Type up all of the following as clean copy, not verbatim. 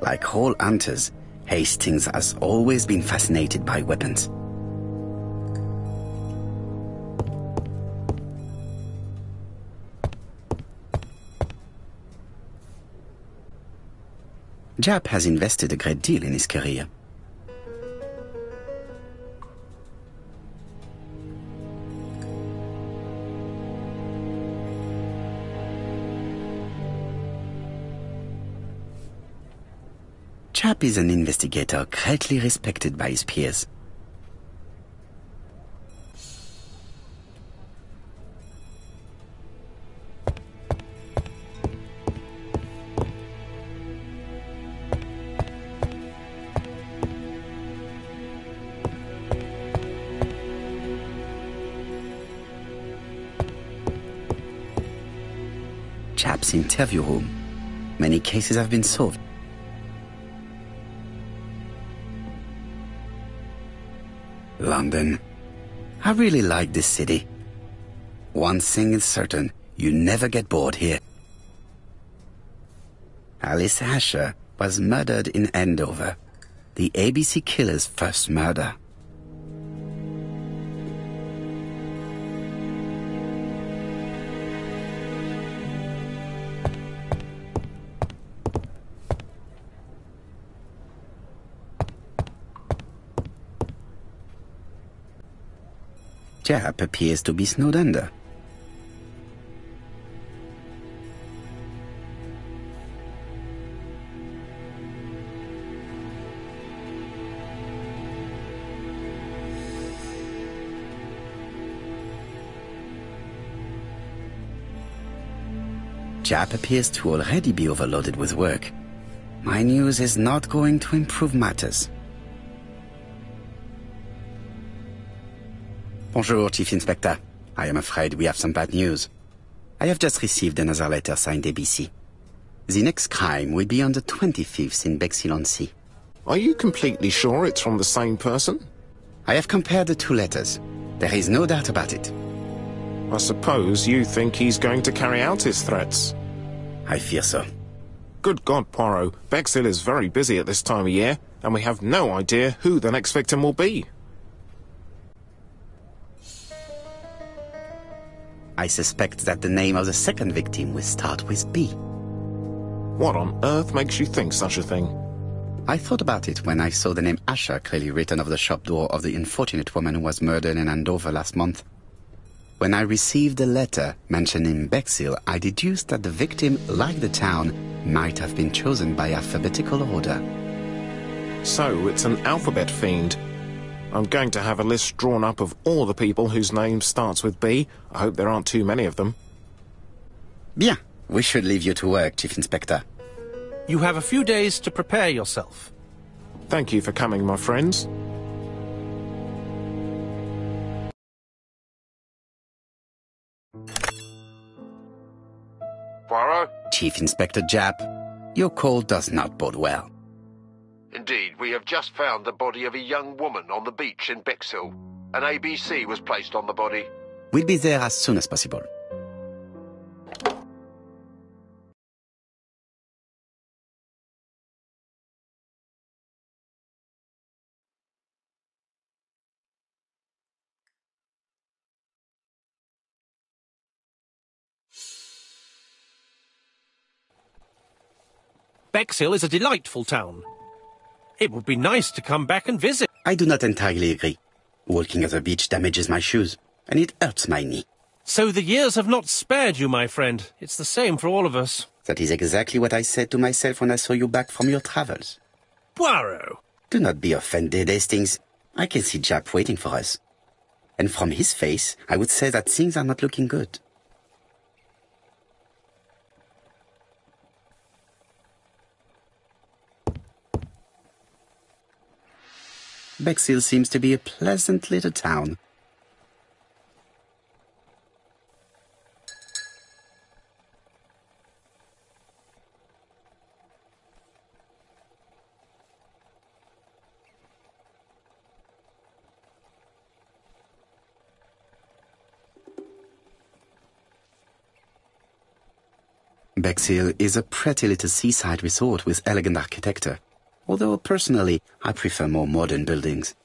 Like all hunters, Hastings has always been fascinated by weapons. Jap has invested a great deal in his career. Jap is an investigator greatly respected by his peers. Jap's interview room. Many cases have been solved. London. I really like this city. One thing is certain, you never get bored here. Alice Asher was murdered in Andover. The ABC killer's first murder. Jap appears to be snowed under. Jap appears to already be overloaded with work. My news is not going to improve matters. Bonjour, Chief Inspector. I am afraid we have some bad news. I have just received another letter signed ABC. The next crime will be on the 25th in Bexhill-on-Sea. Are you completely sure it's from the same person? I have compared the two letters. There is no doubt about it. I suppose you think he's going to carry out his threats. I fear so. Good God, Poirot. Bexhill is very busy at this time of year, and we have no idea who the next victim will be. I suspect that the name of the second victim will start with B. What on earth makes you think such a thing? I thought about it when I saw the name Asher clearly written over the shop door of the unfortunate woman who was murdered in Andover last month. When I received a letter mentioning Bexhill, I deduced that the victim, like the town, might have been chosen by alphabetical order. So it's an alphabet fiend. I'm going to have a list drawn up of all the people whose name starts with B. I hope there aren't too many of them. Bien. We should leave you to work, Chief Inspector. You have a few days to prepare yourself. Thank you for coming, my friends. Poirot? Chief Inspector Jap, your call does not bode well. Indeed, we have just found the body of a young woman on the beach in Bexhill. An ABC was placed on the body. We'll be there as soon as possible. Bexhill is a delightful town. It would be nice to come back and visit. I do not entirely agree. Walking at the beach damages my shoes, and it hurts my knee. So the years have not spared you, my friend. It's the same for all of us. That is exactly what I said to myself when I saw you back from your travels. Poirot! Do not be offended, Hastings. I can see Jap waiting for us. And from his face, I would say that things are not looking good. Bexhill seems to be a pleasant little town. Bexhill is a pretty little seaside resort with elegant architecture, although personally I prefer more modern buildings.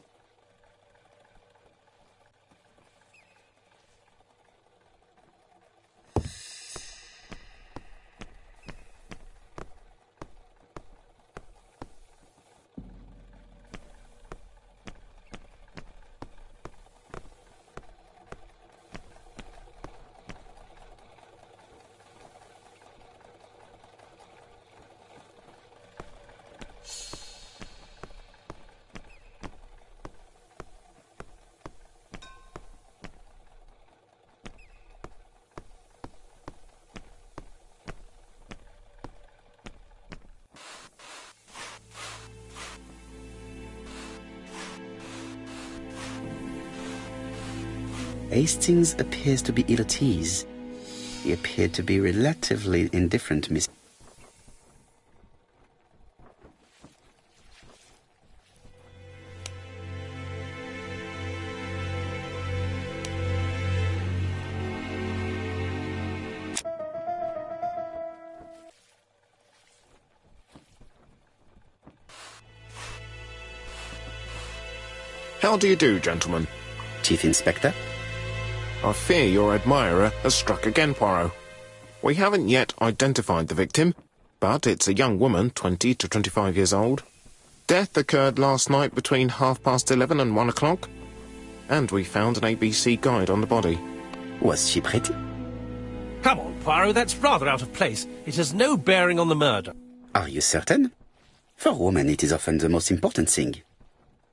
Hastings appears to be ill at ease. He appeared to be relatively indifferent to Miss. How do you do, gentlemen? Chief Inspector? I fear your admirer has struck again, Poirot. We haven't yet identified the victim, but it's a young woman, 20 to 25 years old. Death occurred last night between 11:30 and 1 o'clock, and we found an ABC guide on the body. Was she pretty? Come on, Poirot, that's rather out of place. It has no bearing on the murder. Are you certain? For women it is often the most important thing.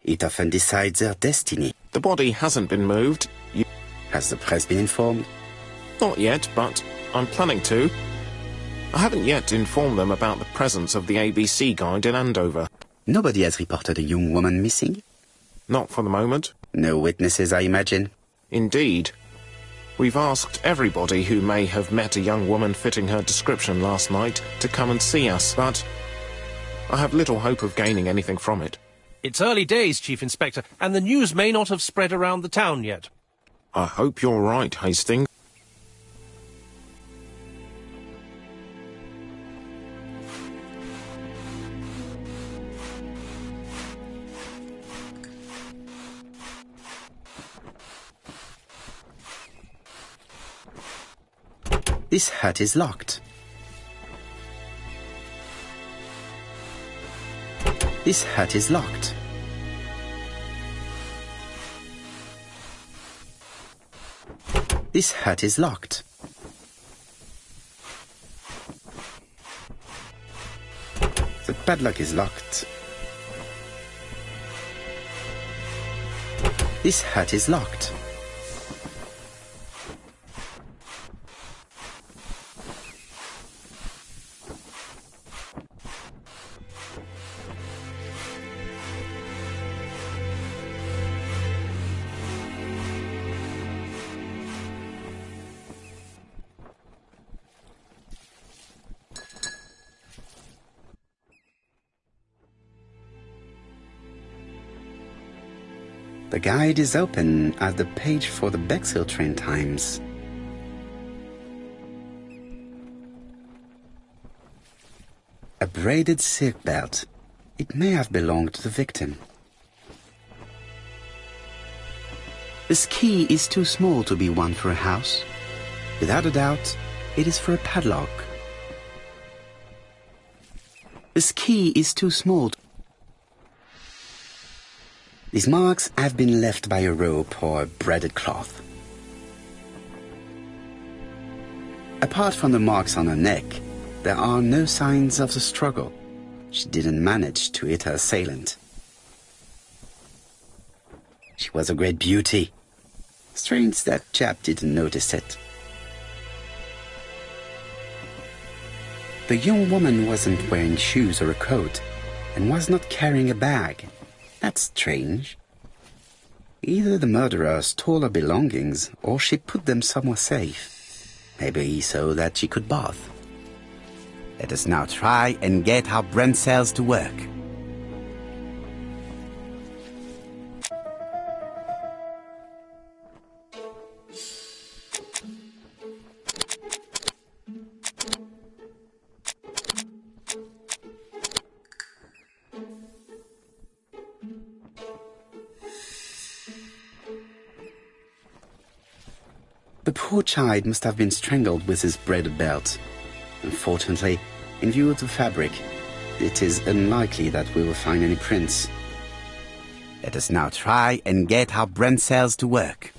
It often decides their destiny. The body hasn't been moved. Has the press been informed? Not yet, but I'm planning to. I haven't yet informed them about the presence of the ABC guide in Andover. Nobody has reported a young woman missing? Not for the moment. No witnesses, I imagine? Indeed. We've asked everybody who may have met a young woman fitting her description last night to come and see us, but I have little hope of gaining anything from it. It's early days, Chief Inspector, and the news may not have spread around the town yet. I hope you're right, Hastings. This hut is locked. This hut is locked. This hut is locked. The padlock is locked. This hut is locked. The guide is open at the page for the Bexhill train times. A braided silk belt. It may have belonged to the victim. This key is too small to be one for a house. Without a doubt, it is for a padlock. This key is too small. These marks have been left by a rope or a braided cloth. Apart from the marks on her neck, there are no signs of the struggle. She didn't manage to hit her assailant. She was a great beauty. Strange that chap didn't notice it. The young woman wasn't wearing shoes or a coat, and was not carrying a bag. That's strange. Either the murderer stole her belongings, or she put them somewhere safe. Maybe so that she could bath. Let us now try and get our brain cells to work. The poor child must have been strangled with his braided belt. Unfortunately, in view of the fabric, it is unlikely that we will find any prints. Let us now try and get our brain cells to work.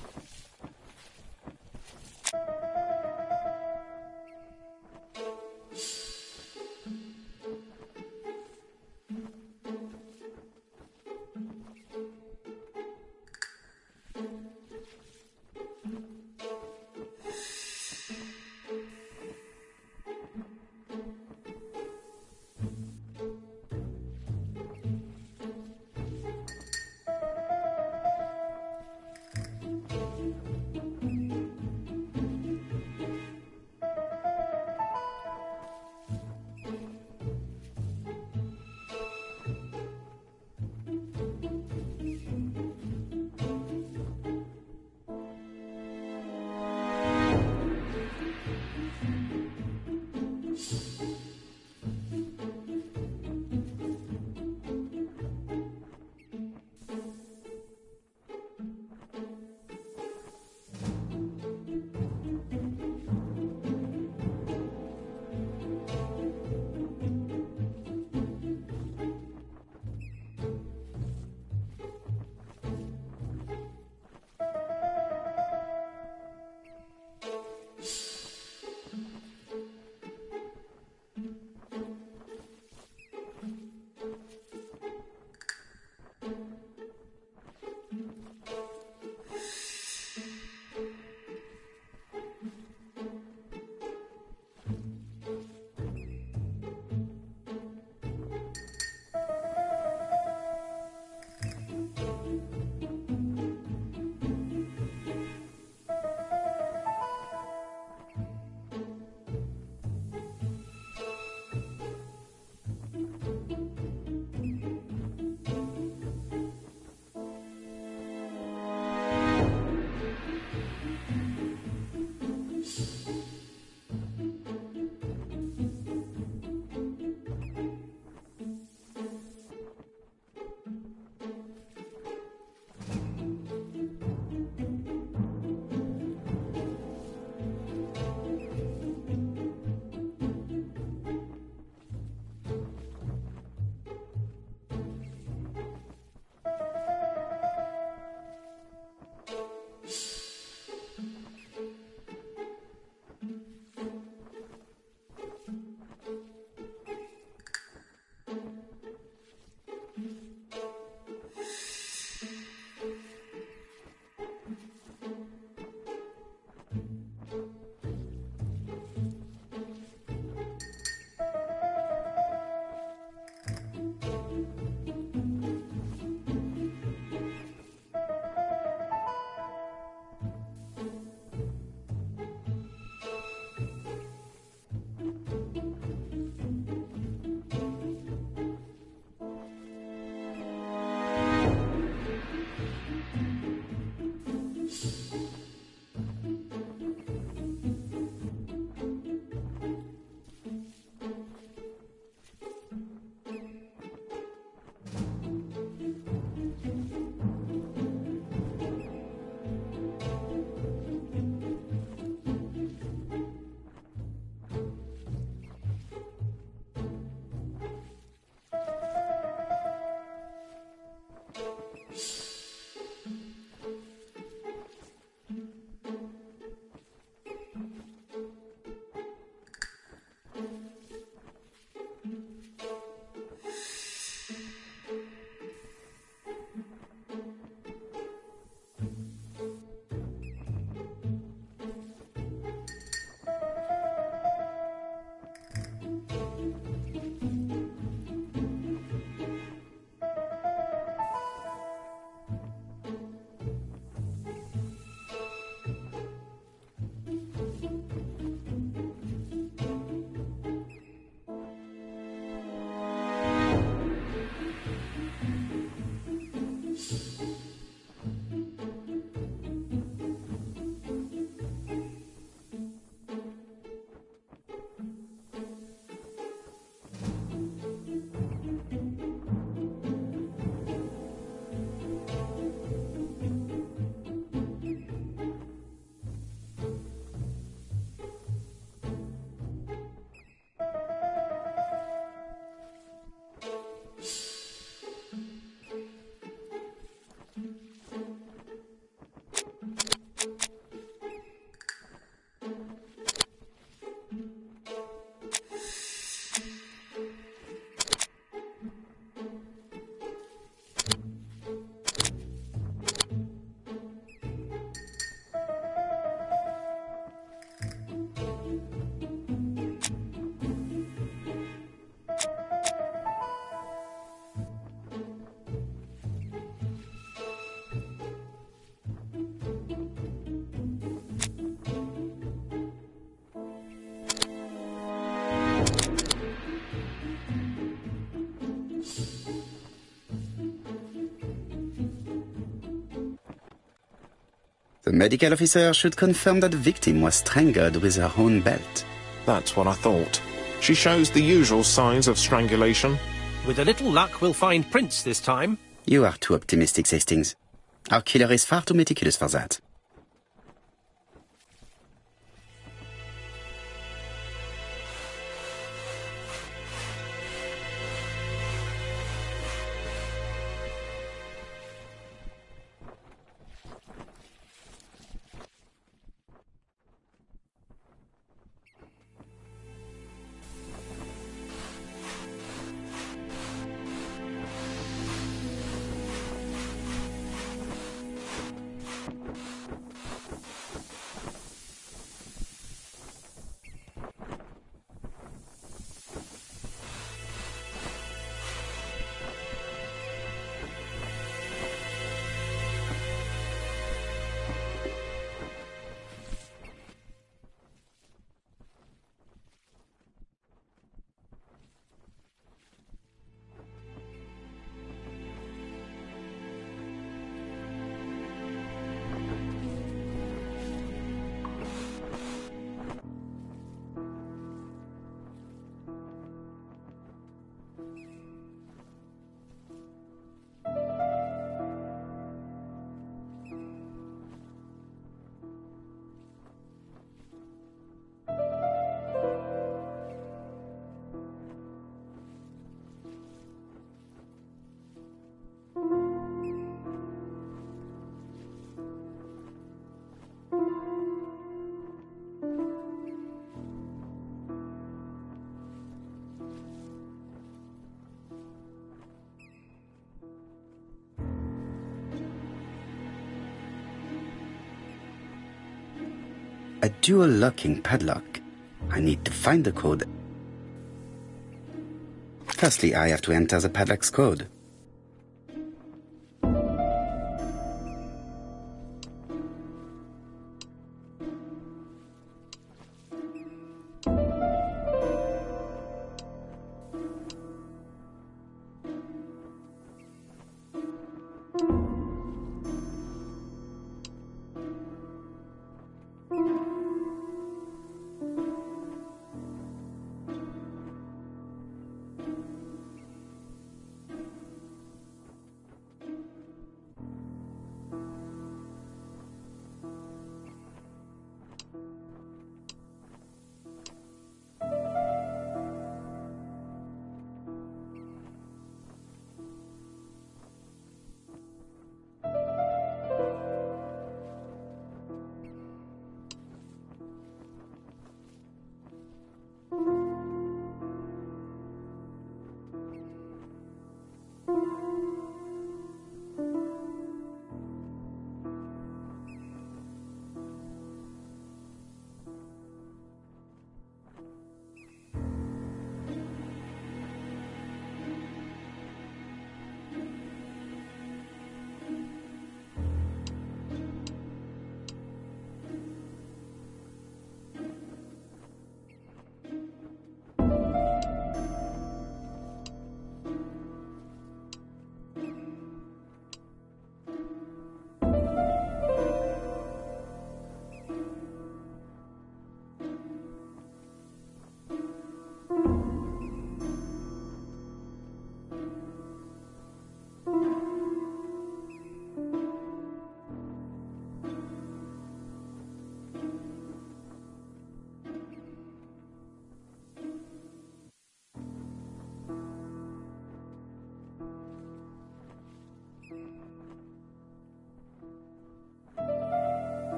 The medical officer should confirm that the victim was strangled with her own belt. That's what I thought. She shows the usual signs of strangulation. With a little luck, we'll find prints this time. You are too optimistic, Hastings. Our killer is far too meticulous for that. A dual locking padlock. I need to find the code. Firstly, I have to enter the padlock's code.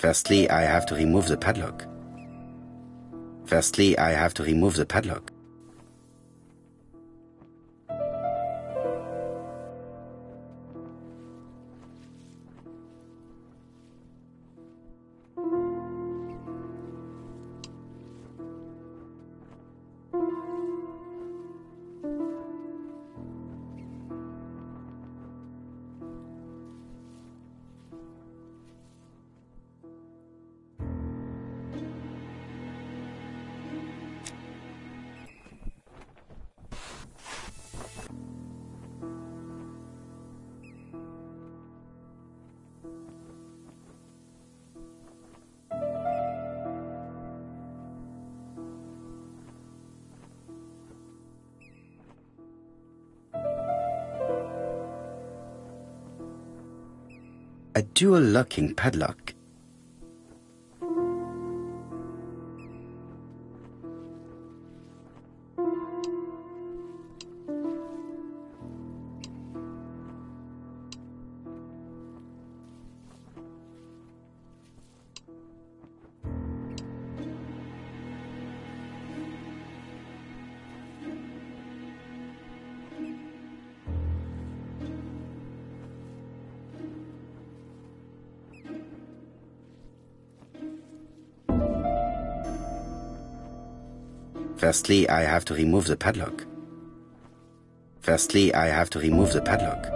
Firstly, I have to remove the padlock. Firstly, I have to remove the padlock. A dual locking padlock. Firstly, I have to remove the padlock. Firstly, I have to remove the padlock.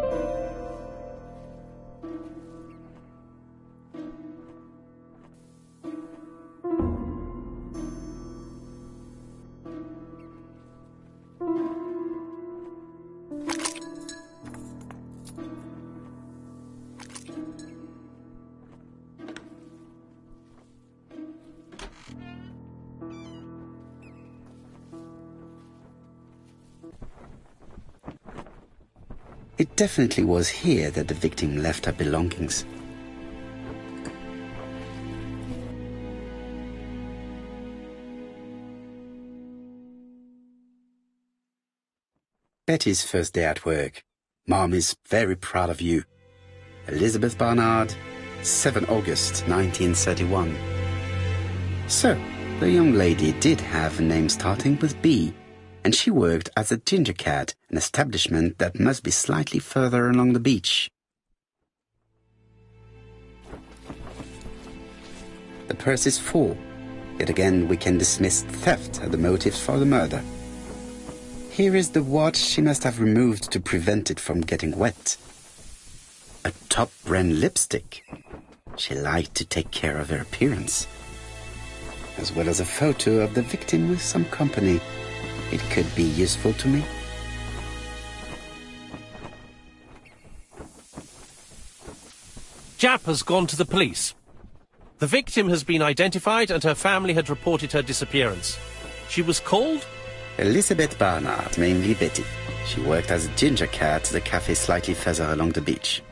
It definitely was here that the victim left her belongings. Betty's first day at work. Mom is very proud of you. Elizabeth Barnard, 7 August 1931. So, the young lady did have a name starting with B, and she worked as a Ginger Cat, an establishment that must be slightly further along the beach. The purse is full. Yet again we can dismiss theft as the motive for the murder. Here is the watch she must have removed to prevent it from getting wet. A top brand lipstick. She liked to take care of her appearance. As well as a photo of the victim with some company. It could be useful to me. Jap has gone to the police. The victim has been identified and her family had reported her disappearance. She was called? Elizabeth Barnard, mainly Betty. She worked as a Ginger Cat at the cafe slightly further along the beach.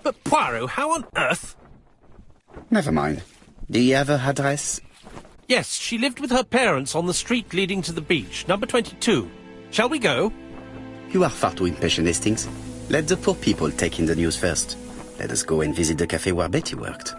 But Poirot, how on earth? Never mind. Do you have her address? Yes, she lived with her parents on the street leading to the beach, number 22. Shall we go? You are far too impatient, Hastings. Let the poor people take in the news first. Let us go and visit the cafe where Betty worked.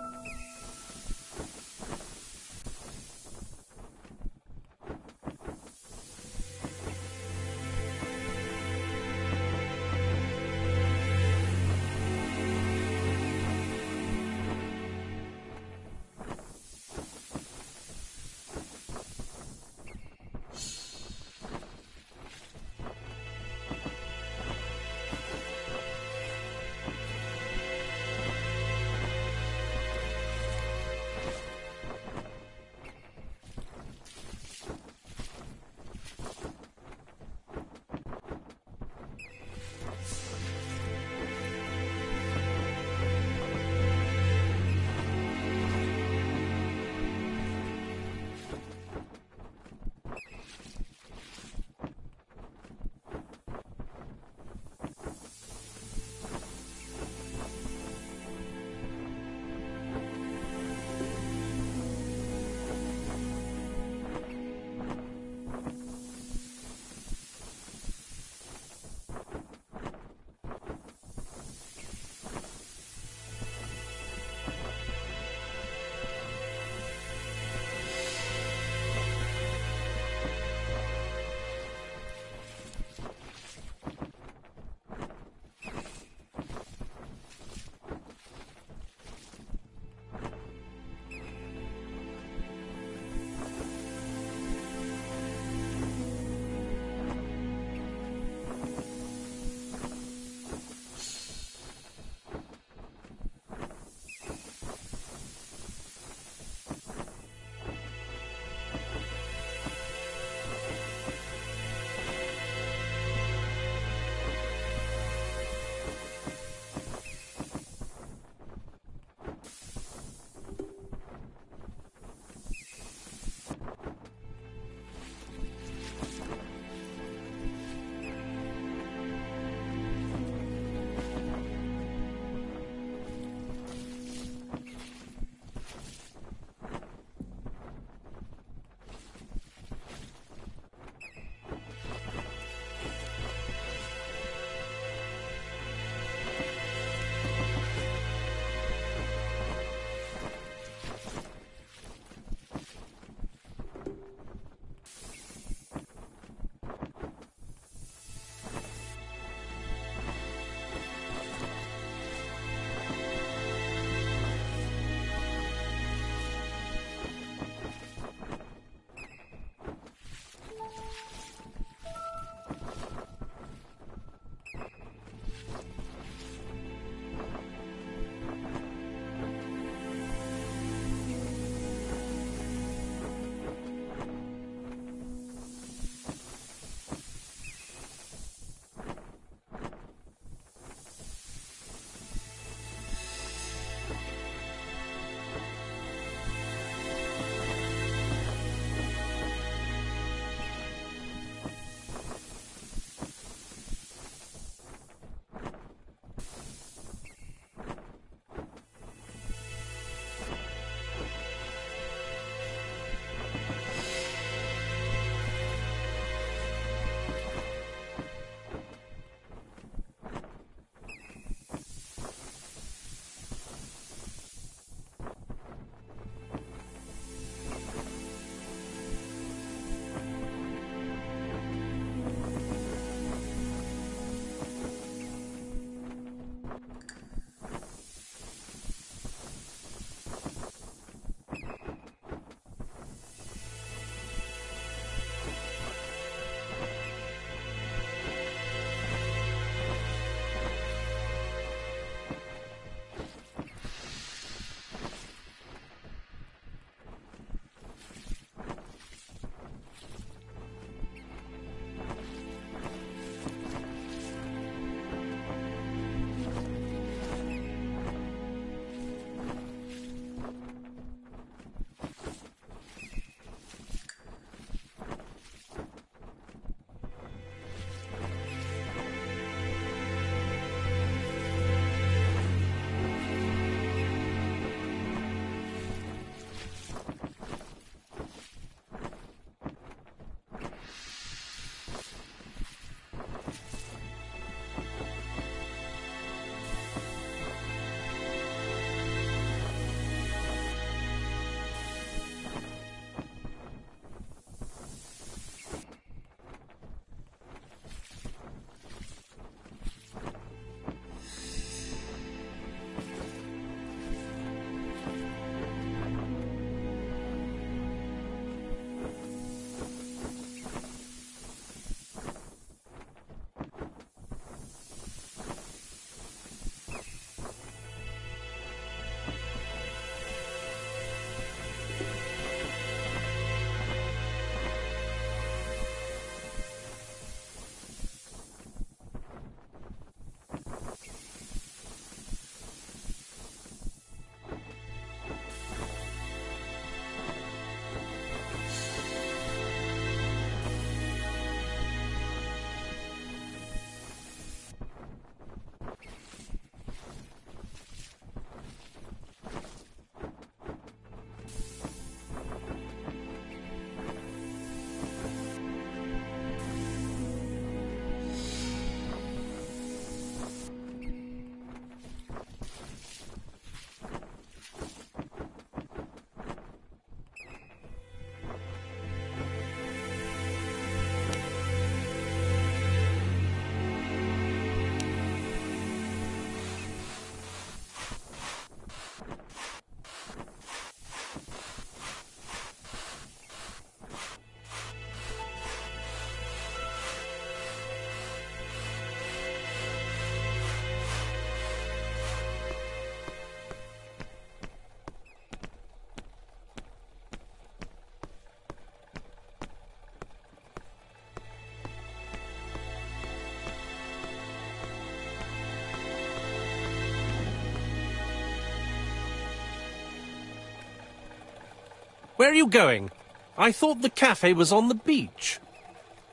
Where are you going? I thought the cafe was on the beach.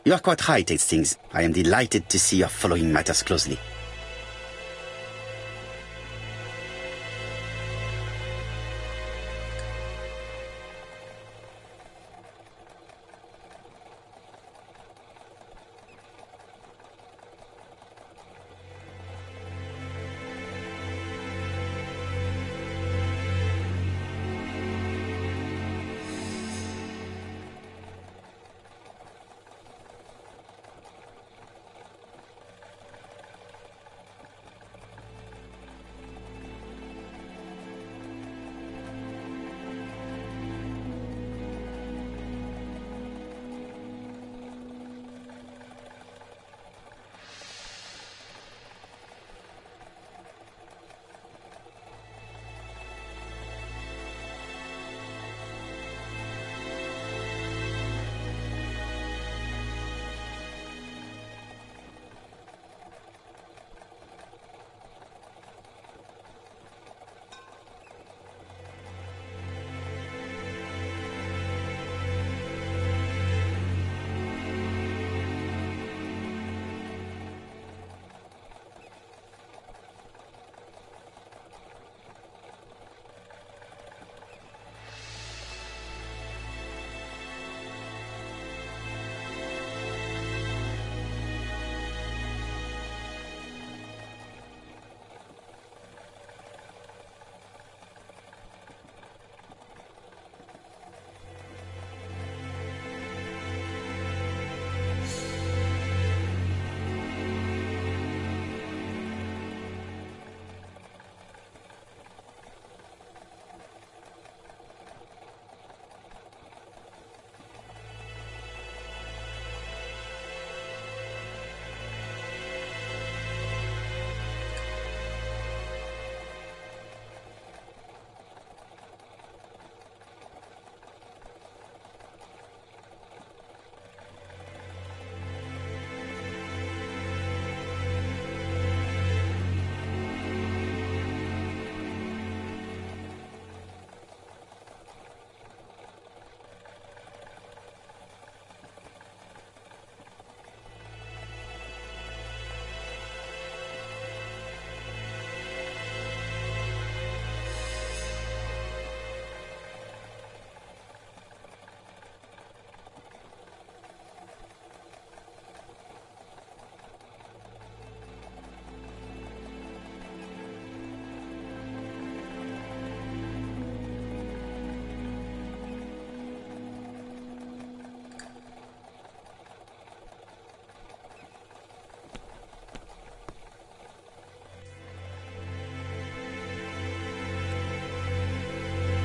You are quite right, Hastings. I am delighted to see you are following matters closely.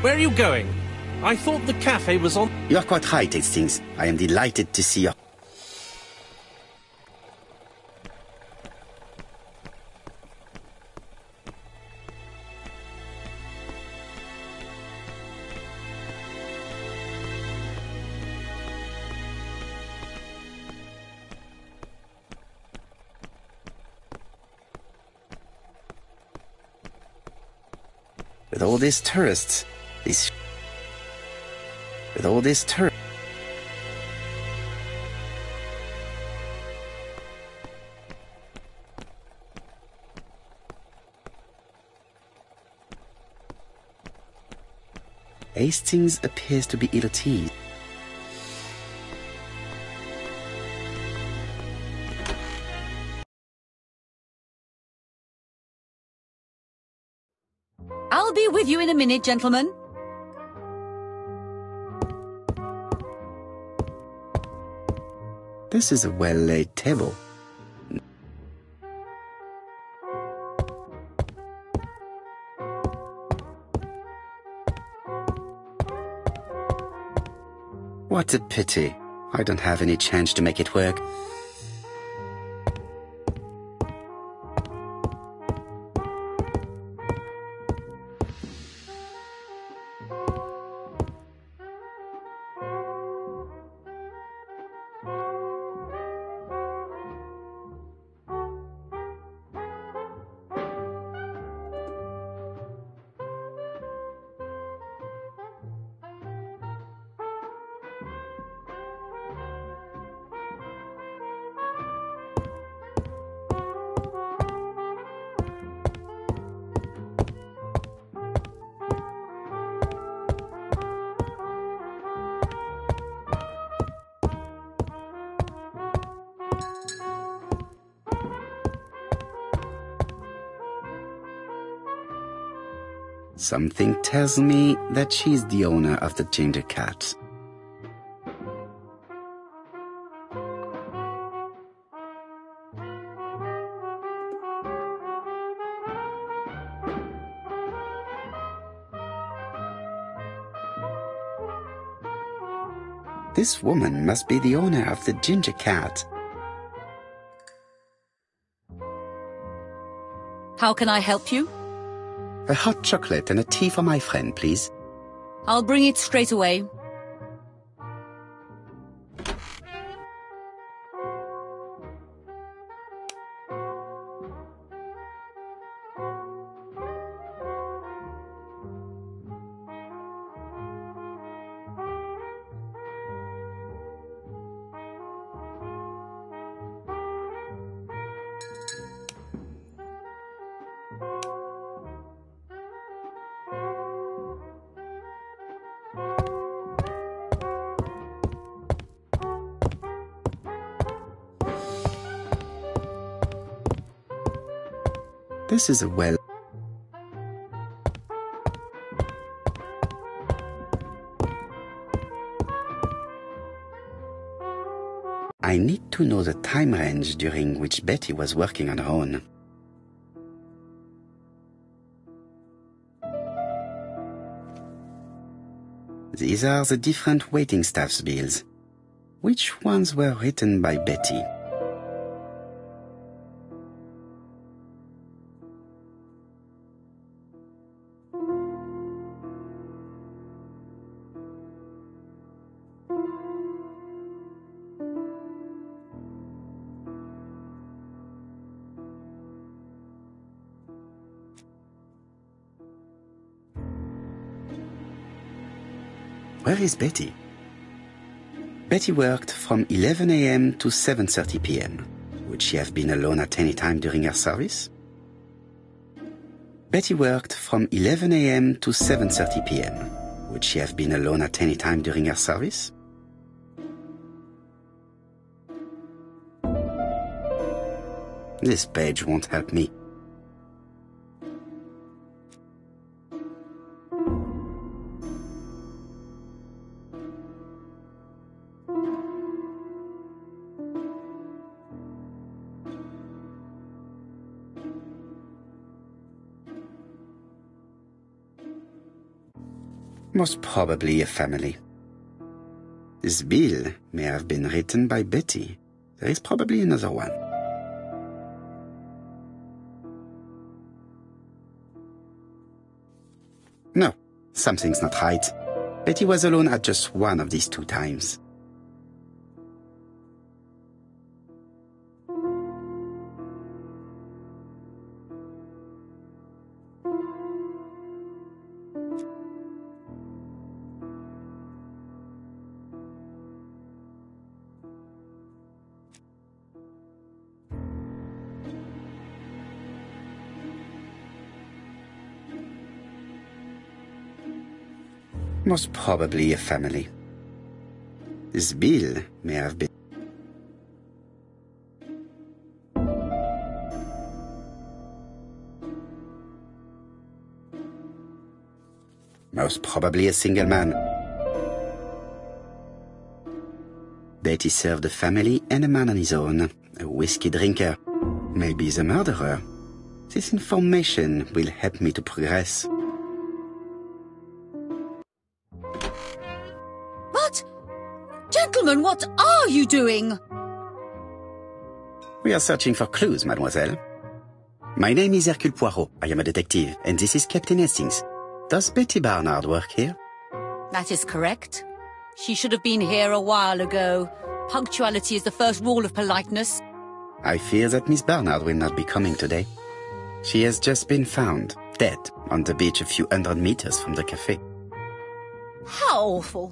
Where are you going? I thought the cafe was on... You are quite right, Hastings. I am delighted to see you. With all these tourists, Hastings appears to be ill at ease. I'll be with you in a minute, gentlemen. This is a well-laid table. What a pity. I don't have any change to make it work. Something tells me that she's the owner of the ginger cat. This woman must be the owner of the ginger cat. How can I help you? A hot chocolate and a tea for my friend, please. I'll bring it straight away. This is a well. I need to know the time range during which Betty was working on her own. These are the different waiting staff's bills. Which ones were written by Betty? Where is Betty? Betty worked from 11 a.m. to 7:30 p.m. Would she have been alone at any time during her service? Betty worked from 11 a.m. to 7:30 p.m. Would she have been alone at any time during her service? This page won't help me. Most probably a family. This bill may have been written by Betty. There is probably another one. No, something's not right. Betty was alone at just one of these 2 times. Most probably a family. This bill may have been... Most probably a single man. Betty served a family and a man on his own, a whiskey drinker, maybe the murderer. This information will help me to progress. Gentlemen, what are you doing? We are searching for clues, mademoiselle. My name is Hercule Poirot. I am a detective, and this is Captain Hastings. Does Betty Barnard work here? That is correct. She should have been here a while ago. Punctuality is the first rule of politeness. I fear that Miss Barnard will not be coming today. She has just been found, dead, on the beach a few hundred meters from the cafe. How awful.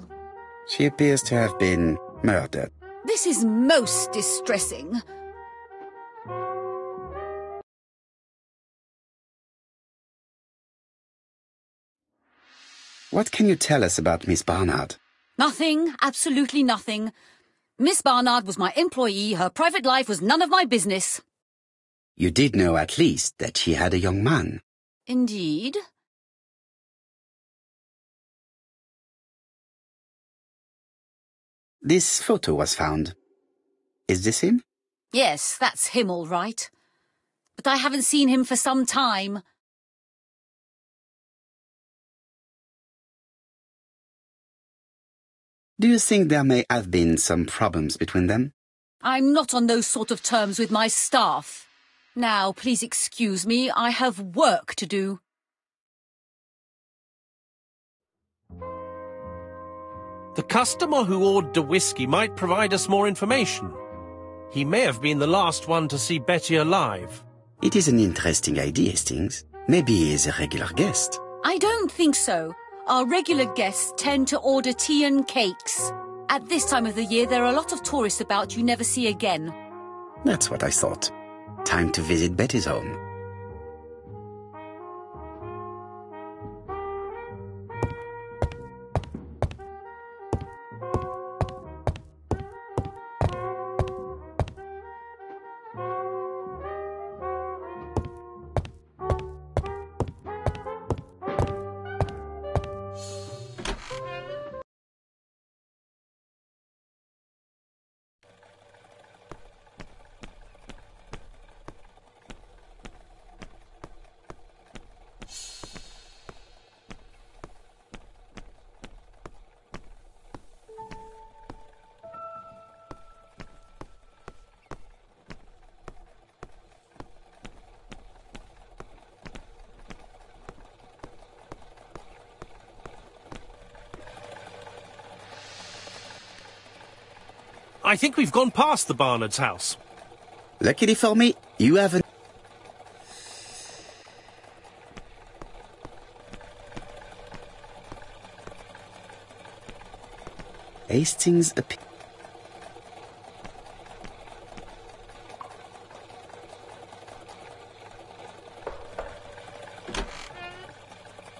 She appears to have been murdered. This is most distressing. What can you tell us about Miss Barnard? Nothing, absolutely nothing. Miss Barnard was my employee. Her private life was none of my business. You did know at least that she had a young man. Indeed. This photo was found. Is this him? Yes, that's him all right. But I haven't seen him for some time. Do you think there may have been some problems between them? I'm not on those sort of terms with my staff. Now, please excuse me, I have work to do. The customer who ordered the whiskey might provide us more information. He may have been the last one to see Betty alive. It is an interesting idea, Hastings. Maybe he is a regular guest. I don't think so. Our regular guests tend to order tea and cakes. At this time of the year, there are a lot of tourists about you never see again. That's what I thought. Time to visit Betty's home. I think we've gone past the Barnard's house. Luckily for me, you haven't. Hastings appears.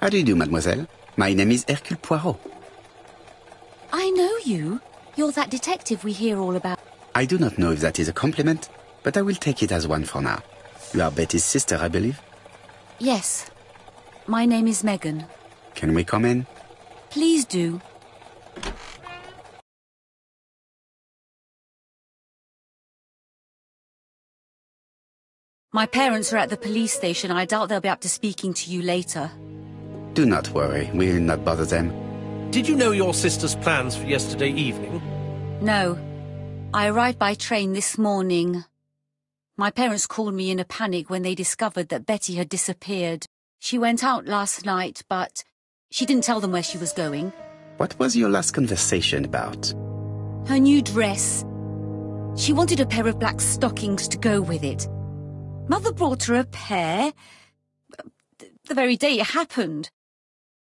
How do you do, mademoiselle? My name is Hercule Poirot. I know you. You're that detective we hear all about. I do not know if that is a compliment, but I will take it as one for now. You are Betty's sister, I believe? Yes. My name is Megan. Can we come in? Please do. My parents are at the police station. I doubt they'll be up to speaking to you later. Do not worry, we will not bother them. Did you know your sister's plans for yesterday evening? No. I arrived by train this morning. My parents called me in a panic when they discovered that Betty had disappeared. She went out last night, but she didn't tell them where she was going. What was your last conversation about? Her new dress. She wanted a pair of black stockings to go with it. Mother brought her a pair. The very day it happened.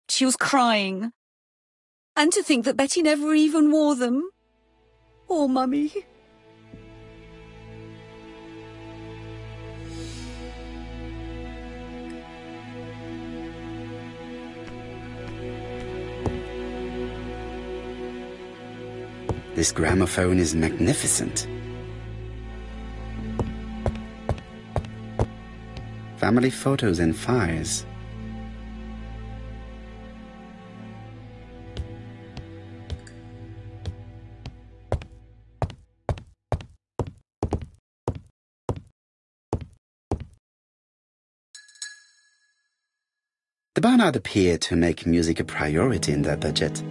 She was crying. And to think that Betty never even wore them. Oh, Mummy. This gramophone is magnificent. Family photos and files. The Barnard appeared to make music a priority in their budget.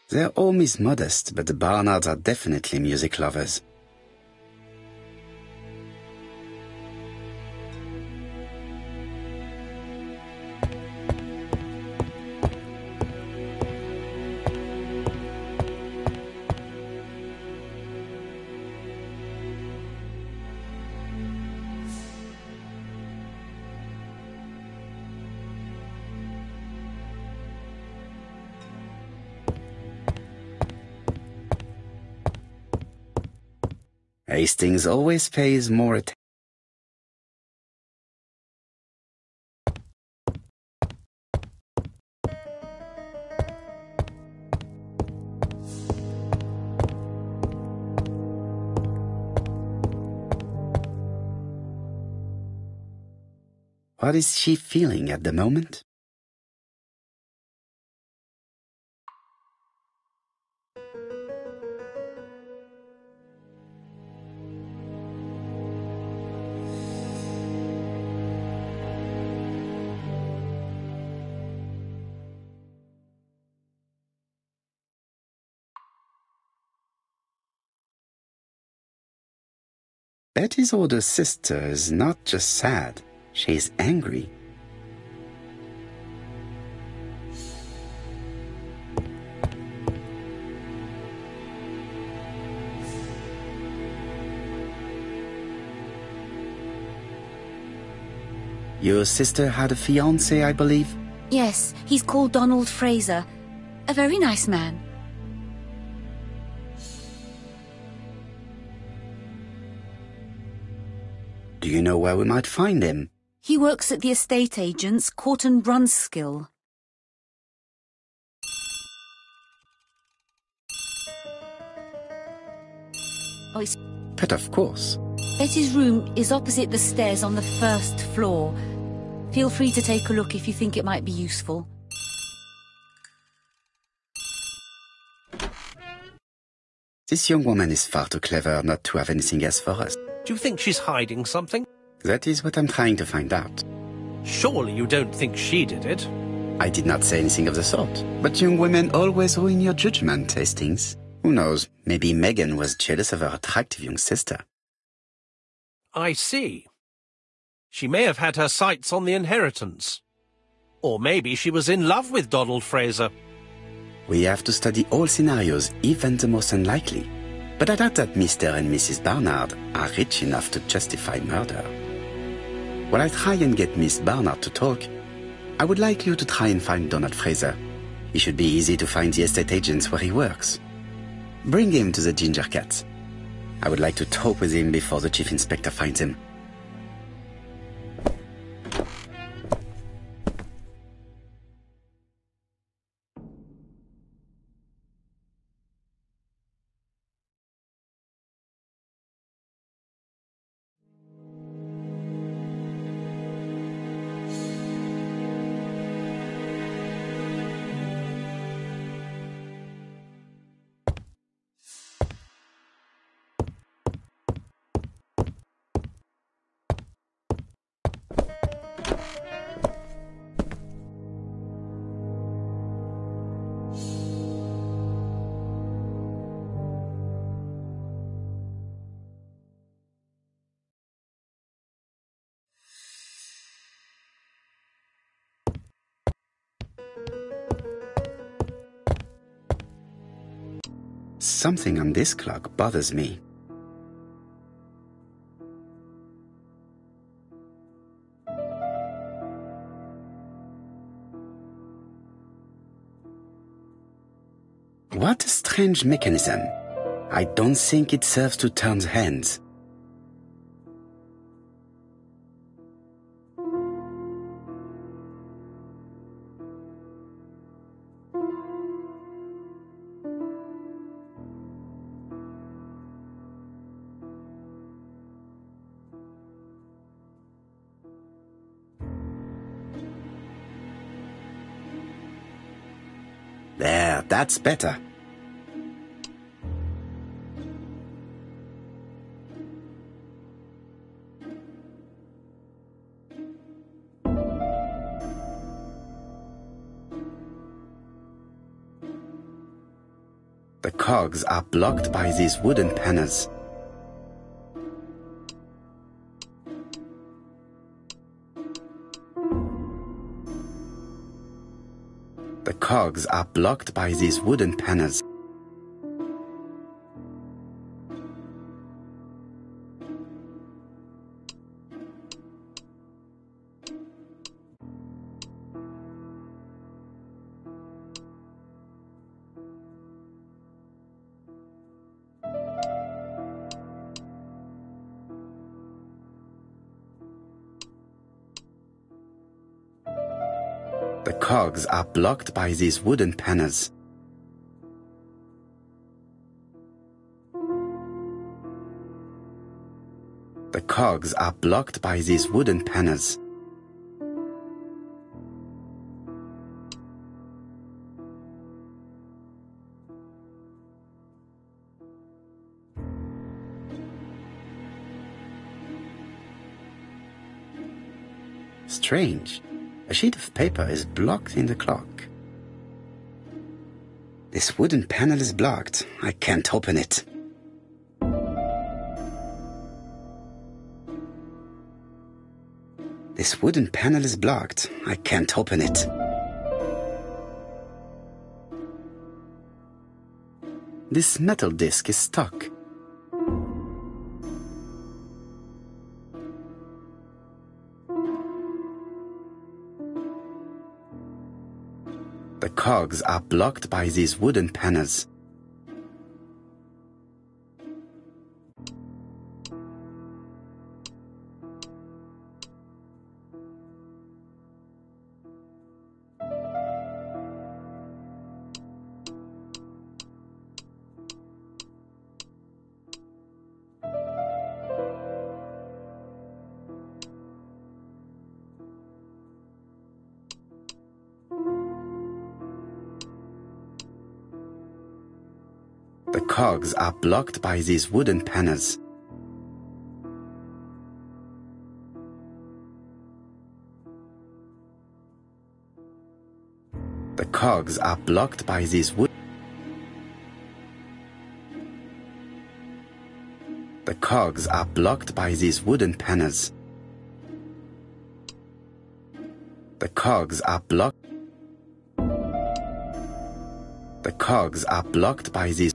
Their home is modest, but the Barnards are definitely music lovers. Hastings always pays more attention. What is she feeling at the moment? Betty's older sister is not just sad, she's angry. Your sister had a fiancé, I believe? Yes, he's called Donald Fraser. A very nice man. Do you know where we might find him? He works at the estate agent's, Court and Brunskill. Oh, it's... But of course. Betty's room is opposite the stairs on the first floor. Feel free to take a look if you think it might be useful. This young woman is far too clever not to have anything else for us. Do you think she's hiding something? That is what I'm trying to find out. Surely you don't think she did it? I did not say anything of the sort. But young women always ruin your judgment, Hastings. Who knows, maybe Megan was jealous of her attractive young sister. I see. She may have had her sights on the inheritance. Or maybe she was in love with Donald Fraser. We have to study all scenarios, even the most unlikely. But I doubt that Mr. and Mrs. Barnard are rich enough to justify murder. While I try and get Miss Barnard to talk, I would like you to try and find Donald Fraser. It should be easy to find the estate agents where he works. Bring him to the Ginger Cat. I would like to talk with him before the Chief Inspector finds him. Something on this clock bothers me. What a strange mechanism. I don't think it serves to turn hands. There, that's better. The cogs are blocked by these wooden panels. The cogs are blocked by these wooden panels. The cogs are blocked by these wooden panels. The cogs are blocked by these wooden panels. strange. A sheet of paper is blocked in the clock. This wooden panel is blocked. I can't open it. This wooden panel is blocked. I can't open it. This metal disc is stuck. The cogs are blocked by these wooden panels. The cogs are blocked by these wooden panels. The cogs are blocked by these wood. The cogs are blocked by these wooden panels. The cogs are blocked. The cogs are blocked by these.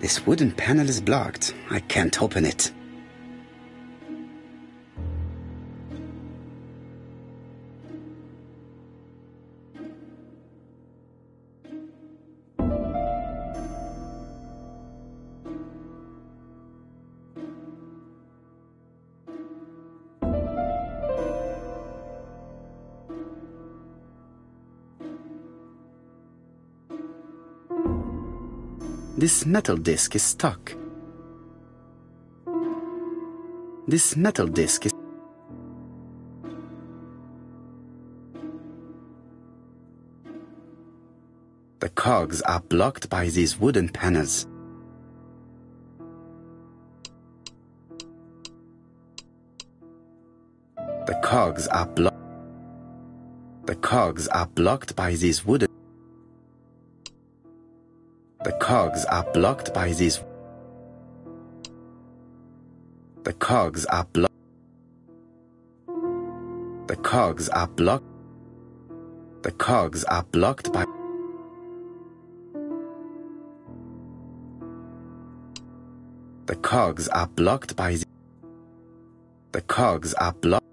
This wooden panel is blocked. I can't open it. This metal disc is stuck. This metal disc is. The cogs are blocked by these wooden panels. The cogs are blocked. The cogs are blocked by these wooden. The cogs are blocked by these. The cogs are blocked. The cogs are blocked. The cogs are blocked by. The cogs are blocked by. The cogs are blocked.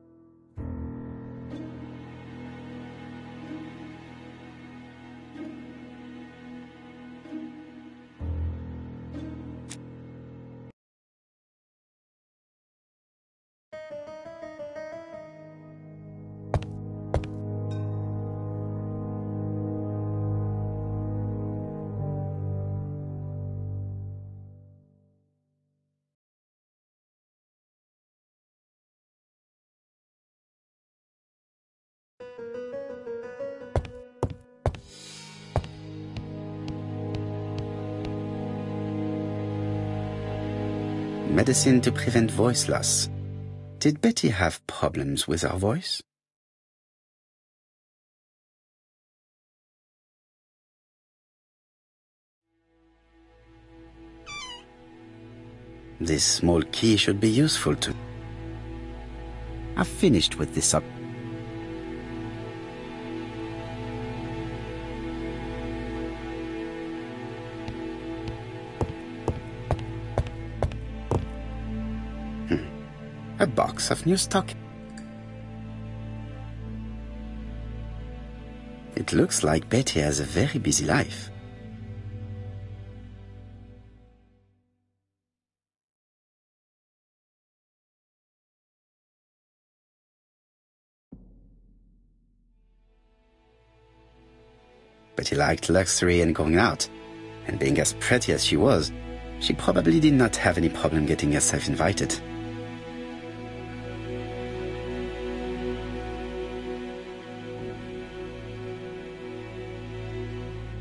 Medicine to prevent voice loss. Did Betty have problems with her voice? This small key should be useful to... I've finished with this up. A box of new stock. It looks like Betty has a very busy life. Betty liked luxury and going out, and being as pretty as she was, she probably did not have any problem getting herself invited.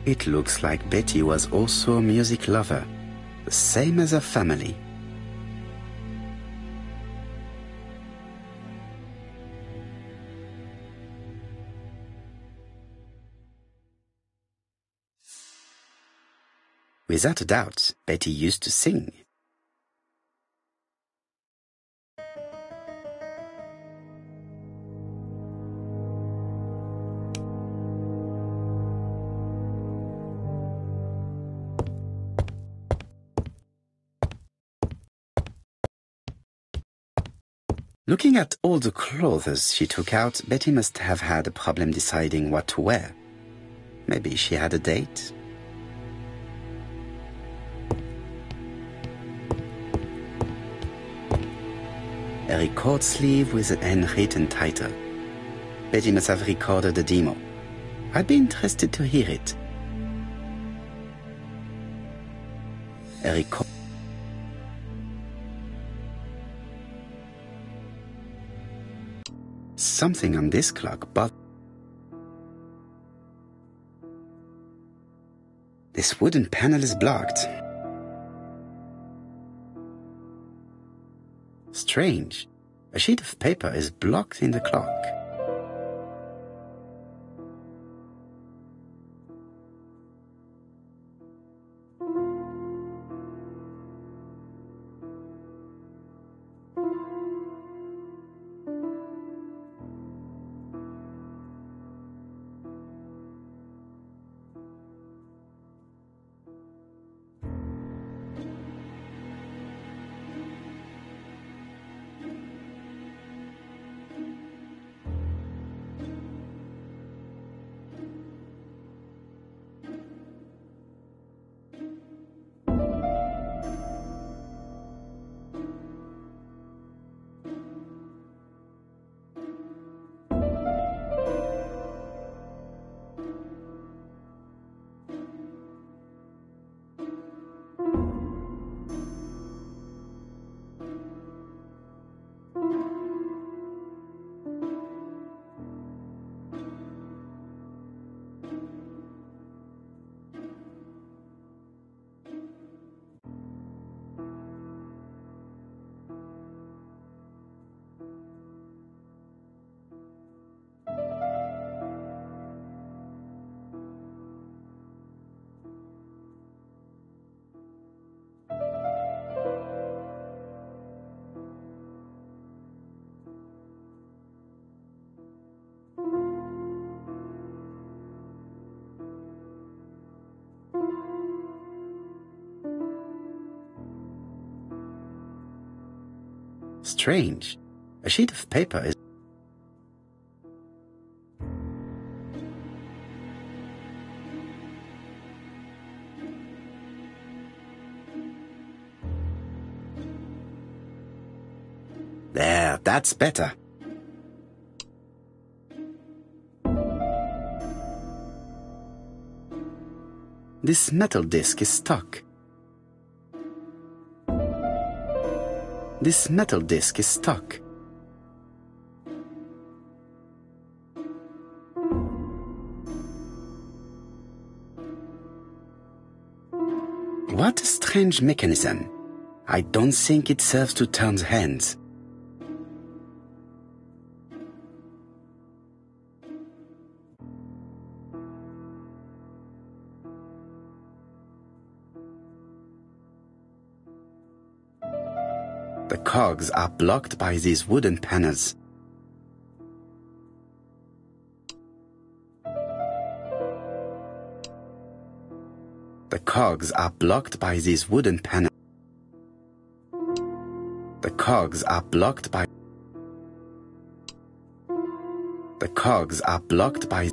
It looks like Betty was also a music lover, the same as her family. Without a doubt, Betty used to sing. Looking at all the clothes she took out, Betty must have had a problem deciding what to wear. Maybe she had a date? A record sleeve with an handwritten title. Betty must have recorded a demo. I'd be interested to hear it. A record... Something on this clock, but... This wooden panel is blocked. Strange. A sheet of paper is blocked in the clock. Strange. A sheet of paper is... There, that's better. This metal disc is stuck. This metal disc is stuck. What a strange mechanism. I don't think it serves to turn the hands. The cogs are blocked by these wooden panels. The cogs are blocked by these wooden panels. The cogs are blocked by. The cogs are blocked by.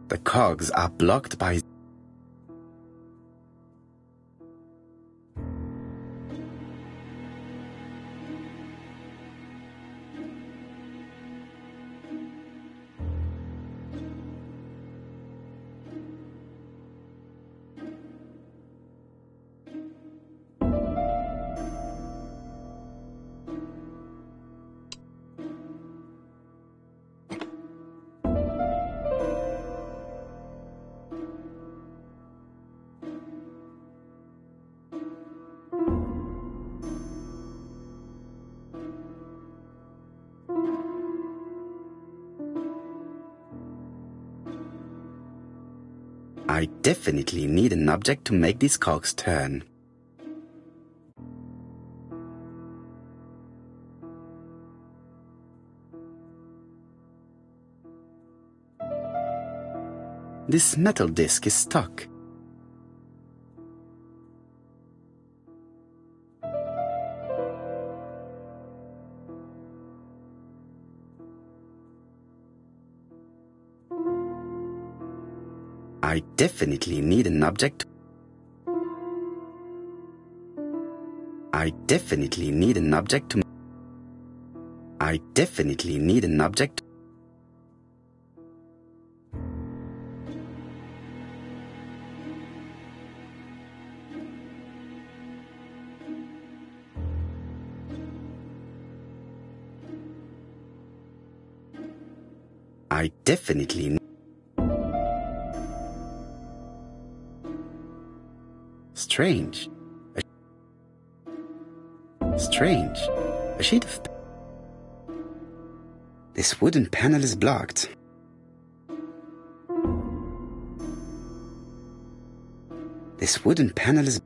The cogs are blocked by. I definitely need an object to make these cogs turn. This metal disc is stuck. I definitely need an object. I definitely need an object to. I definitely need an object. I definitely need. Strange. Strange. A sheet of. This wooden panel is blocked. This wooden panel is.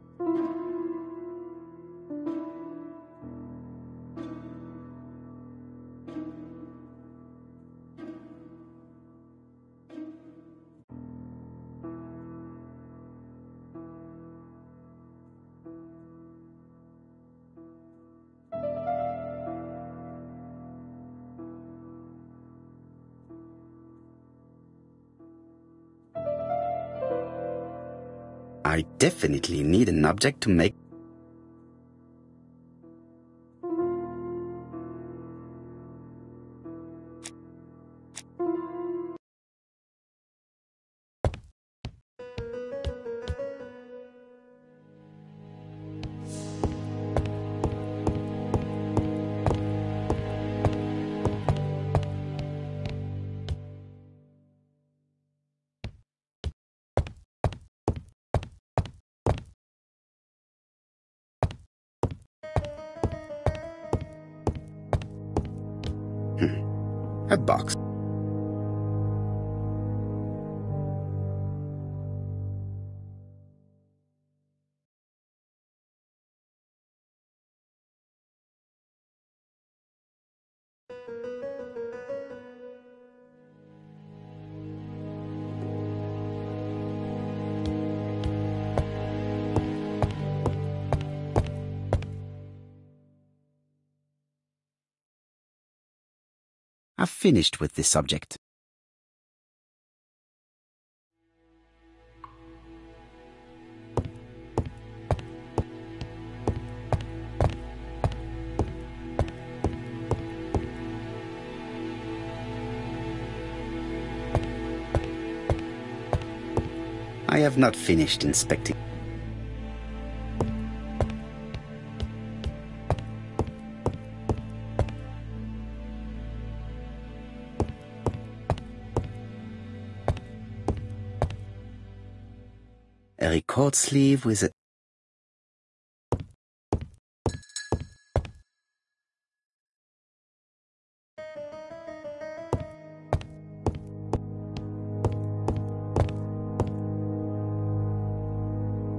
I definitely need an object to make. A box. I've finished with this subject. I have not finished inspecting. A record sleeve with a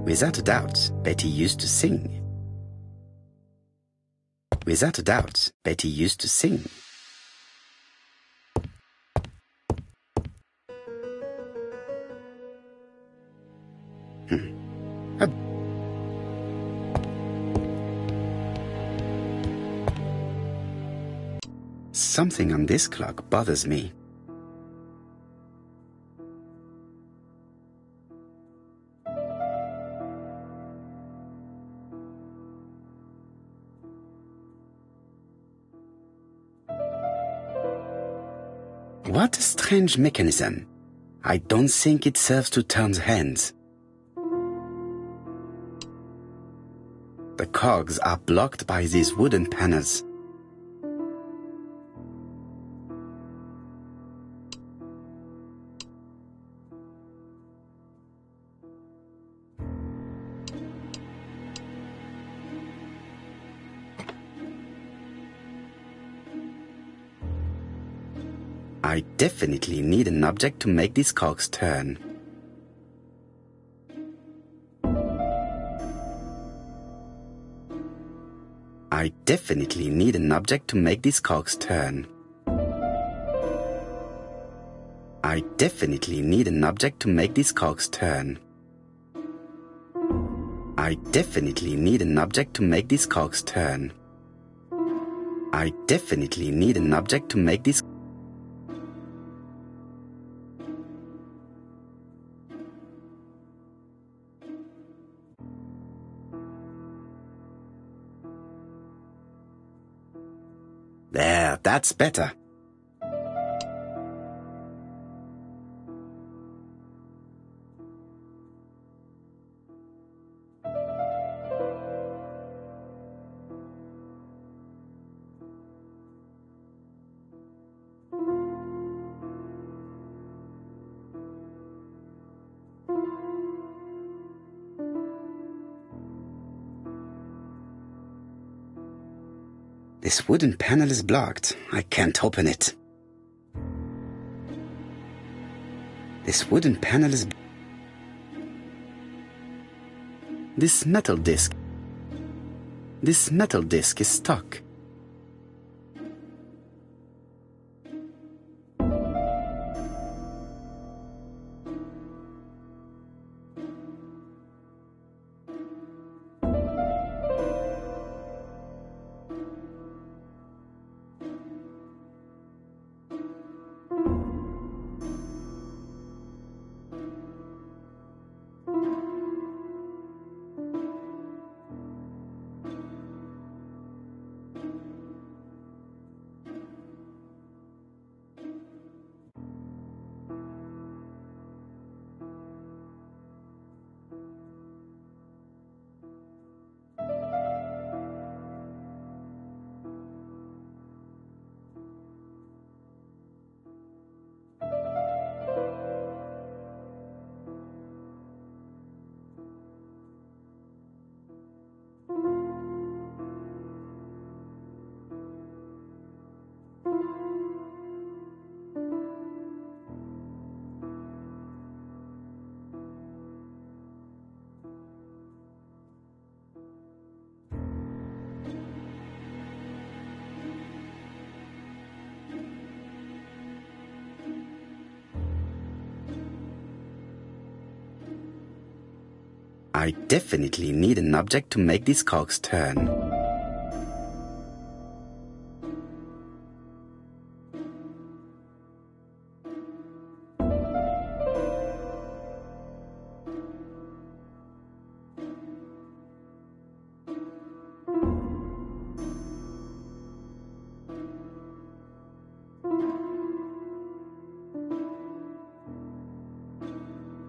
Without a doubt, Betty used to sing. Without a doubt, Betty used to sing. Something on this clock bothers me. What a strange mechanism. I don't think it serves to turn the hands. The cogs are blocked by these wooden panels. I definitely need an object to make these cogs turn. I definitely need an object to make these cogs turn. I definitely need an object to make these cogs turn. I definitely need an object to make these cogs turn. I definitely need an object to make these. There, that's better. This wooden panel is blocked. I can't open it. This wooden panel is... This metal disc is stuck. I definitely need an object to make these cogs turn.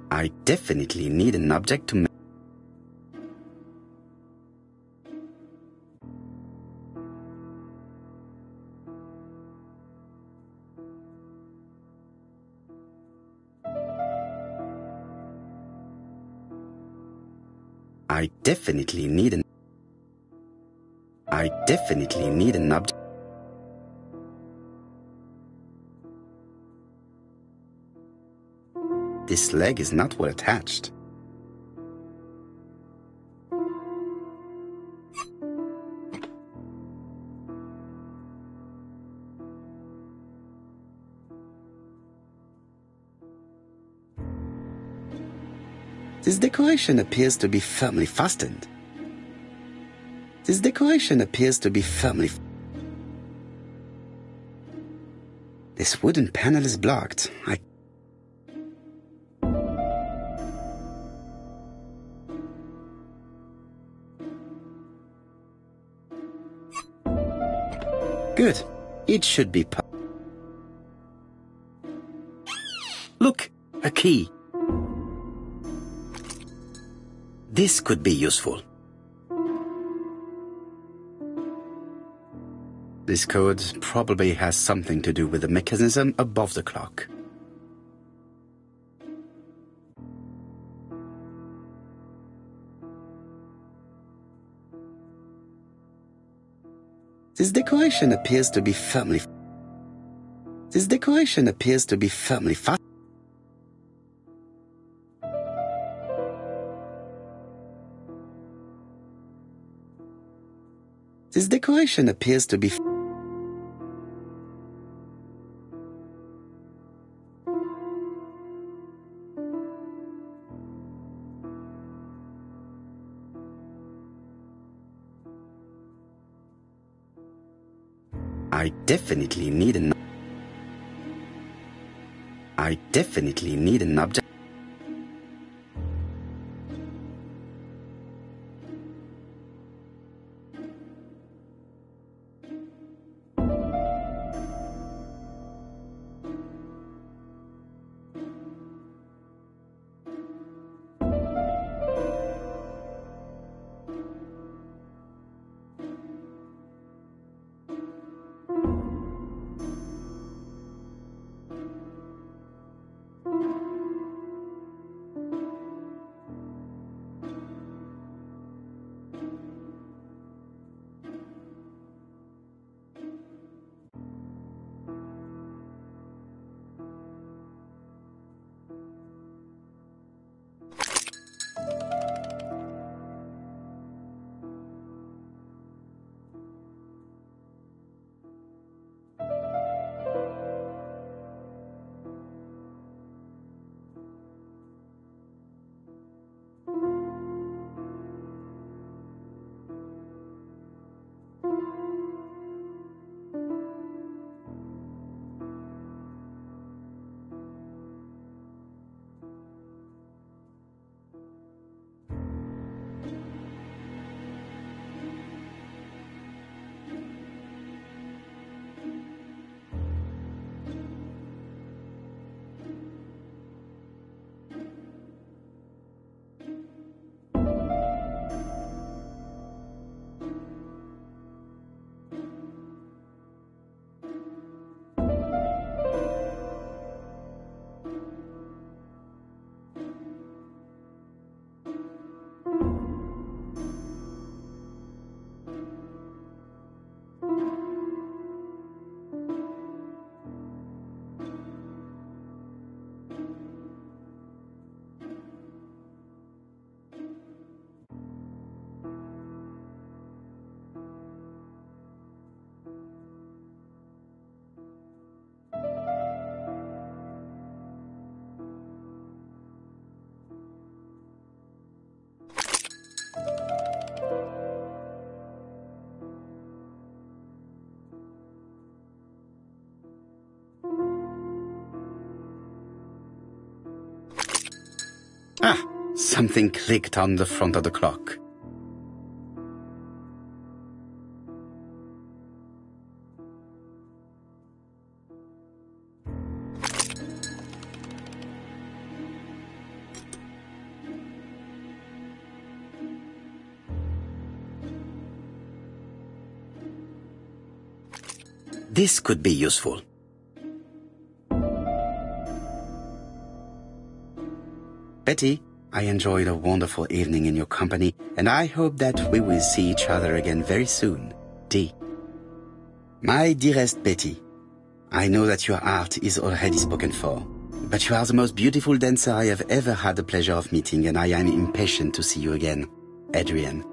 I definitely need an object to make. I definitely need an object. This leg is not well attached. This decoration appears to be firmly fastened. This decoration appears to be firmly... This wooden panel is blocked. Good. It should be... Look, a key. This could be useful. This code probably has something to do with the mechanism above the clock. This decoration appears to be firmly... This decoration appears to be firmly fastened. This decoration appears to be... I definitely need an object. Ah, something clicked on the front of the clock. This could be useful. Betty, I enjoyed a wonderful evening in your company, and I hope that we will see each other again very soon. D. My dearest Betty, I know that your art is already spoken for, but you are the most beautiful dancer I have ever had the pleasure of meeting, and I am impatient to see you again. Adrian.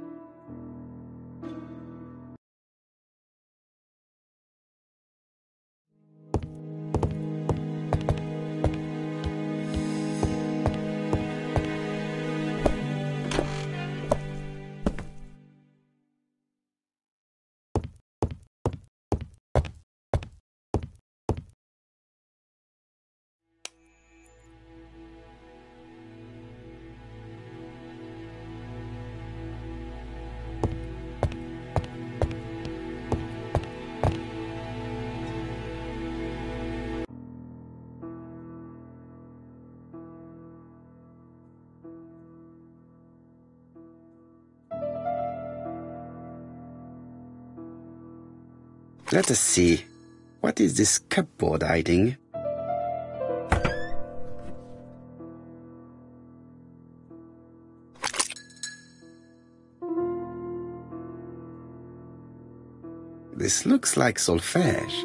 Let us see. What is this cupboard hiding? This looks like solfège.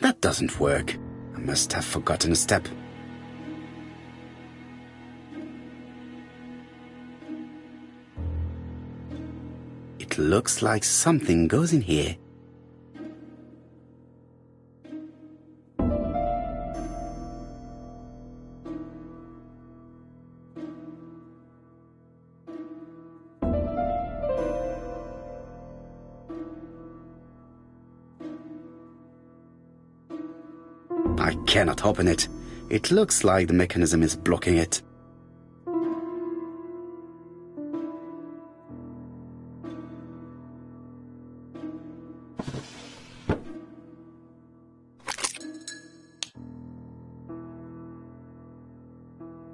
That doesn't work. I must have forgotten a step. It looks like something goes in here. I cannot open it. It looks like the mechanism is blocking it.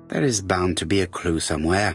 There is bound to be a clue somewhere.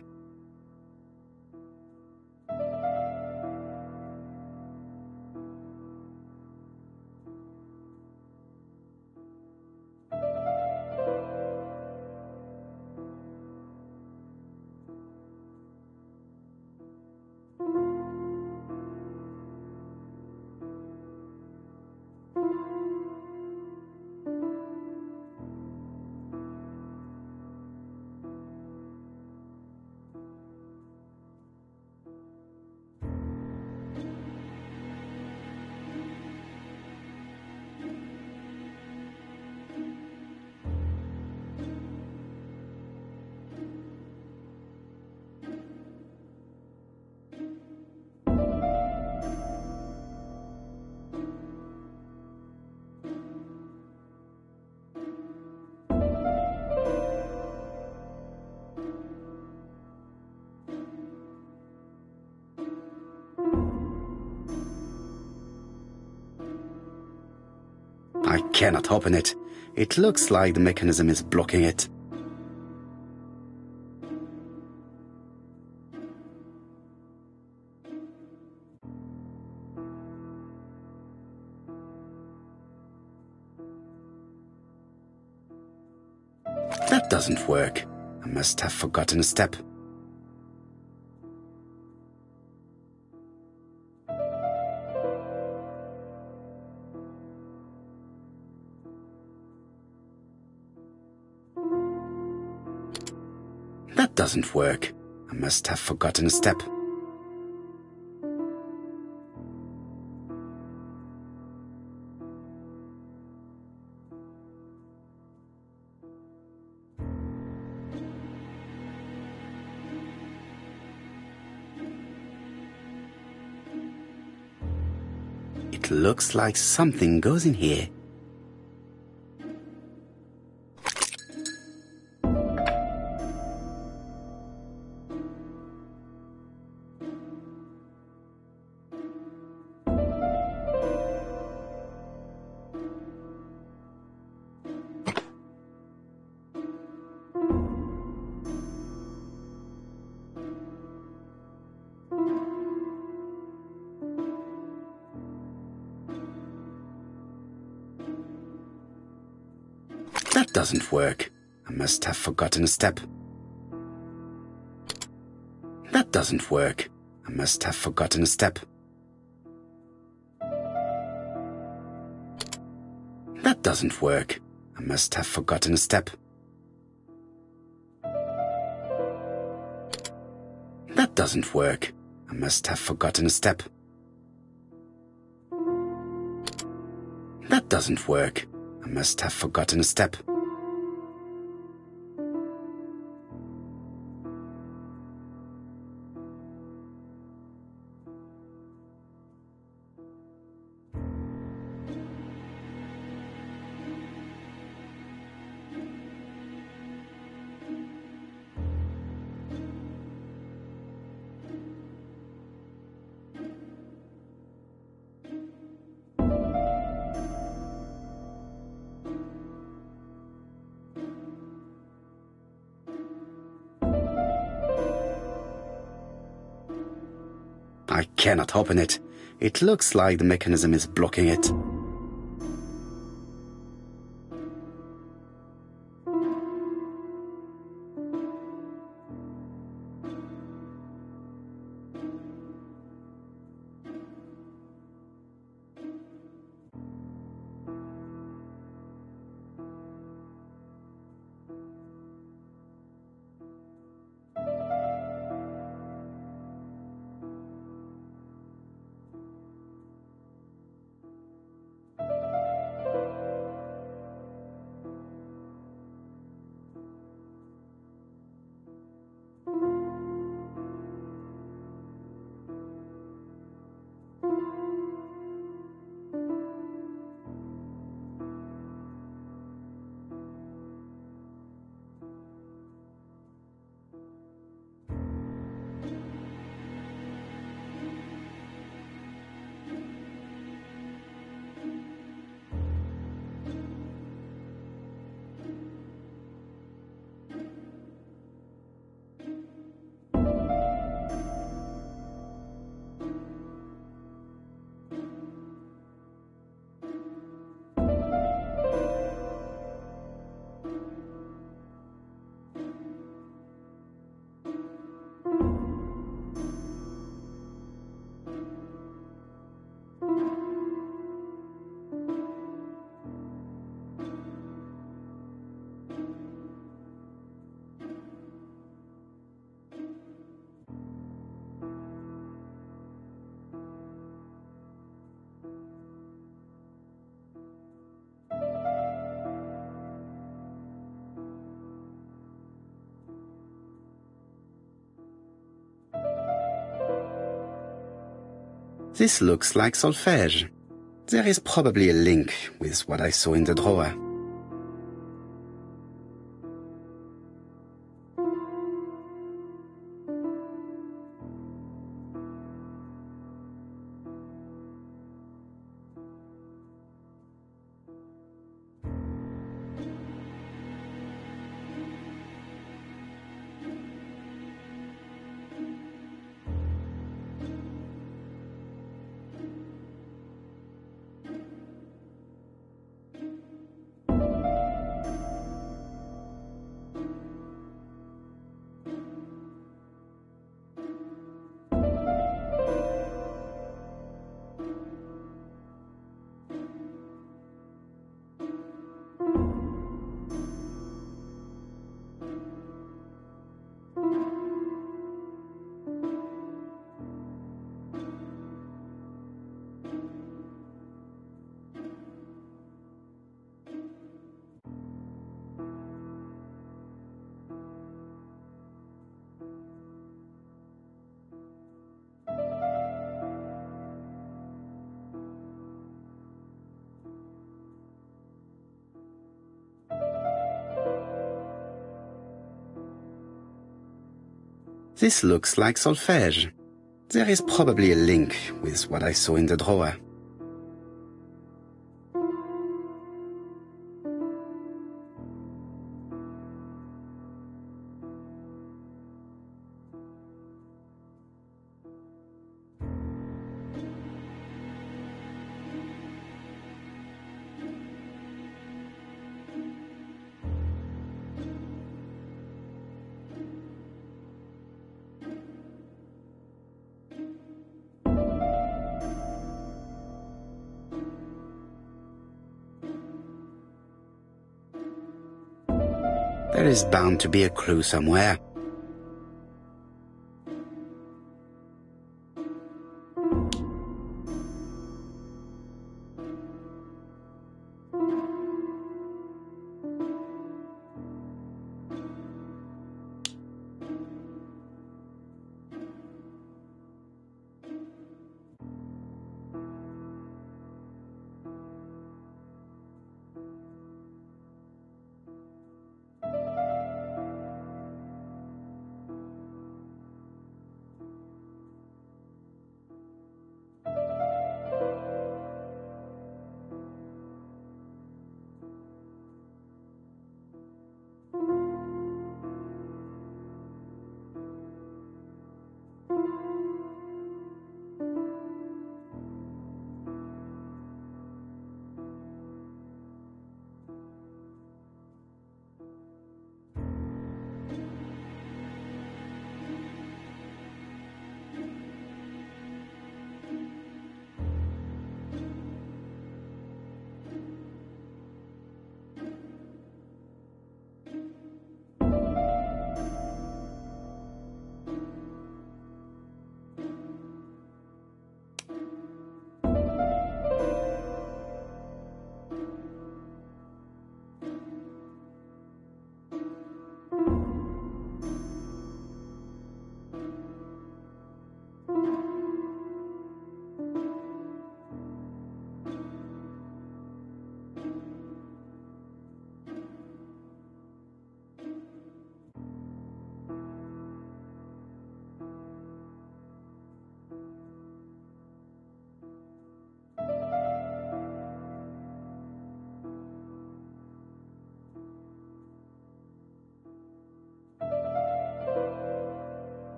I cannot open it. It looks like the mechanism is blocking it. That doesn't work. I must have forgotten a step. That doesn't work. I must have forgotten a step. It looks like something goes in here. That doesn't work. I must have forgotten a step. That doesn't work. I must have forgotten a step. That doesn't work. I must have forgotten a step. That doesn't work. I must have forgotten a step. That doesn't work. I must have forgotten a step. cannot open it. It looks like the mechanism is blocking it. This looks like solfège. There is probably a link with what I saw in the drawer. This looks like solfège. There is probably a link with what I saw in the drawer. There is bound to be a clue somewhere.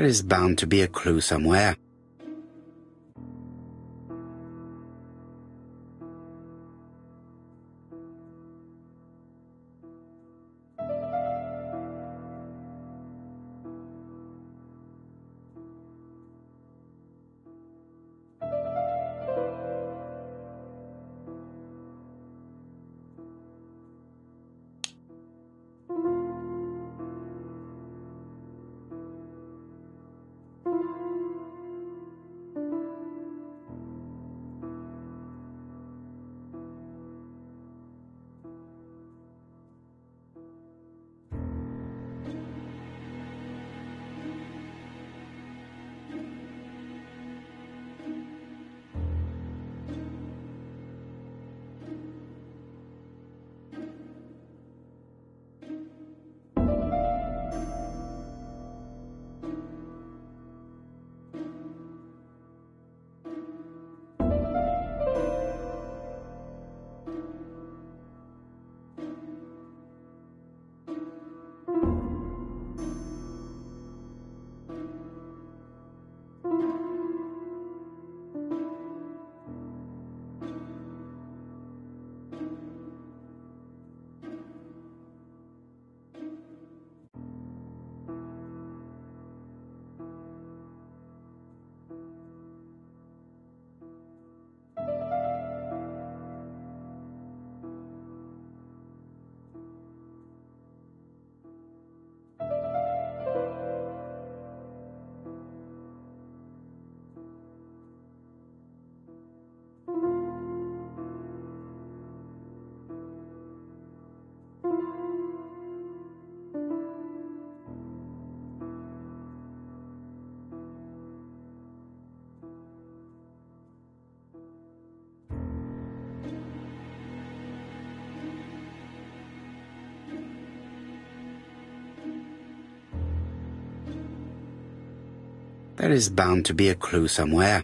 There is bound to be a clue somewhere. There is bound to be a clue somewhere.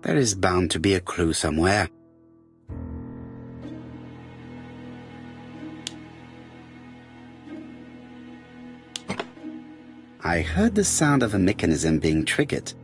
There is bound to be a clue somewhere. I heard the sound of a mechanism being triggered.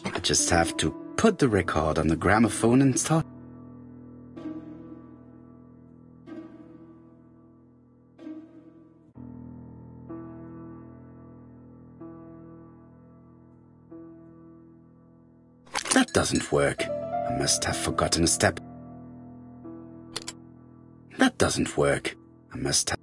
I just have to put the record on the gramophone and start. That doesn't work. I must have forgotten a step. That doesn't work. I must have...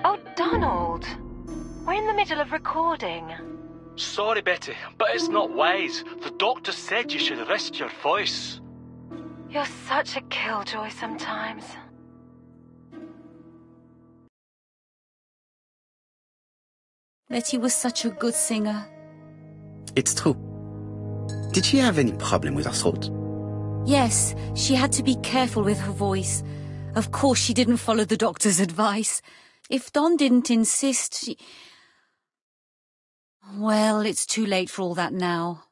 Oh, Donald! We're in the middle of recording. Sorry, Betty, but it's not wise. The doctor said you should rest your voice. You're such a killjoy sometimes. Betty was such a good singer. It's true. Did she have any problem with her throat? Yes, she had to be careful with her voice. Of course, she didn't follow the doctor's advice. If Don didn't insist, she... Well, it's too late for all that now.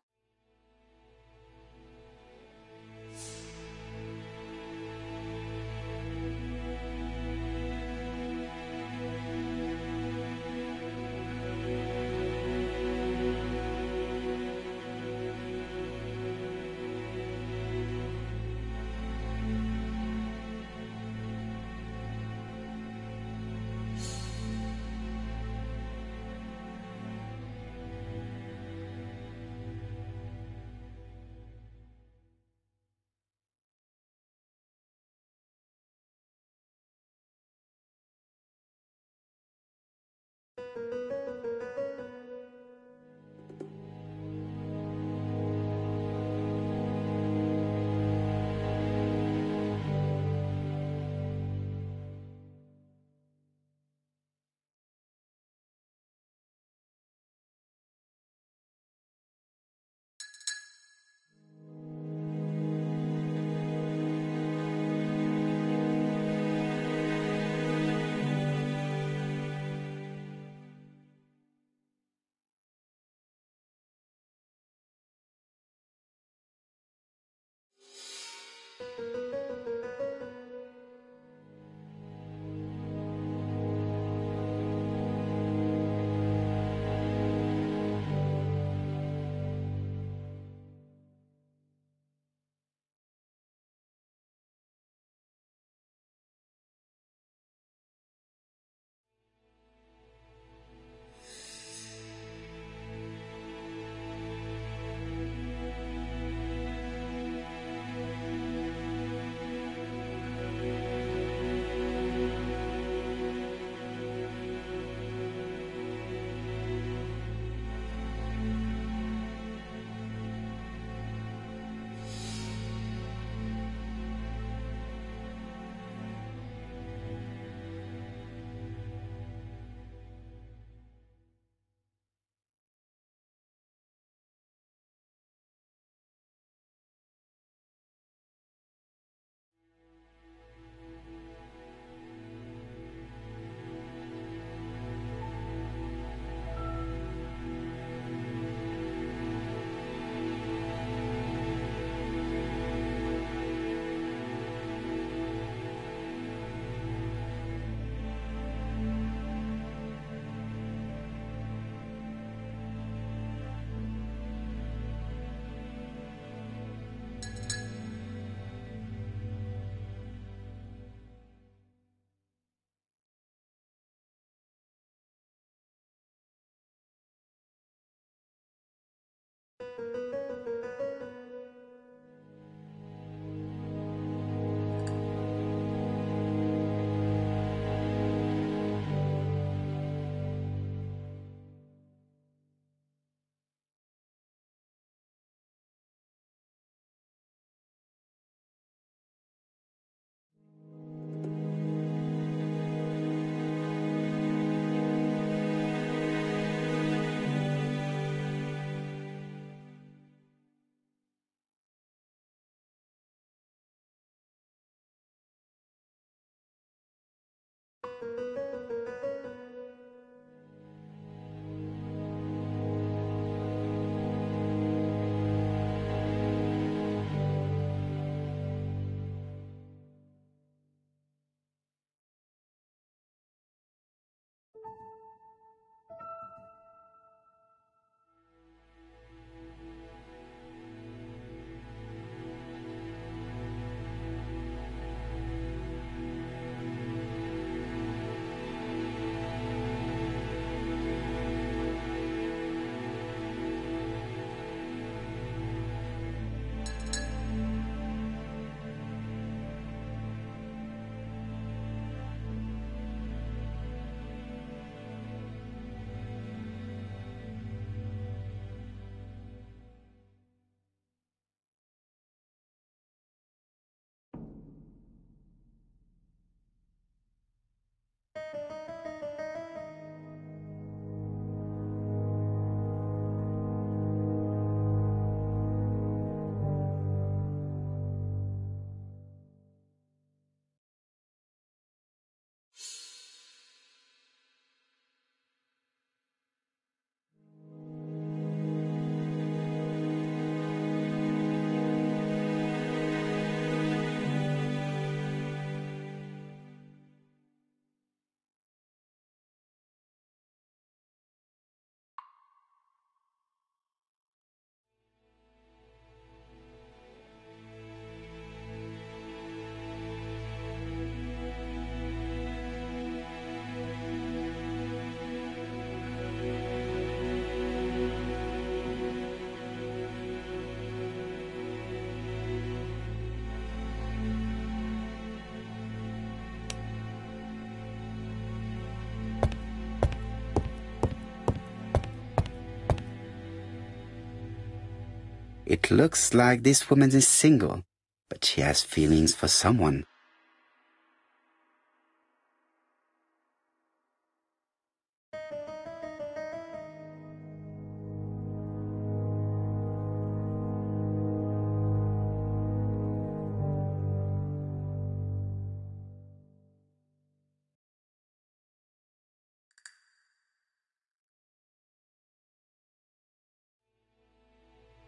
It looks like this woman is single, but she has feelings for someone.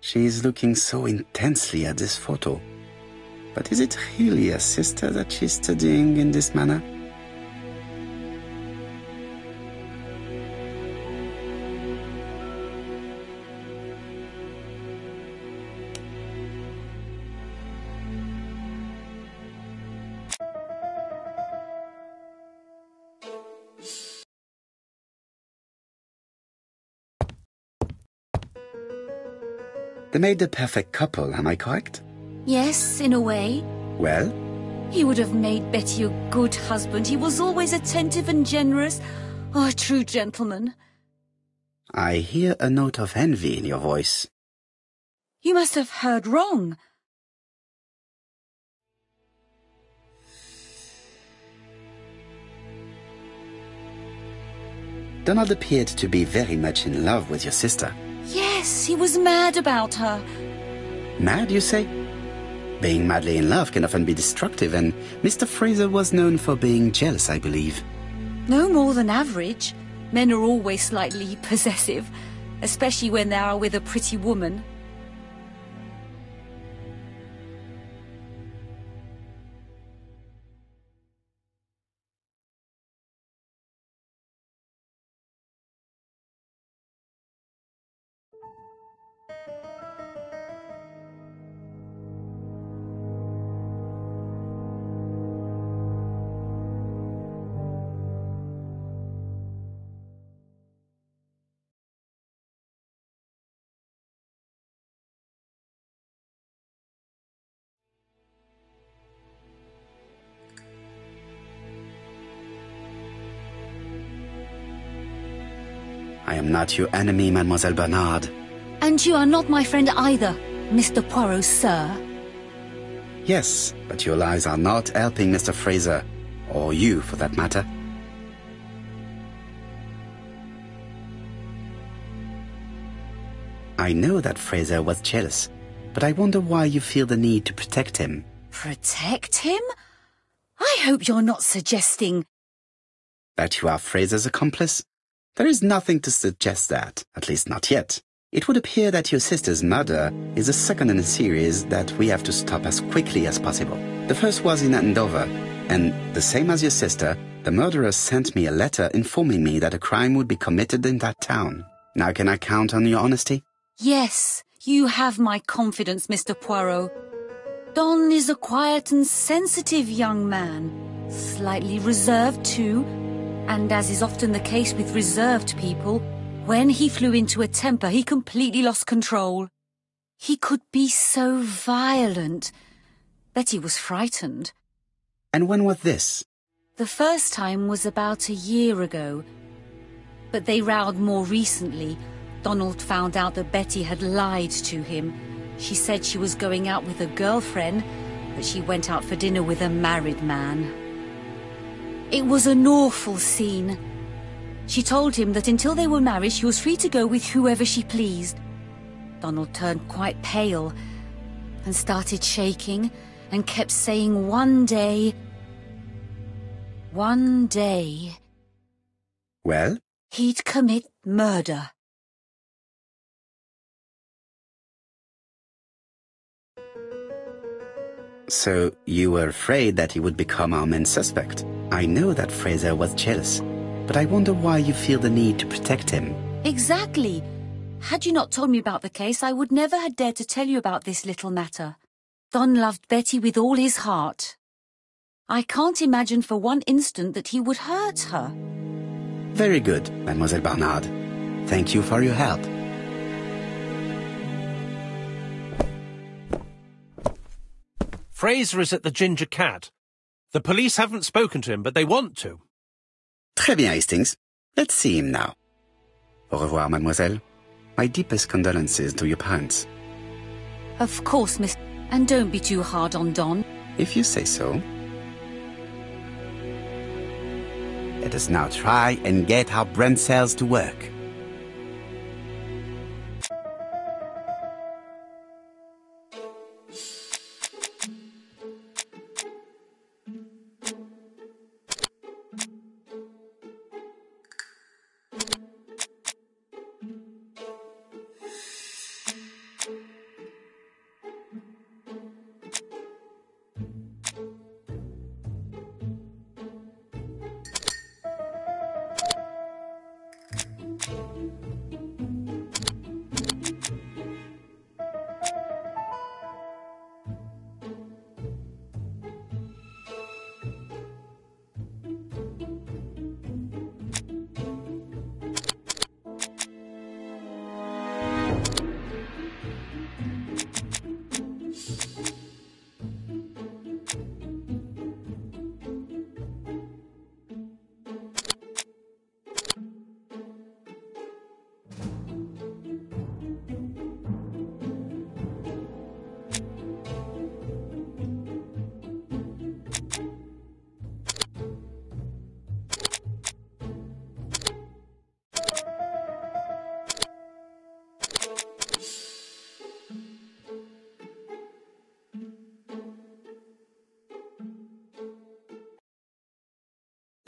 She is looking so intensely at this photo. But is it really a sister that she's studying in this manner? They made the perfect couple, am I correct? Yes, in a way. Well? He would have made Betty a good husband. He was always attentive and generous. Oh, a true gentleman. I hear a note of envy in your voice. You must have heard wrong. Donald appeared to be very much in love with your sister. Yes, he was mad about her. Mad, you say? Being madly in love can often be destructive, and Mr. Fraser was known for being jealous, I believe. No more than average. Men are always slightly possessive, especially when they are with a pretty woman. I am not your enemy, Mademoiselle Bernard. And you are not my friend either, Mr. Poirot, sir. Yes, but your lies are not helping Mr. Fraser, or you for that matter. I know that Fraser was jealous, but I wonder why you feel the need to protect him. Protect him? I hope you're not suggesting... That you are Fraser's accomplice? There is nothing to suggest that, at least not yet. It would appear that your sister's murder is the second in a series that we have to stop as quickly as possible. The first was in Andover, and the same as your sister, the murderer sent me a letter informing me that a crime would be committed in that town. Now can I count on your honesty? Yes, you have my confidence, Mr. Poirot. Don is a quiet and sensitive young man, slightly reserved too, and as is often the case with reserved people, when he flew into a temper, he completely lost control. He could be so violent. Betty was frightened. And when was this? The first time was about a year ago. But they rowed more recently. Donald found out that Betty had lied to him. She said she was going out with a girlfriend, but she went out for dinner with a married man. It was an awful scene. She told him that until they were married, she was free to go with whoever she pleased. Donald turned quite pale and started shaking and kept saying one day... Well? He'd commit murder. So you were afraid that he would become our main suspect. I know that Fraser was jealous, but I wonder why you feel the need to protect him. Exactly. Had you not told me about the case, I would never have dared to tell you about this little matter. Don loved Betty with all his heart. I can't imagine for one instant that he would hurt her. Very good, Mademoiselle Bernard. Thank you for your help. Fraser is at the Ginger Cat. The police haven't spoken to him, but they want to. Très bien, Hastings. Let's see him now. Au revoir, mademoiselle. My deepest condolences to your parents. Of course, Miss. And don't be too hard on Don. If you say so. Let us now try and get our brain cells to work.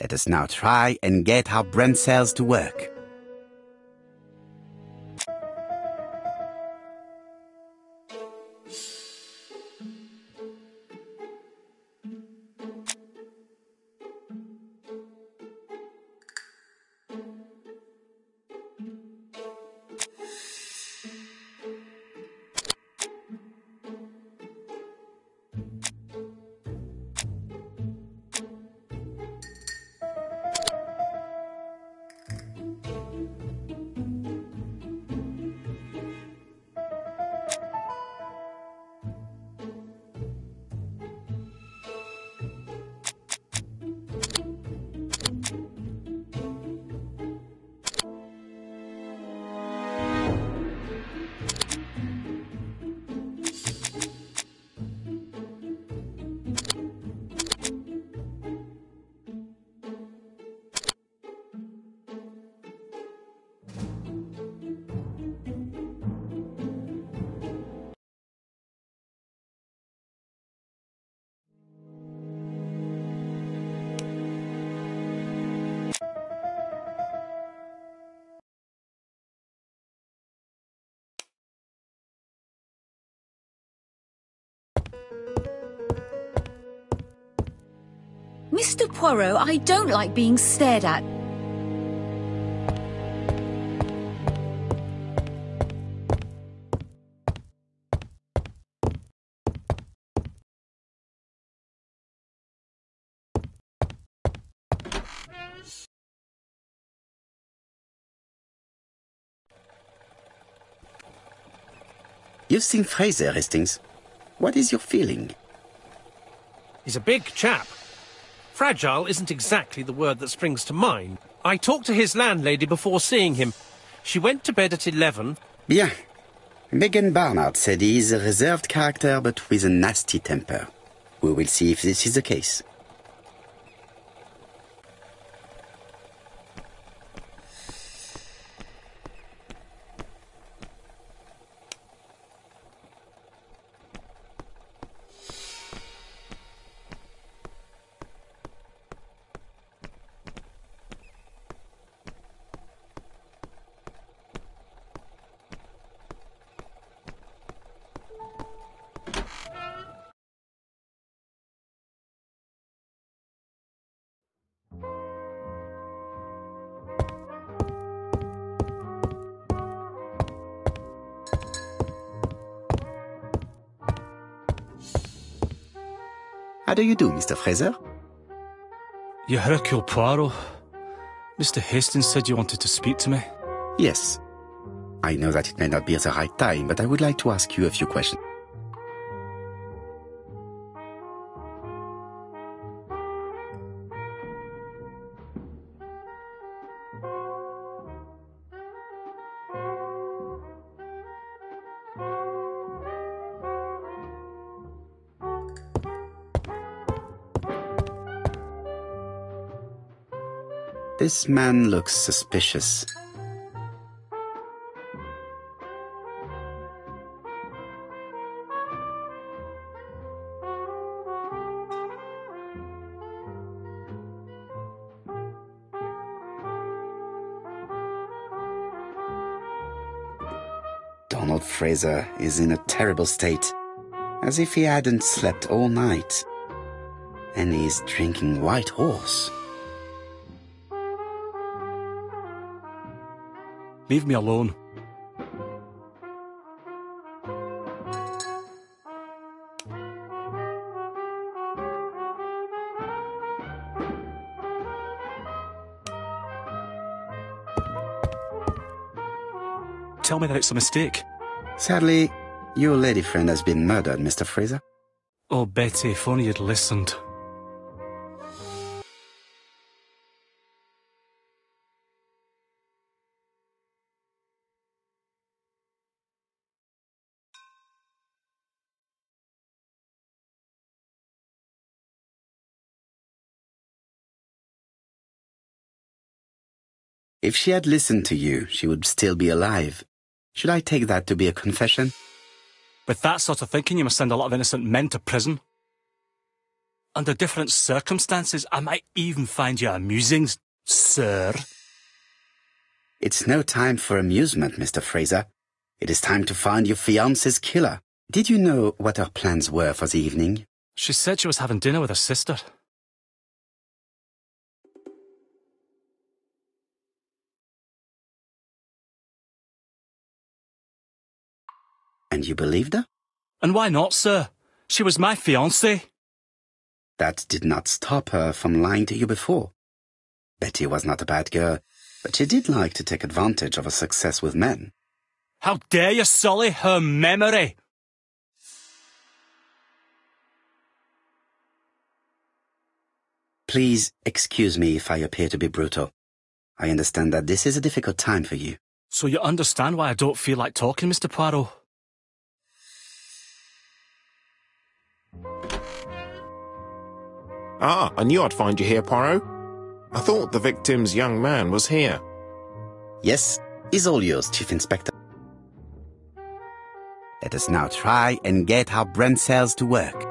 Let us now try and get our brain cells to work. Mr. Poirot, I don't like being stared at. You've seen Fraser, Hastings. What is your feeling? He's a big chap. Fragile isn't exactly the word that springs to mind. I talked to his landlady before seeing him. She went to bed at 11. Bien. Megan Barnard said he is a reserved character but with a nasty temper. We will see if this is the case. How do you do, Mr. Fraser? You Hercule Poirot. Mr. Hastings said you wanted to speak to me. Yes. I know that it may not be the right time, but I would like to ask you a few questions. This man looks suspicious. Donald Fraser is in a terrible state, as if he hadn't slept all night. And he's drinking White Horse. Leave me alone. Tell me that it's a mistake. Sadly, your lady friend has been murdered, Mr. Fraser. Oh, Betty, if only you'd listened. If she had listened to you, she would still be alive. Should I take that to be a confession? With that sort of thinking, you must send a lot of innocent men to prison. Under different circumstances, I might even find you amusing, sir. It's no time for amusement, Mr. Fraser. It is time to find your fiancé's killer. Did you know what her plans were for the evening? She said she was having dinner with her sister. And you believed her? And why not, sir? She was my fiancée. That did not stop her from lying to you before. Betty was not a bad girl, but she did like to take advantage of her success with men. How dare you sully her memory? Please excuse me if I appear to be brutal. I understand that this is a difficult time for you. So you understand why I don't feel like talking, Mr. Poirot? Ah, I knew I'd find you here, Poirot. I thought the victim's young man was here. Yes, is all yours, Chief Inspector. Let us now try and get our brain cells to work.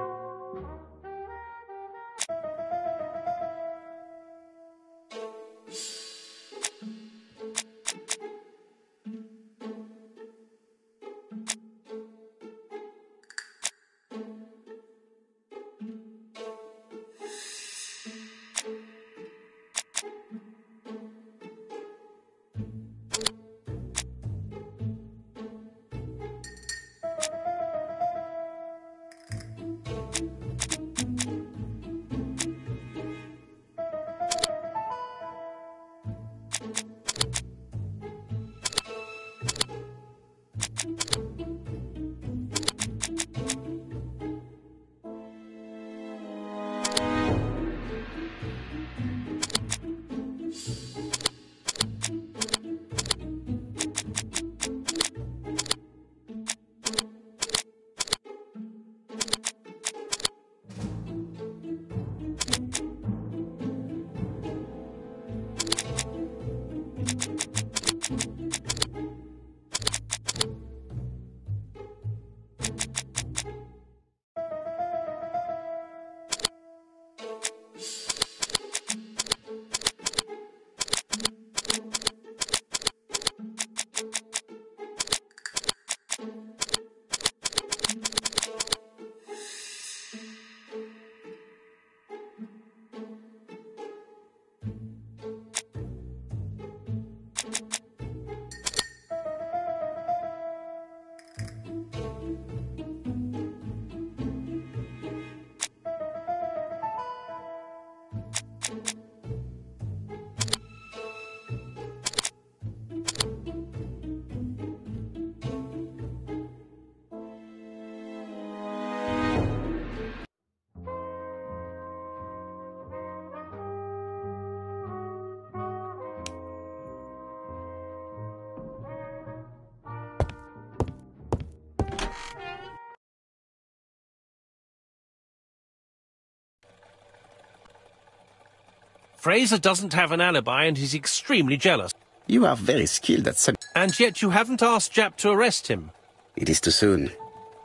Fraser doesn't have an alibi and he's extremely jealous. You are very skilled at And yet you haven't asked Japp to arrest him. It is too soon.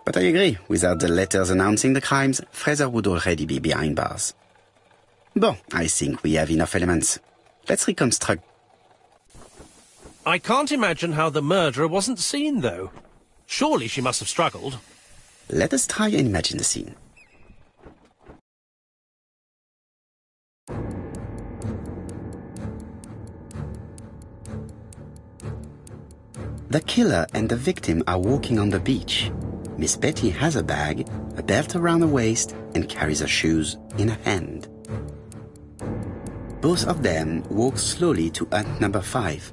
But I agree, without the letters announcing the crimes, Fraser would already be behind bars. Bon, I think we have enough elements. Let's reconstruct. I can't imagine how the murderer wasn't seen, though. Surely she must have struggled. Let us try and imagine the scene. The killer and the victim are walking on the beach. Miss Betty has a bag, a belt around her waist, and carries her shoes in her hand. Both of them walk slowly to hut number 5.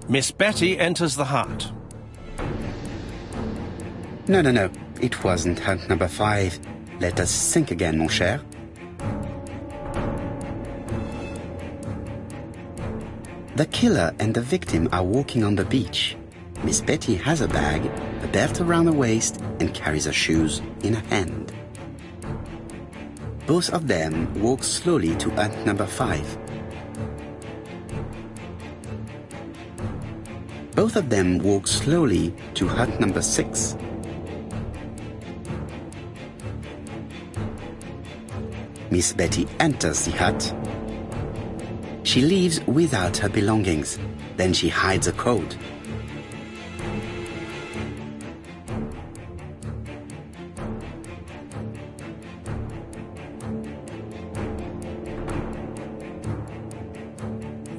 Miss Betty enters the hut. No. It wasn't hut number 5. Let us think again, mon cher. The killer and the victim are walking on the beach. Miss Betty has a bag, a belt around her waist, and carries her shoes in her hand. Both of them walk slowly to hut number 5. Both of them walk slowly to hut number 6. Miss Betty enters the hut. She leaves without her belongings. Then she hides a coat.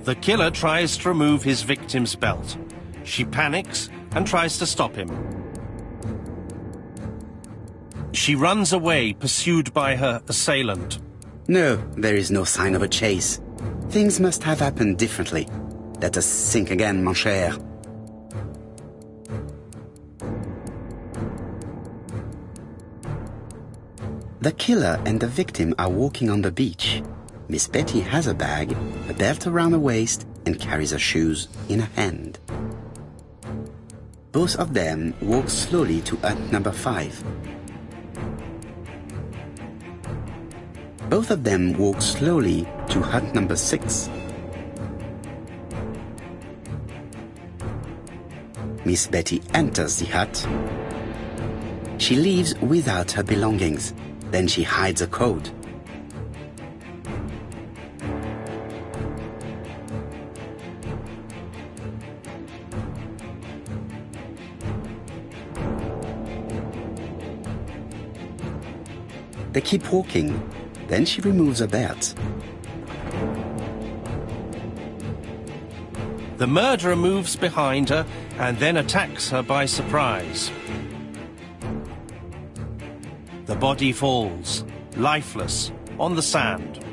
The killer tries to remove his victim's belt. She panics and tries to stop him. She runs away, pursued by her assailant. No, there is no sign of a chase. Things must have happened differently. Let us think again, mon cher. The killer and the victim are walking on the beach. Miss Betty has a bag, a belt around her waist, and carries her shoes in her hand. Both of them walk slowly to hut number 5. Both of them walk slowly to hut number 6. Miss Betty enters the hut. She leaves without her belongings. Then she hides a coat. They keep walking. Then she removes her belt. The murderer moves behind her and then attacks her by surprise. The body falls, lifeless, on the sand.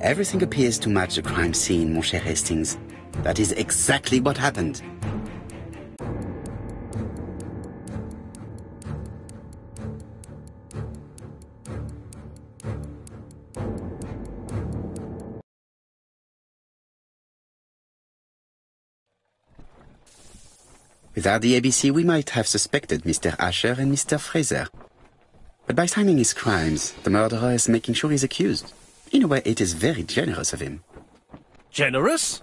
Everything appears to match the crime scene, mon cher Hastings. That is exactly what happened. Without the ABC, we might have suspected Mr. Asher and Mr. Fraser. But by timing his crimes, the murderer is making sure he's accused. In a way, it is very generous of him. Generous?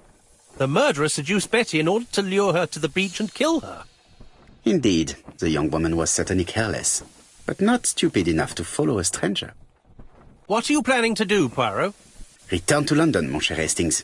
The murderer seduced Betty in order to lure her to the beach and kill her. Indeed, the young woman was certainly careless, but not stupid enough to follow a stranger. What are you planning to do, Poirot? Return to London, mon cher Hastings.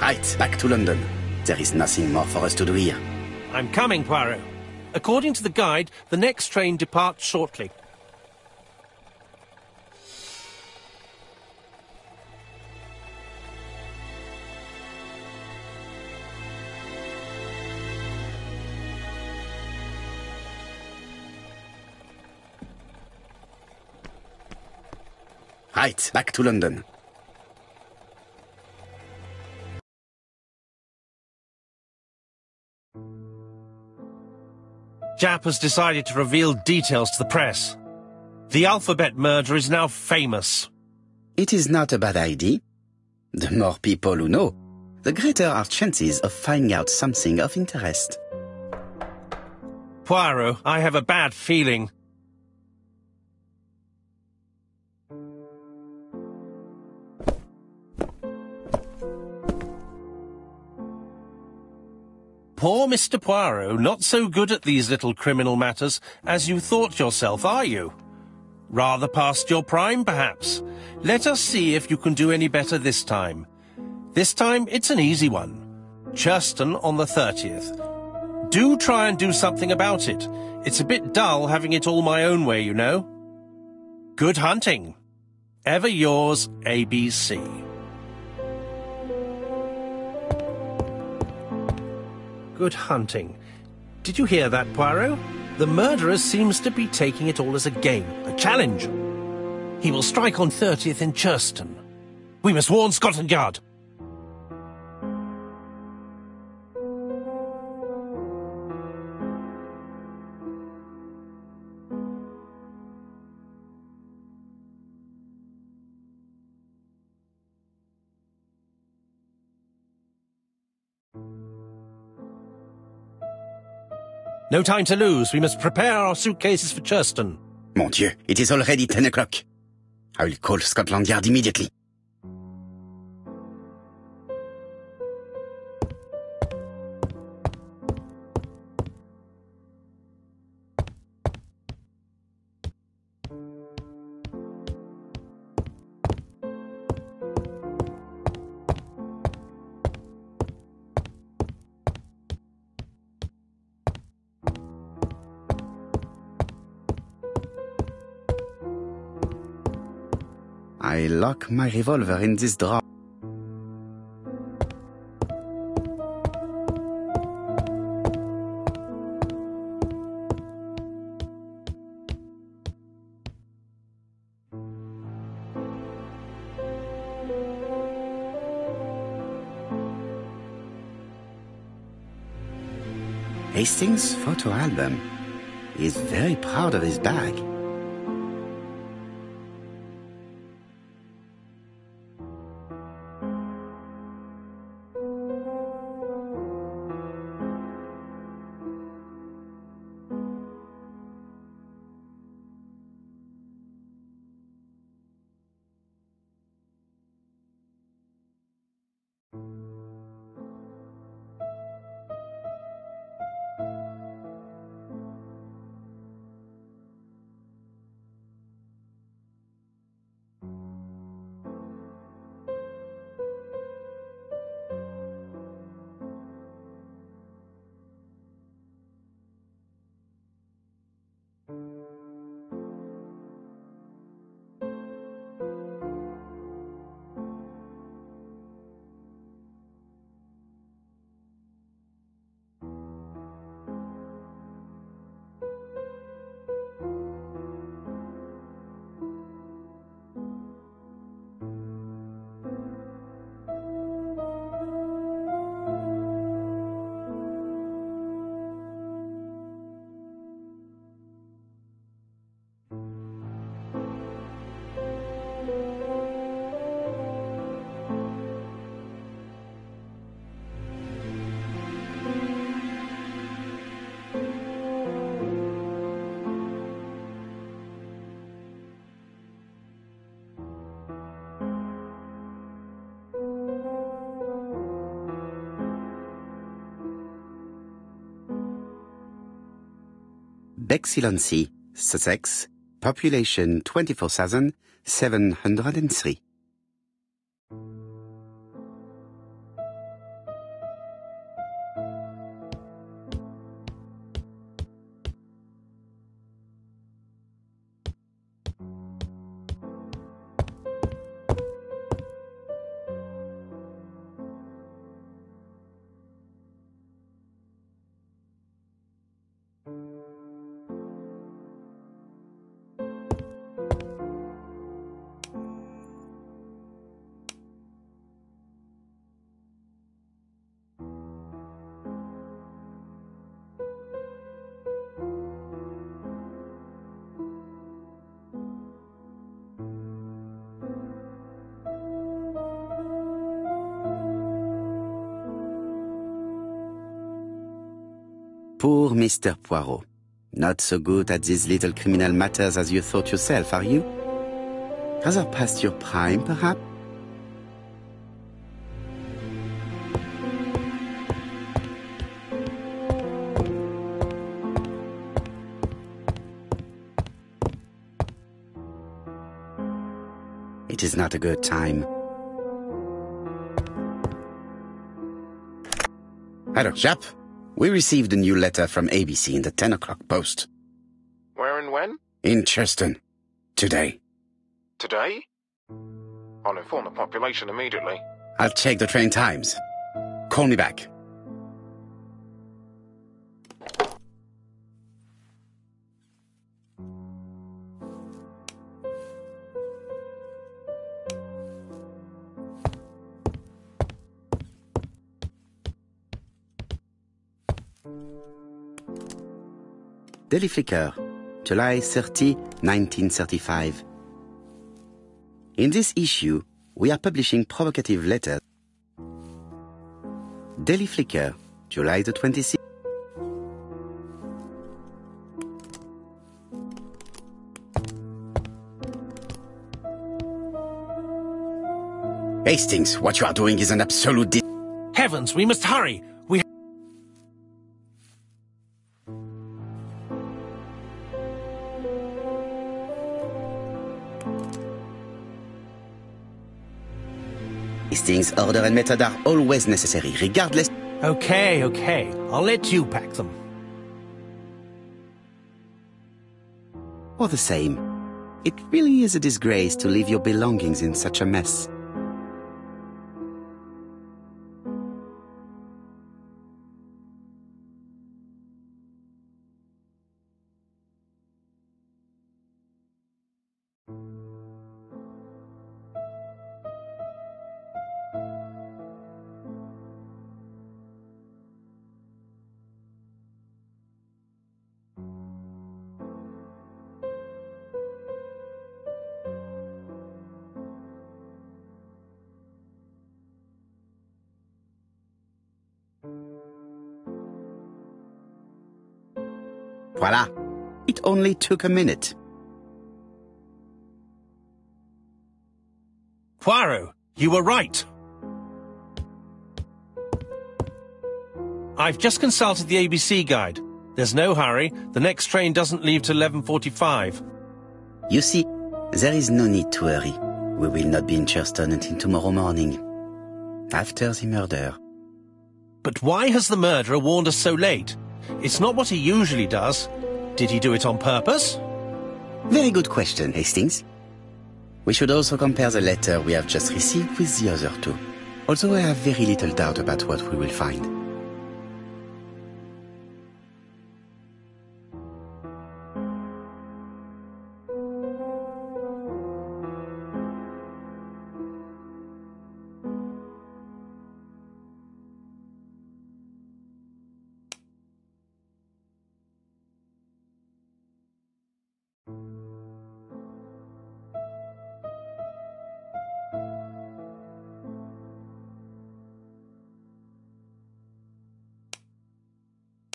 Right, back to London. There is nothing more for us to do here. I'm coming, Poirot. According to the guide, the next train departs shortly. Right, back to London. Japp has decided to reveal details to the press. The alphabet murder is now famous. It is not a bad idea. The more people who know, the greater our chances of finding out something of interest. Poirot, I have a bad feeling. Poor Mr. Poirot, not so good at these little criminal matters as you thought yourself, are you? Rather past your prime, perhaps. Let us see if you can do any better this time. This time, it's an easy one. Churston on the 30th. Do try and do something about it. It's a bit dull having it all my own way, you know. Good hunting. Ever yours, ABC. Good hunting. Did you hear that, Poirot? The murderer seems to be taking it all as a game, a challenge. He will strike on 30th in Churston. We must warn Scotland Yard. No time to lose. We must prepare our suitcases for Churston. Mon Dieu, it is already 10 o'clock. I will call Scotland Yard immediately. I lock my revolver in this drawer. Hastings' photo album. He is very proud of his bag. Bexhill-on-Sea, Sussex, population 24,703. Poor Mr. Poirot. Not so good at these little criminal matters as you thought yourself, are you? Rather past your prime, perhaps? It is not a good time. Hello, chap. We received a new letter from ABC in the 10 o'clock post. Where and when? In Cheston. Today. Today? I'll inform the population immediately. I'll check the train times. Call me back. Daily Flicker, July 30, 1935. In this issue, we are publishing provocative letters. Daily Flicker, July the 26th. Hastings, what you are doing is an absolute Heavens, we must hurry! Hastings, order and method are always necessary, regardless. Okay, I'll let you pack them. All the same, it really is a disgrace to leave your belongings in such a mess. Voila! It only took a minute. Poirot, you were right. I've just consulted the ABC guide. There's no hurry. The next train doesn't leave till 11:45. You see, there is no need to hurry. We will not be in Charleston until tomorrow morning, after the murder. But why has the murderer warned us so late? It's not what he usually does. Did he do it on purpose? Very good question, Hastings. We should also compare the letter we have just received with the other two, although I have very little doubt about what we will find.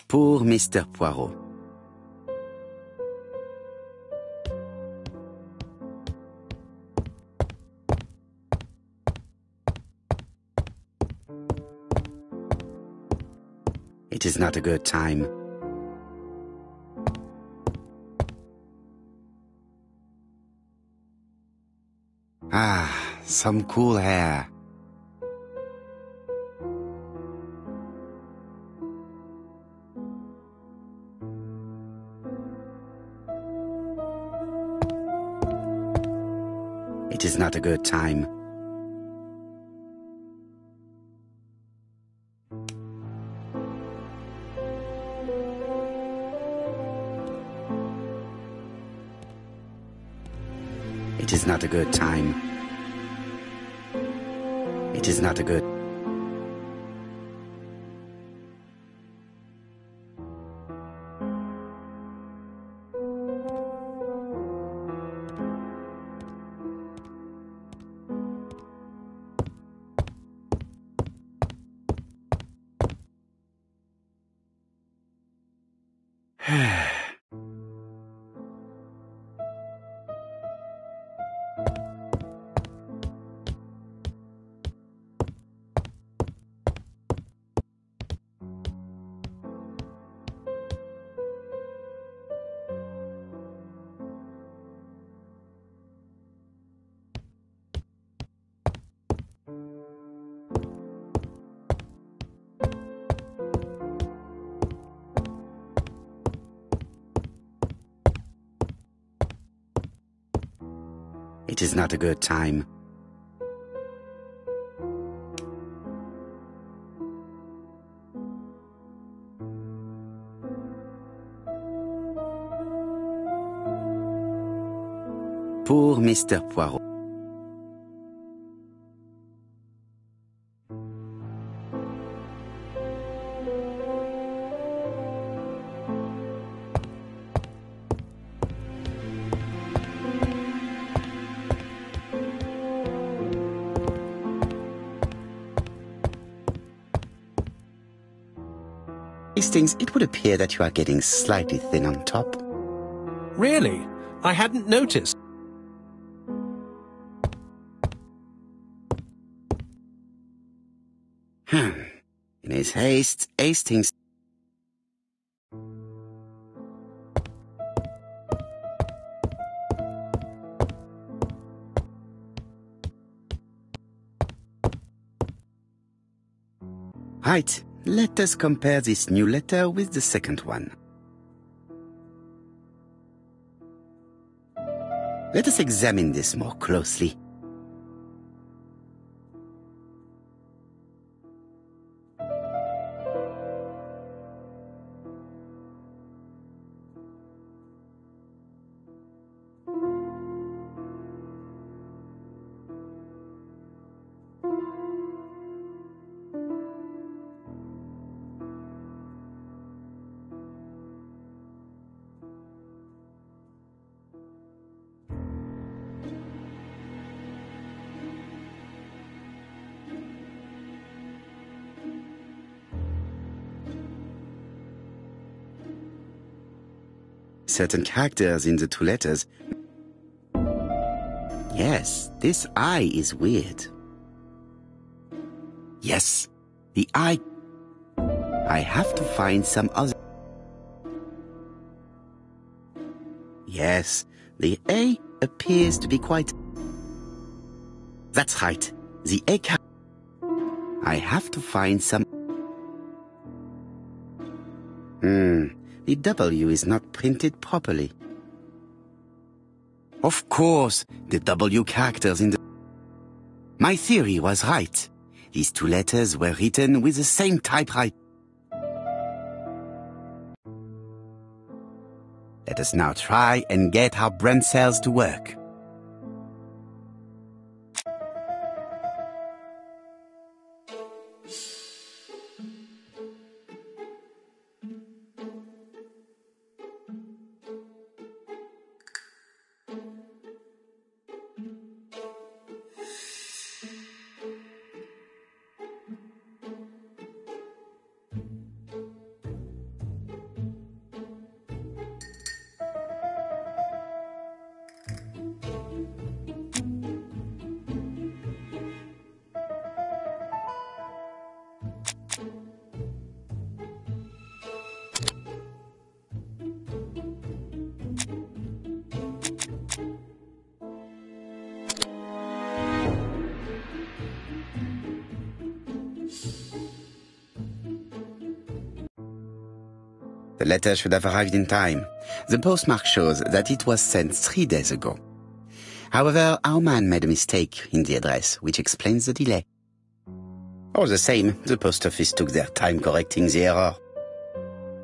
Poor Mr. Poirot. It is not a good time. Ah, some cool air. It is not a good time. It is not a good time. It is not a good... It is not a good time. Poor Mr. Poirot. Hastings, it would appear that you are getting slightly thin on top. Really? I hadn't noticed. In his haste, Hastings... Right, let us compare this new letter with the second one. Let us examine this more closely. Certain characters in the two letters. Yes, this I is weird. Yes, the I have to find some other. Yes, the A appears to be quite... That's right, the A I have to find some... The W is not printed properly. Of course, the W characters in the... My theory was right. These two letters were written with the same typewriter. Let us now try and get our brain cells to work. The letter should have arrived in time. The postmark shows that it was sent 3 days ago. However, our man made a mistake in the address, which explains the delay. All the same, the post office took their time correcting the error.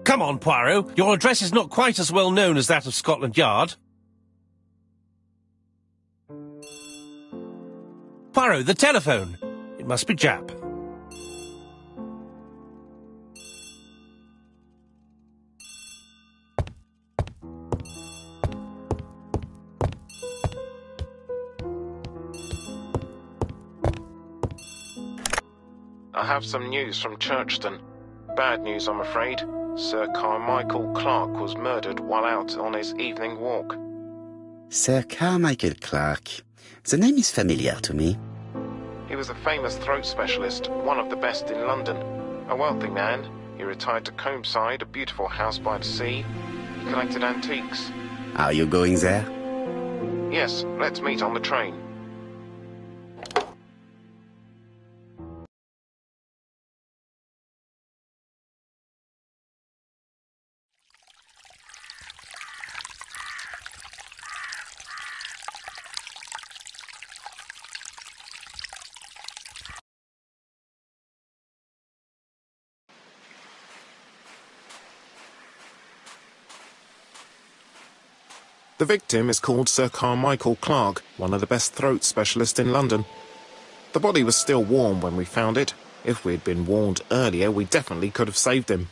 Come on, Poirot. Your address is not quite as well known as that of Scotland Yard. Poirot, the telephone. It must be Jap. I have some news from Churchton. Bad news, I'm afraid. Sir Carmichael Clark was murdered while out on his evening walk. Sir Carmichael Clark. The name is familiar to me. He was a famous throat specialist, one of the best in London. A wealthy man, he retired to Combside, a beautiful house by the sea. He collected antiques. Are you going there? Yes, let's meet on the train. The victim is called Sir Carmichael Clark, one of the best throat specialists in London. The body was still warm when we found it. If we'd been warned earlier, we definitely could have saved him.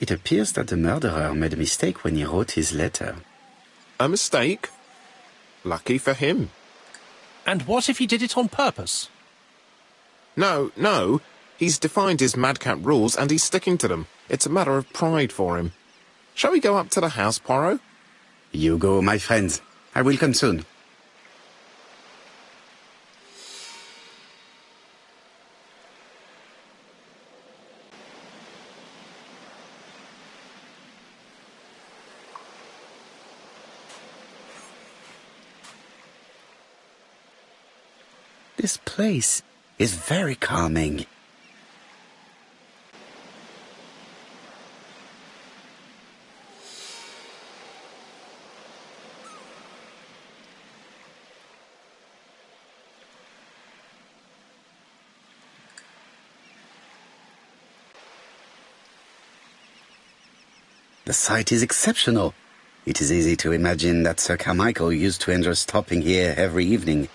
It appears that the murderer made a mistake when he wrote his letter. A mistake? Lucky for him. And what if he did it on purpose? No. He's defined his madcap rules and he's sticking to them. It's a matter of pride for him. Shall we go up to the house, Poirot? You go, my friends. I will come soon. This place is very calming. The site is exceptional. It is easy to imagine that Sir Carmichael used to enjoy stopping here every evening.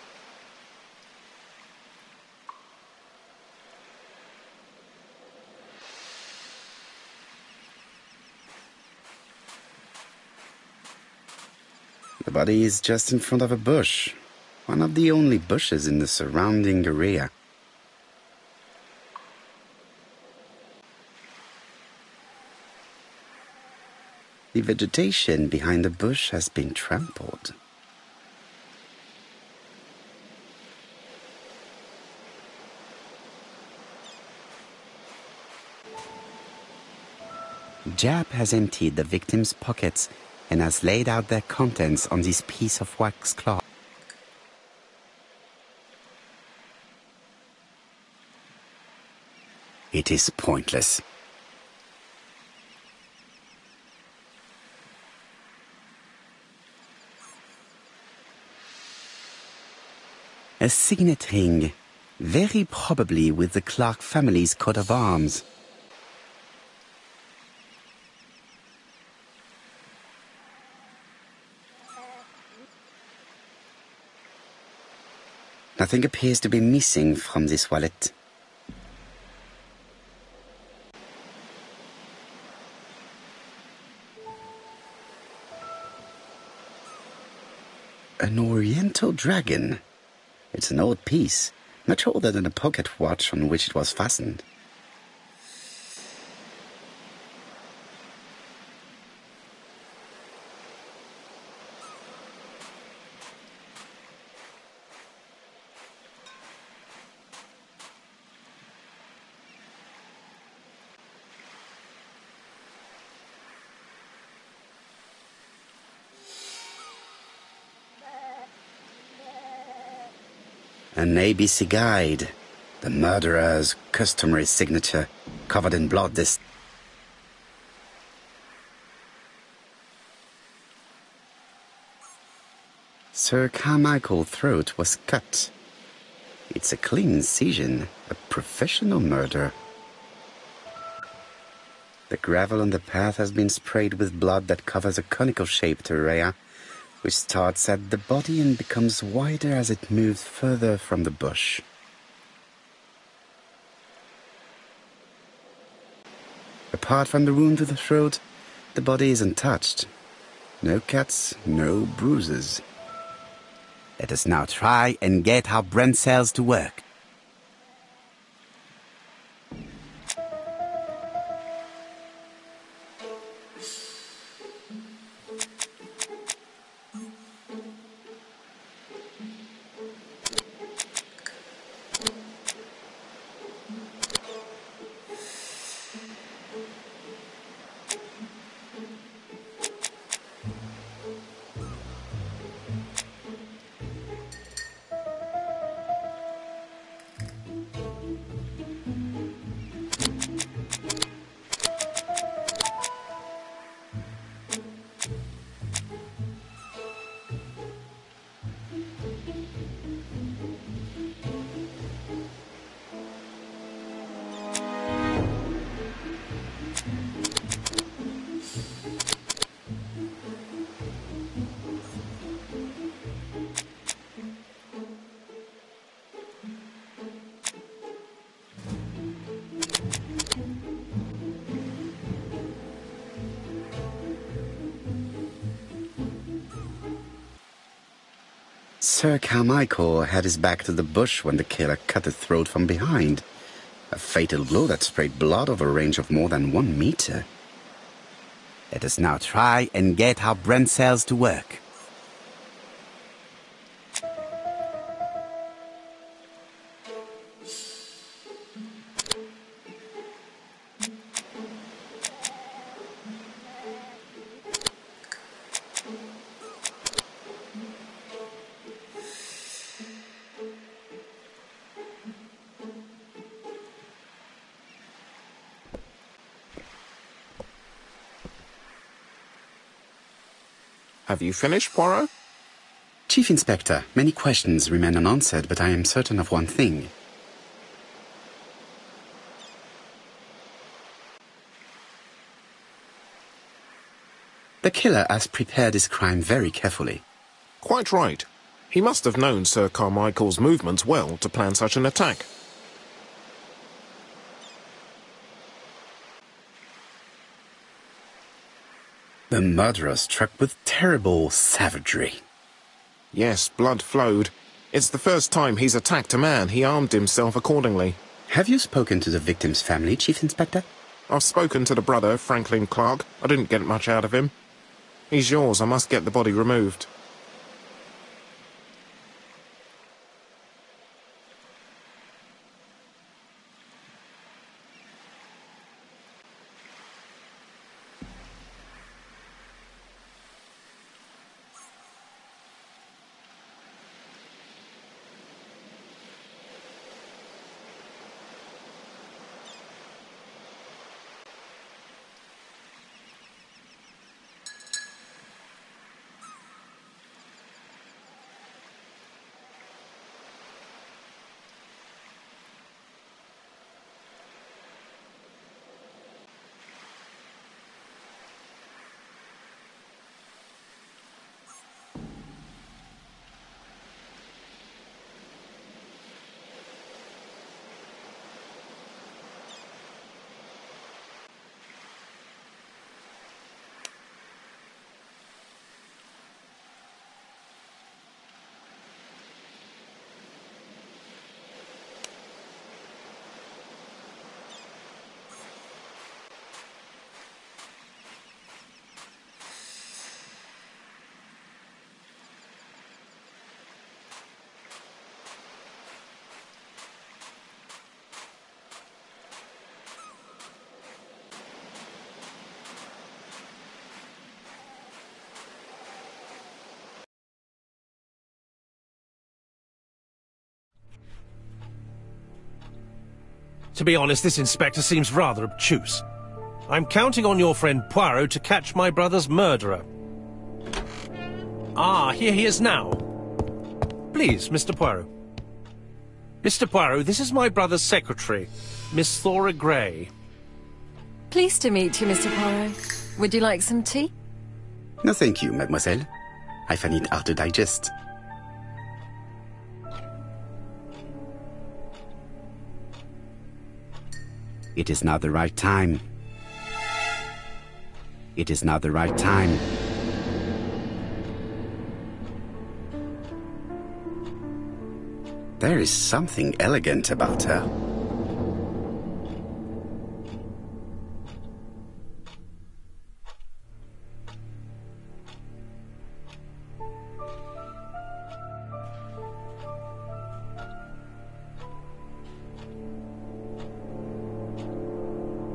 The body is just in front of a bush, one of the only bushes in the surrounding area. The vegetation behind the bush has been trampled. Jap has emptied the victim's pockets and has laid out their contents on this piece of wax cloth. It is pointless. A signet ring, very probably with the Clark family's coat of arms. Nothing appears to be missing from this wallet. An oriental dragon. It's an old piece, much older than the pocket watch on which it was fastened. An ABC guide, the murderer's customary signature, covered in blood. Sir Carmichael's throat was cut. It's a clean incision, a professional murder. The gravel on the path has been sprayed with blood that covers a conical-shaped area, which starts at the body and becomes wider as it moves further from the bush. Apart from the wound to the throat, the body is untouched. No cuts, no bruises. Let us now try and get our brain cells to work. Sir Carmichael had his back to the bush when the killer cut his throat from behind. A fatal blow that sprayed blood over a range of more than 1 meter. Let us now try and get our brain cells to work. Have you finished, Poirot? Chief Inspector, many questions remain unanswered, but I am certain of one thing. The killer has prepared his crime very carefully. Quite right. He must have known Sir Carmichael's movements well to plan such an attack. The murderer struck with terrible savagery. Yes, blood flowed. It's the first time he's attacked a man. He armed himself accordingly. Have you spoken to the victim's family, Chief Inspector? I've spoken to the brother, Franklin Clark. I didn't get much out of him. He's yours. I must get the body removed. To be honest, this inspector seems rather obtuse. I'm counting on your friend Poirot to catch my brother's murderer. Ah, here he is now. Please, Mr. Poirot. Mr. Poirot, this is my brother's secretary, Miss Thora Gray. Pleased to meet you, Mr. Poirot. Would you like some tea? No, thank you, mademoiselle. I find it hard to digest. It is now the right time. It is now the right time. There is something elegant about her.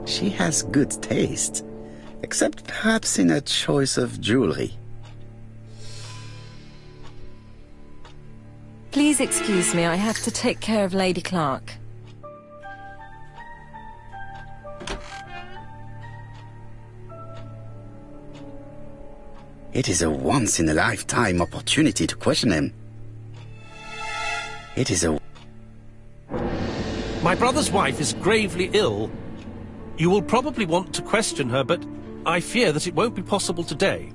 She has good taste, except perhaps in her choice of jewelry. Please excuse me, I have to take care of Lady Clark. It is a once-in-a-lifetime opportunity to question him. It is a... My brother's wife is gravely ill. You will probably want to question her, but I fear that it won't be possible today.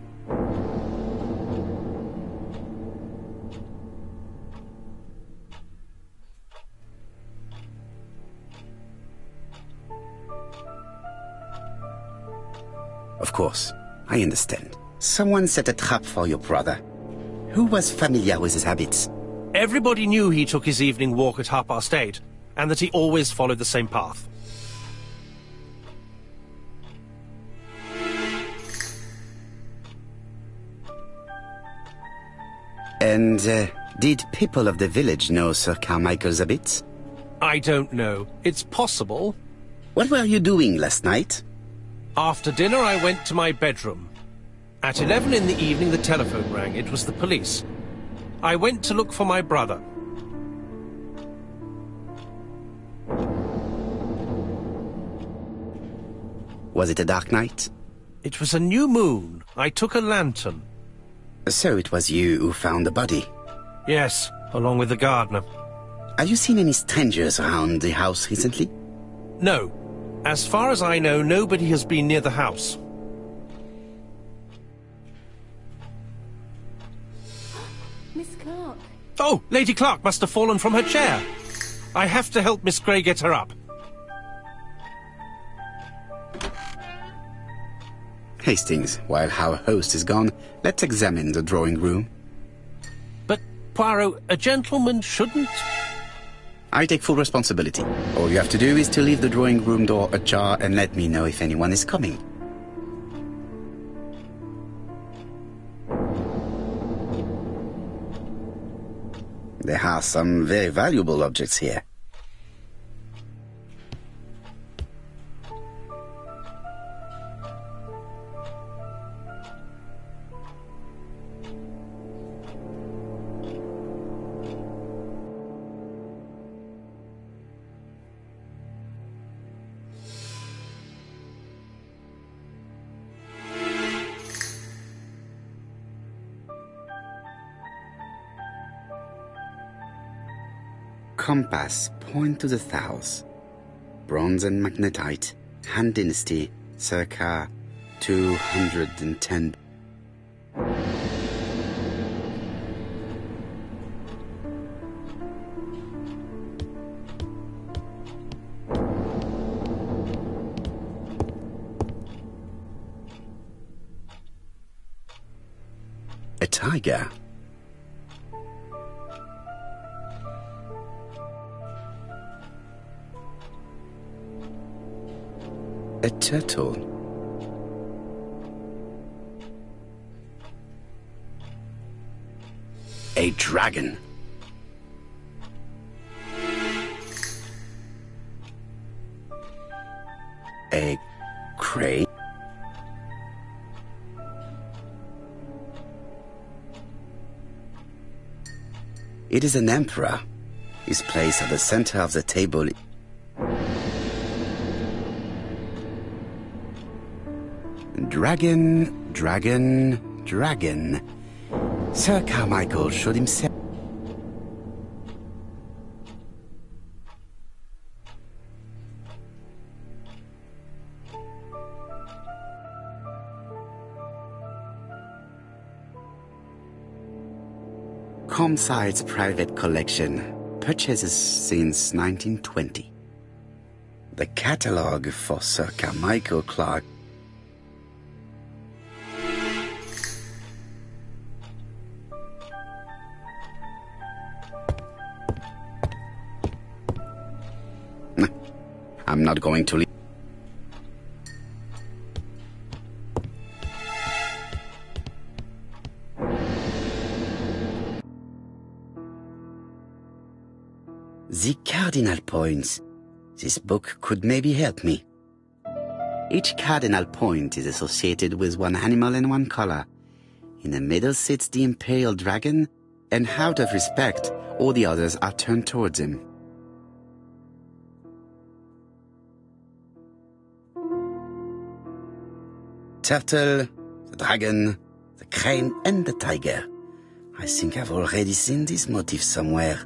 Of course, I understand. Someone set a trap for your brother. Who was familiar with his habits? Everybody knew he took his evening walk at 8:30, and that he always followed the same path. And did people of the village know Sir Carmichael's habits? I don't know. It's possible. What were you doing last night? After dinner, I went to my bedroom. At 11 in the evening, the telephone rang. It was the police. I went to look for my brother. Was it a dark night? It was a new moon. I took a lantern. So it was you who found the body? Yes, along with the gardener. Have you seen any strangers around the house recently? No. As far as I know, nobody has been near the house. Miss Clark. Oh, Lady Clark must have fallen from her chair. I have to help Miss Grey get her up. Hastings, while our host is gone, let's examine the drawing room. But, Poirot, a gentleman shouldn't... I take full responsibility. All you have to do is to leave the drawing room door ajar and let me know if anyone is coming. There are some very valuable objects here. Compass, point to the south. Bronze and magnetite, Han Dynasty, circa 210. A tiger. A turtle. A dragon. A crane. It is an emperor. His place at the center of the table. Dragon, dragon, dragon. Sir Carmichael showed himself. Comside's private collection, purchases since 1920. The catalogue for Sir Carmichael Clark. I'm not going to leave. The cardinal points. This book could maybe help me. Each cardinal point is associated with one animal and one color. In the middle sits the imperial dragon, and out of respect, all the others are turned towards him. Turtle, the dragon, the crane, and the tiger. I think I've already seen this motif somewhere.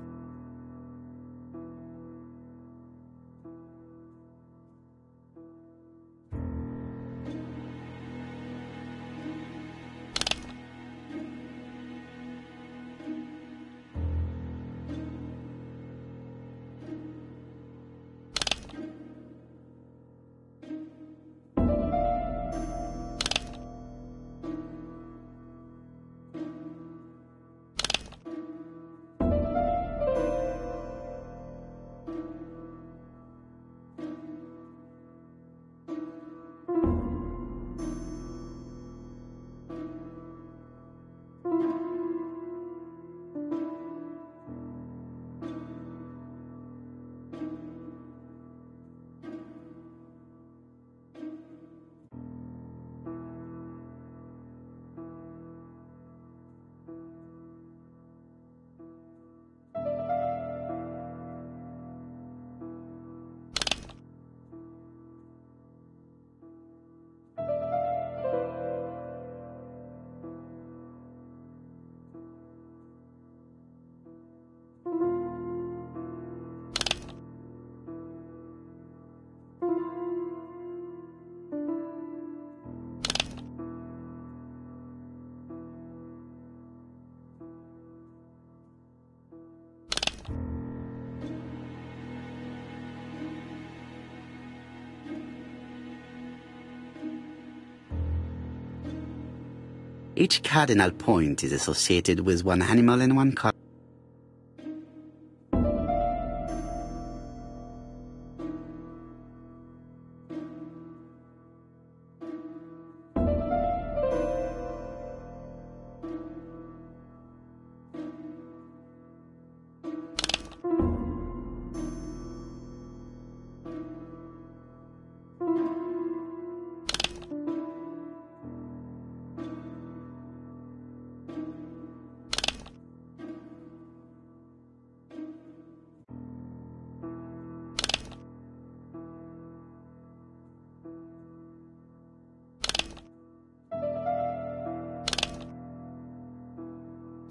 Each cardinal point is associated with one animal and one color.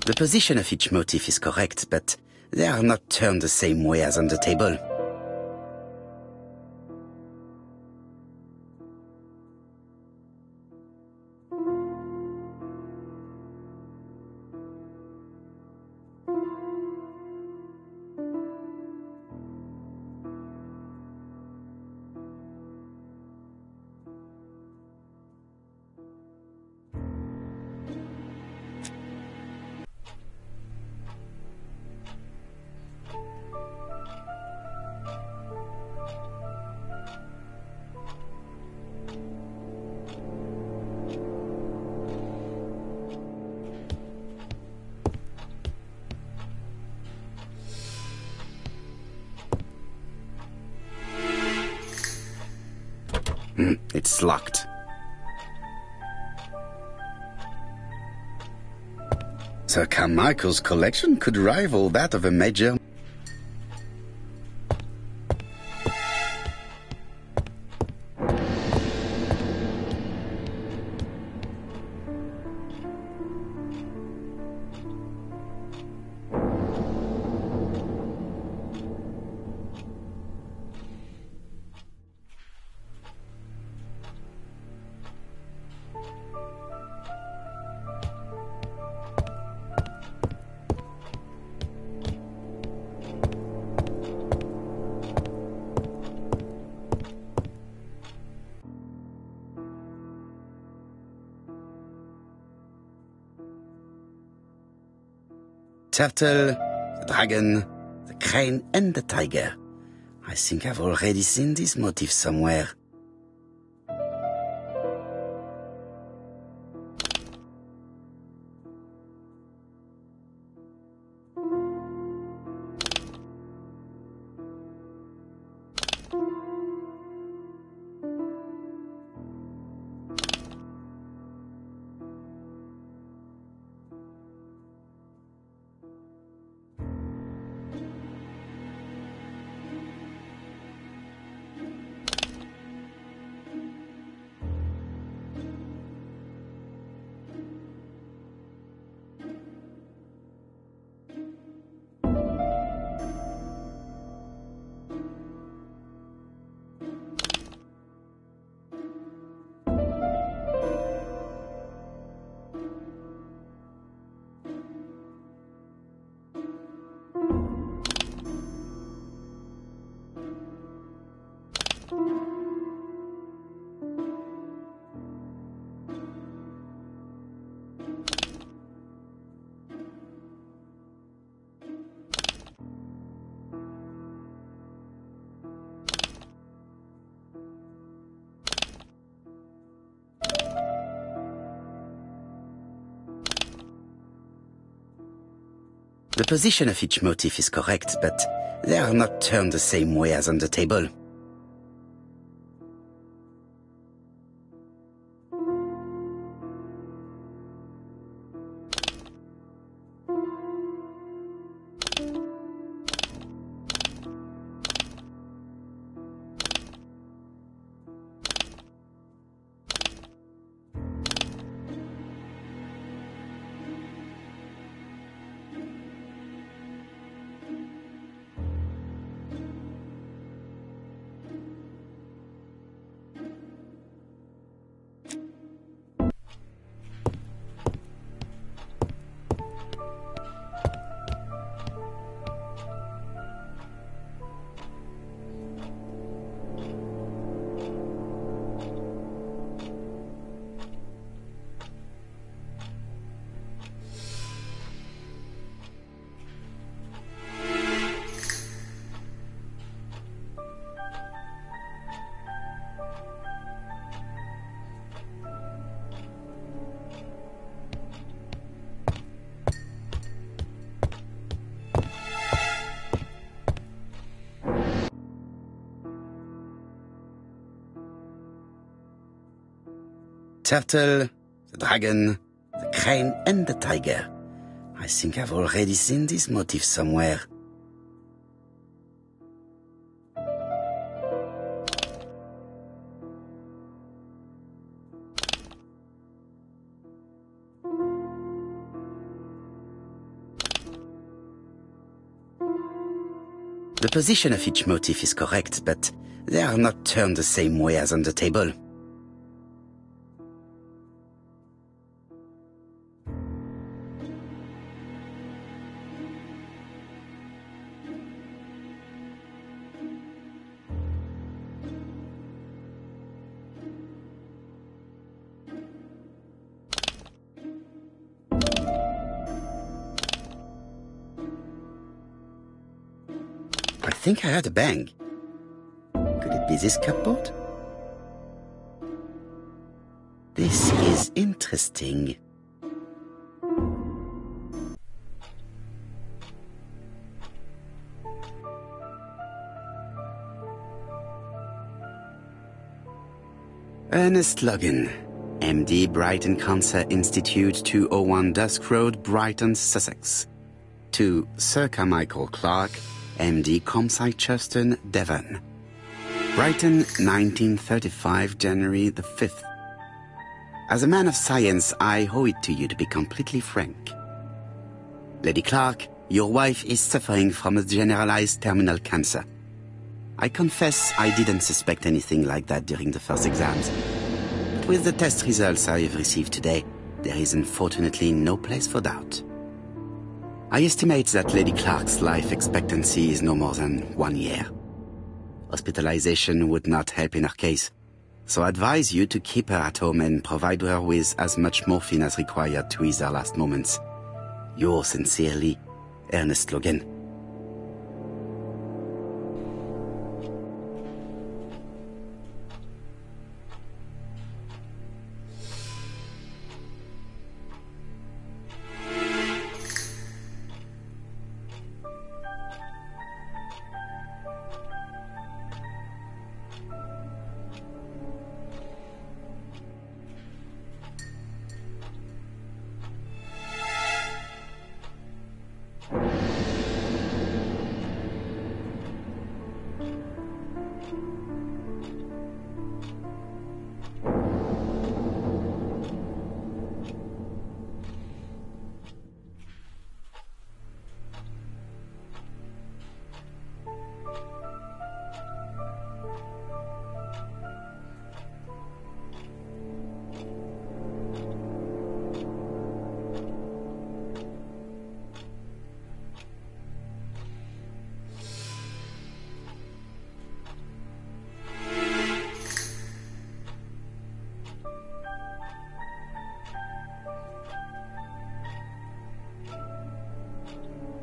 The position of each motif is correct, but they are not turned the same way as on the table. It's locked. Sir Carmichael's collection could rival that of a major. Turtle, the dragon, the crane and the tiger. I think I've already seen this motif somewhere. The position of each motif is correct, but they are not turned the same way as on the table. turtle, the dragon, the crane and the tiger. I think I've already seen this motif somewhere. The position of each motif is correct, but they are not turned the same way as on the table. I think I heard a bang. Could it be this cupboard? This is interesting. Ernest Logan, MD, Brighton Cancer Institute, 201 Dusk Road, Brighton, Sussex. To Sir Carmichael Clark, MD, Comside Churston, Devon. Brighton, 1935, January the 5th. As a man of science, I owe it to you to be completely frank. Lady Clark, your wife is suffering from a generalized terminal cancer. I confess I didn't suspect anything like that during the first exams. But with the test results I have received today, there is unfortunately no place for doubt. I estimate that Lady Clark's life expectancy is no more than 1 year. Hospitalization would not help in her case, so I advise you to keep her at home and provide her with as much morphine as required to ease her last moments. Yours sincerely, Ernest Logan.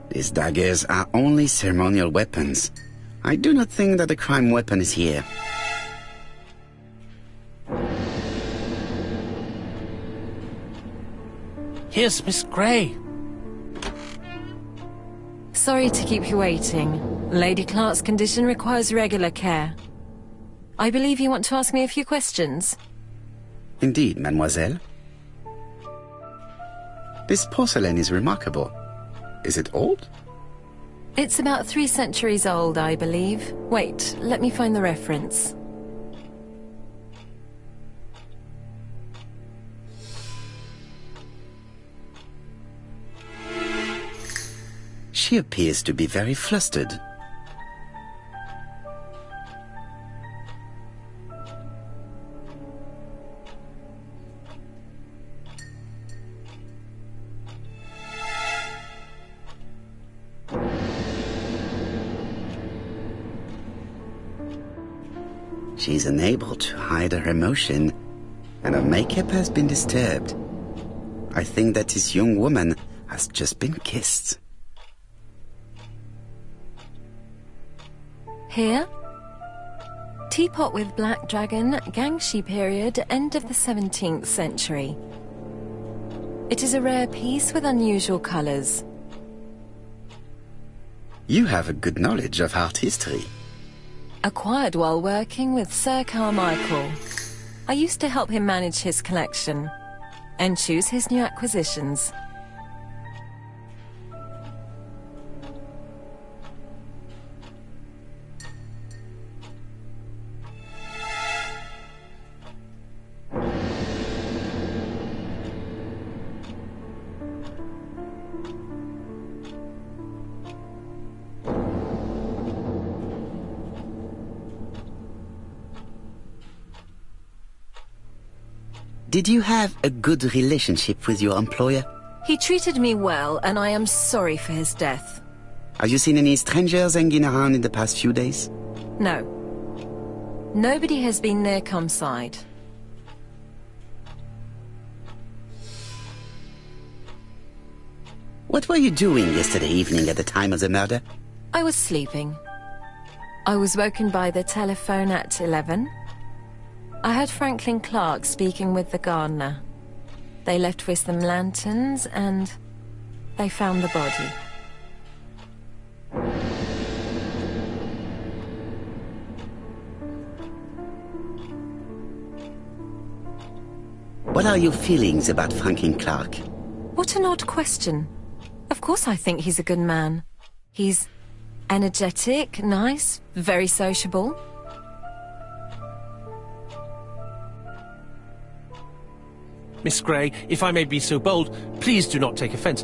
These daggers are only ceremonial weapons. I do not think that the crime weapon is here. Here's Miss Gray. Sorry to keep you waiting. Lady Clark's condition requires regular care. I believe you want to ask me a few questions. Indeed, mademoiselle. This porcelain is remarkable. Is it old? It's about 3 centuries old, I believe. Wait, let me find the reference. She appears to be very flustered. She's unable to hide her emotion, and her makeup has been disturbed. I think that this young woman has just been kissed. Here? Teapot with black dragon, Gangxi period, end of the 17th century. It is a rare piece with unusual colours. You have a good knowledge of art history. Acquired while working with Sir Carmichael. I used to help him manage his collection and choose his new acquisitions. Did you have a good relationship with your employer? He treated me well, and I am sorry for his death. Have you seen any strangers hanging around in the past few days? No. Nobody has been near Comside. What were you doing yesterday evening at the time of the murder? I was sleeping. I was woken by the telephone at 11. I heard Franklin Clark speaking with the gardener. They left with some lanterns and they found the body. What are your feelings about Franklin Clark? What an odd question. Of course I think he's a good man. He's energetic, nice, very sociable. Miss Gray, if I may be so bold, please do not take offence.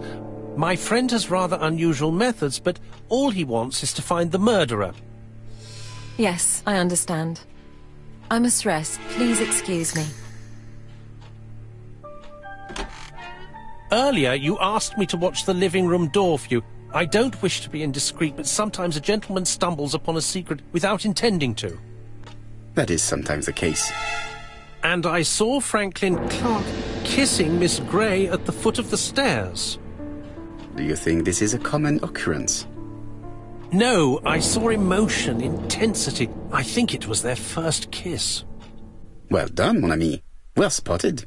My friend has rather unusual methods, but all he wants is to find the murderer. Yes, I understand. I must rest. Please excuse me. Earlier, you asked me to watch the living room door for you. I don't wish to be indiscreet, but sometimes a gentleman stumbles upon a secret without intending to. That is sometimes the case. And I saw Franklin Clark kissing Miss Gray at the foot of the stairs. Do you think this is a common occurrence? No, I saw emotion, intensity. I think it was their first kiss. Well done, mon ami. Well spotted.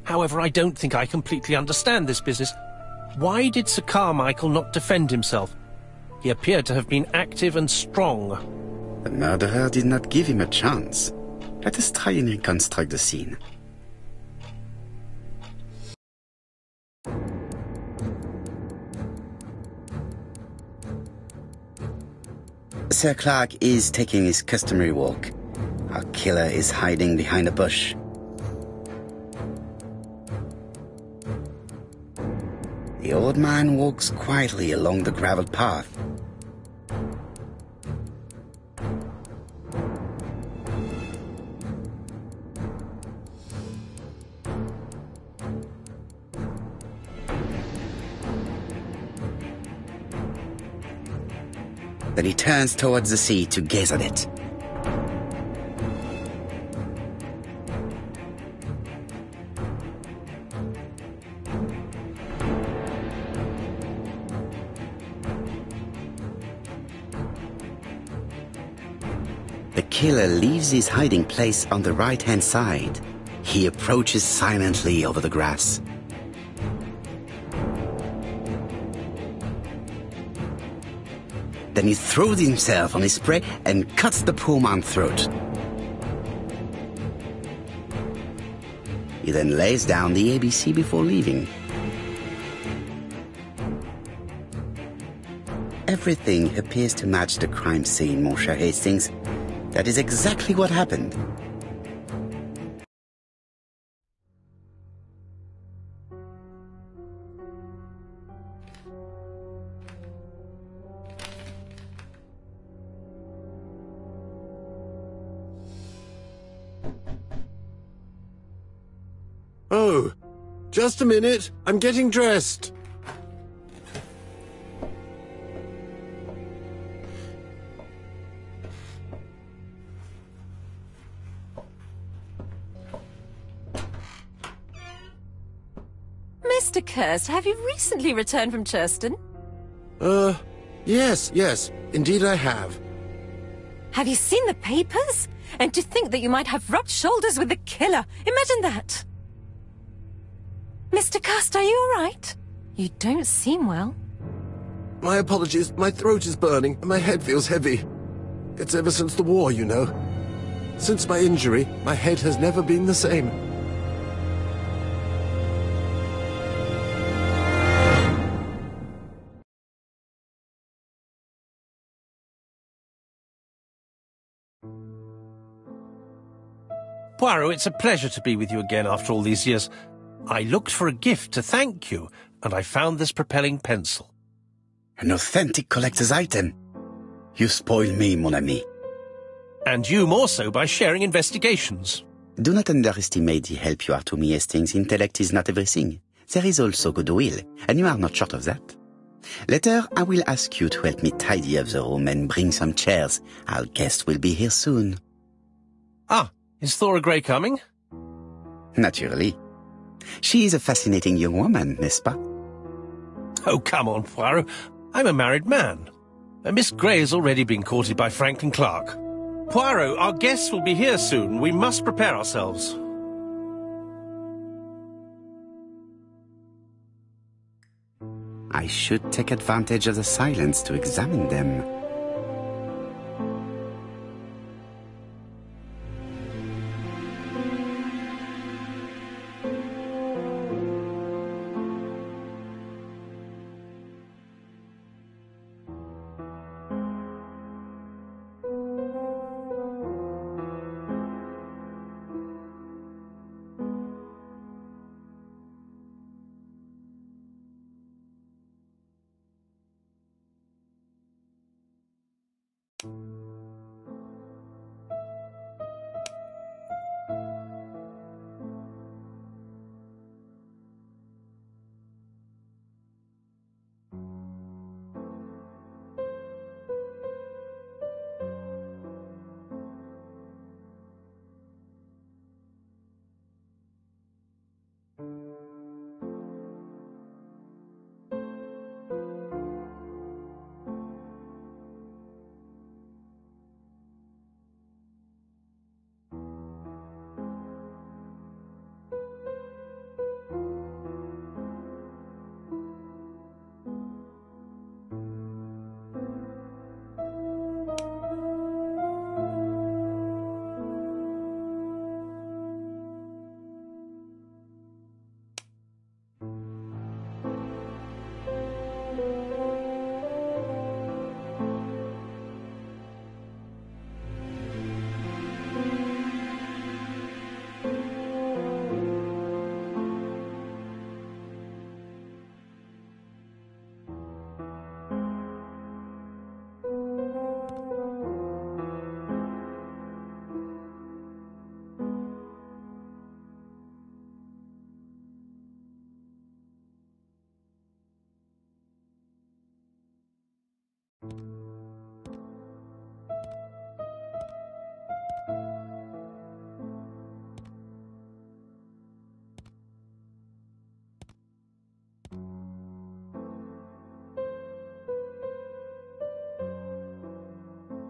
However, I don't think I completely understand this business. Why did Sir Carmichael not defend himself? He appeared to have been active and strong. The murderer did not give him a chance. Let us try and reconstruct the scene. Sir Clark is taking his customary walk. Our killer is hiding behind a bush. The old man walks quietly along the gravel path. Then he turns towards the sea to gaze at it. The killer leaves his hiding place on the right-hand side. He approaches silently over the grass. Then he throws himself on his prey and cuts the poor man's throat. He then lays down the ABC before leaving. Everything appears to match the crime scene, mon cher Hastings. That is exactly what happened. Oh, just a minute. I'm getting dressed. Mr. Kirst, have you recently returned from Churston? Yes, indeed I have. Have you seen the papers? And to think that you might have rubbed shoulders with the killer. Imagine that. Mr. Kirst, are you all right? You don't seem well. My apologies. My throat is burning and my head feels heavy. It's ever since the war, you know. Since my injury, my head has never been the same. Poirot, it's a pleasure to be with you again after all these years. I looked for a gift to thank you, and I found this propelling pencil. An authentic collector's item. You spoil me, mon ami. And you more so by sharing investigations. Do not underestimate the help you are to me, Hastings. Intellect is not everything. There is also goodwill, and you are not short of that. Later, I will ask you to help me tidy up the room and bring some chairs. Our guest will be here soon. Ah, is Thora Grey coming? Naturally. She is a fascinating young woman, n'est-ce pas? Oh, come on, Poirot. I'm a married man. Miss Grey has already been courted by Franklin Clark. Poirot, our guests will be here soon. We must prepare ourselves. I should take advantage of the silence to examine them.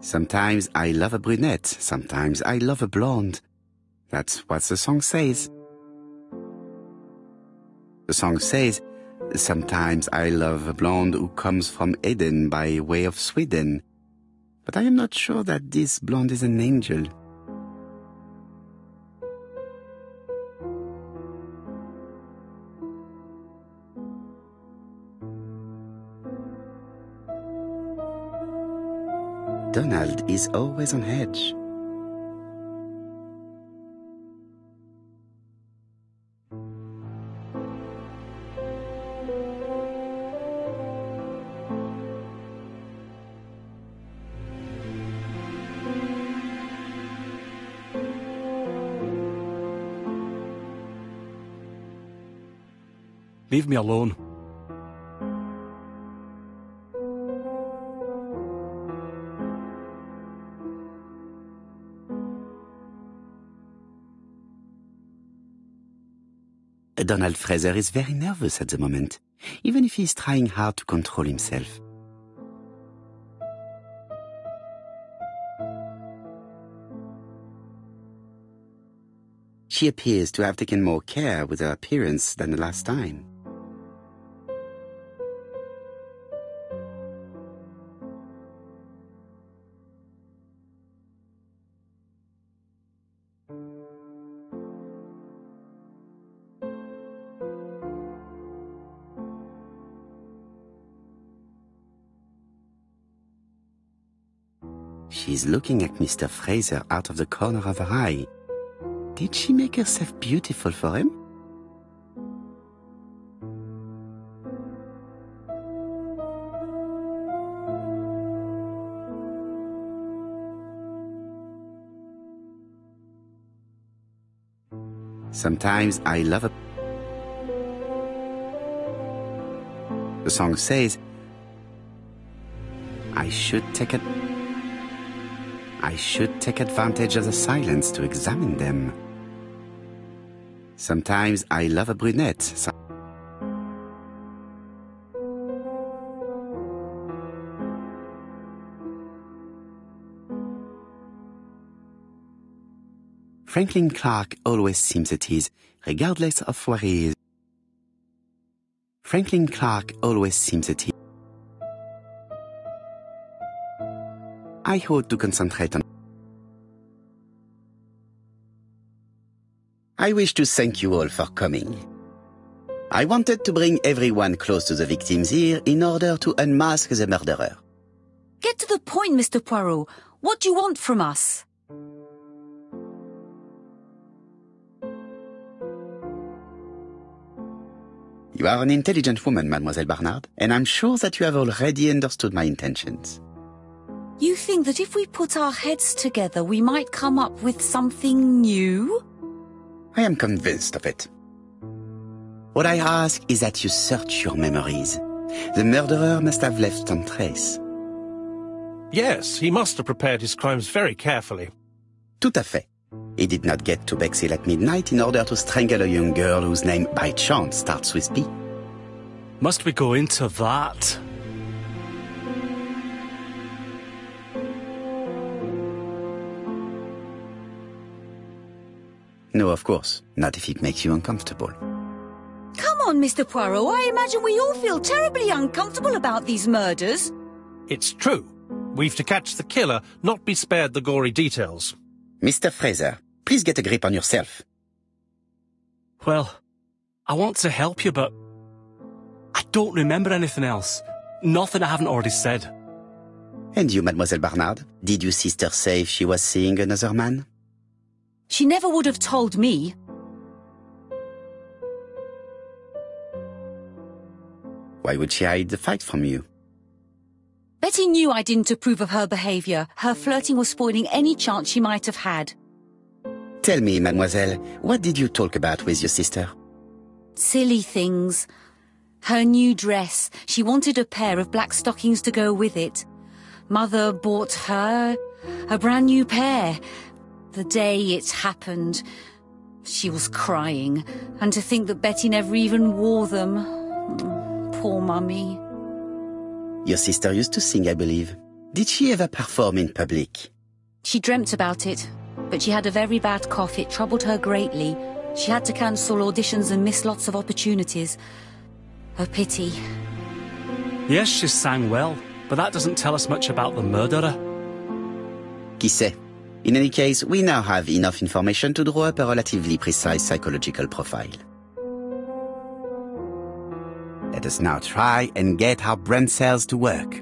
Sometimes I love a brunette, sometimes I love a blonde. That's what the song says. The song says, sometimes I love a blonde who comes from Eden by way of Sweden. But I am not sure that this blonde is an angel. Donald is always on edge. Leave me alone. Donald Fraser is very nervous at the moment, even if he is trying hard to control himself. She appears to have taken more care with her appearance than the last time. She's looking at Mr. Fraser out of the corner of her eye. Did she make herself beautiful for him? Sometimes I love a... The song says, I should take advantage of the silence to examine them. Sometimes I love a brunette. Franklin Clark always seems at ease, regardless of where he is. Franklin Clark always seems at ease. I ought to concentrate on... I wish to thank you all for coming. I wanted to bring everyone close to the victim's ear in order to unmask the murderer. Get to the point, Mr. Poirot. What do you want from us? You are an intelligent woman, Mademoiselle Barnard, and I'm sure that you have already understood my intentions. You think that if we put our heads together, we might come up with something new? I am convinced of it. What I ask is that you search your memories. The murderer must have left some trace. Yes, he must have prepared his crimes very carefully. Tout à fait. He did not get to Bexhill at midnight in order to strangle a young girl whose name by chance starts with P. Must we go into that? No, of course. Not if it makes you uncomfortable. Come on, Mr. Poirot. I imagine we all feel terribly uncomfortable about these murders. It's true. We've to catch the killer, not be spared the gory details. Mr. Fraser, please get a grip on yourself. Well, I want to help you, but I don't remember anything else. Nothing I haven't already said. And you, Mademoiselle Barnard? Did your sister say if she was seeing another man? She never would have told me. Why would she hide the fact from you? Betty knew I didn't approve of her behaviour. Her flirting was spoiling any chance she might have had. Tell me, mademoiselle, what did you talk about with your sister? Silly things. Her new dress. She wanted a pair of black stockings to go with it. Mother bought her a brand new pair. The day it happened, she was crying. And to think that Betty never even wore them. Poor Mummy. Your sister used to sing, I believe. Did she ever perform in public? She dreamt about it, but she had a very bad cough. It troubled her greatly. She had to cancel auditions and miss lots of opportunities. A pity. Yes, she sang well, but that doesn't tell us much about the murderer. Qui sait? In any case, we now have enough information to draw up a relatively precise psychological profile. Let us now try and get our brain cells to work.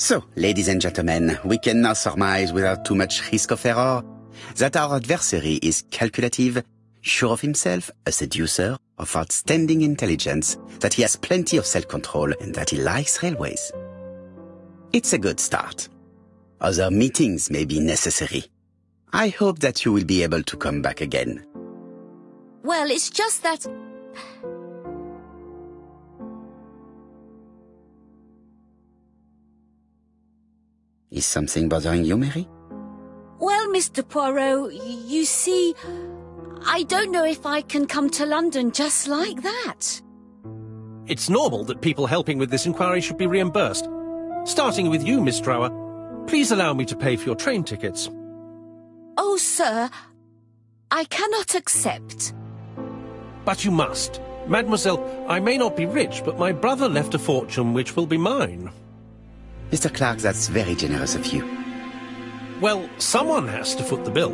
So, ladies and gentlemen, we can now surmise without too much risk of error that our adversary is calculative, sure of himself, a seducer, of outstanding intelligence, that he has plenty of self-control, and that he likes railways. It's a good start. Other meetings may be necessary. I hope that you will be able to come back again. Well, it's just that... Is something bothering you, Mary? Well, Mr. Poirot, you see, I don't know if I can come to London just like that. It's normal that people helping with this inquiry should be reimbursed. Starting with you, Miss Drower. Please allow me to pay for your train tickets. Oh, sir, I cannot accept. But you must. Mademoiselle, I may not be rich, but my brother left a fortune which will be mine. Mr. Clark, that's very generous of you. Well, someone has to foot the bill.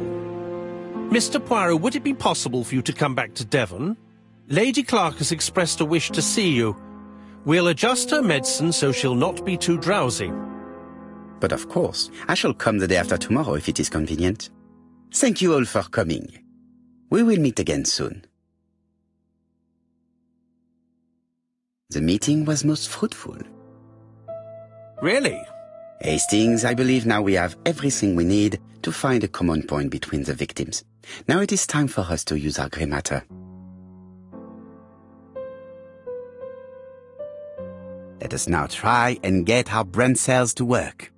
Mr. Poirot, would it be possible for you to come back to Devon? Lady Clark has expressed a wish to see you. We'll adjust her medicine so she'll not be too drowsy. But of course, I shall come the day after tomorrow if it is convenient. Thank you all for coming. We will meet again soon. The meeting was most fruitful. Really? Hastings, I believe now we have everything we need to find a common point between the victims. Now it is time for us to use our grey matter. Let us now try and get our brain cells to work.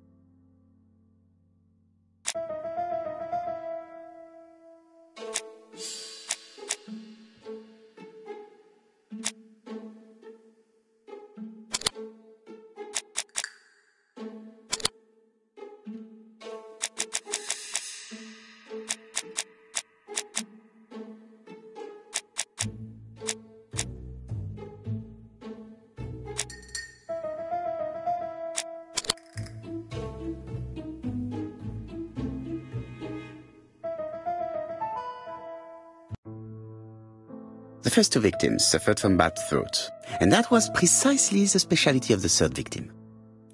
The first two victims suffered from bad throat, and that was precisely the specialty of the third victim,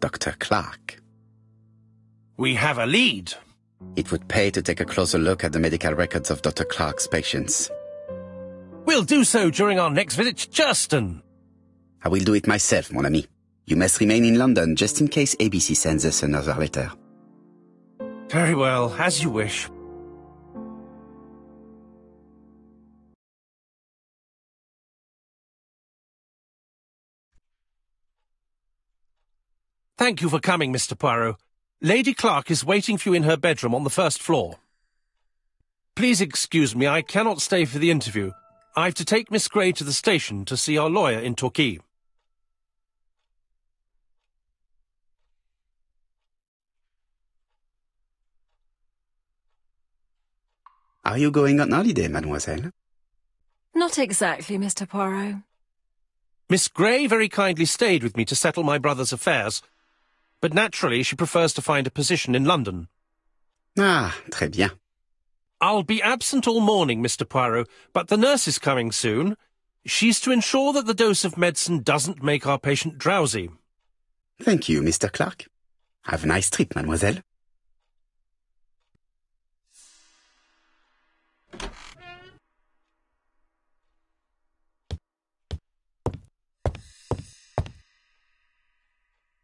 Dr. Clark. We have a lead. It would pay to take a closer look at the medical records of Dr. Clark's patients. We'll do so during our next visit to Churston. I will do it myself, mon ami. You must remain in London just in case ABC sends us another letter. Very well, as you wish. Thank you for coming, Mr. Poirot. Lady Clark is waiting for you in her bedroom on the first floor. Please excuse me, I cannot stay for the interview. I've to take Miss Gray to the station to see our lawyer in Torquay. Are you going on holiday, mademoiselle? Not exactly, Mr. Poirot. Miss Gray very kindly stayed with me to settle my brother's affairs, but naturally she prefers to find a position in London. Ah, très bien. I'll be absent all morning, Mr. Poirot, but the nurse is coming soon. She's to ensure that the dose of medicine doesn't make our patient drowsy. Thank you, Mr. Clark. Have a nice trip, mademoiselle.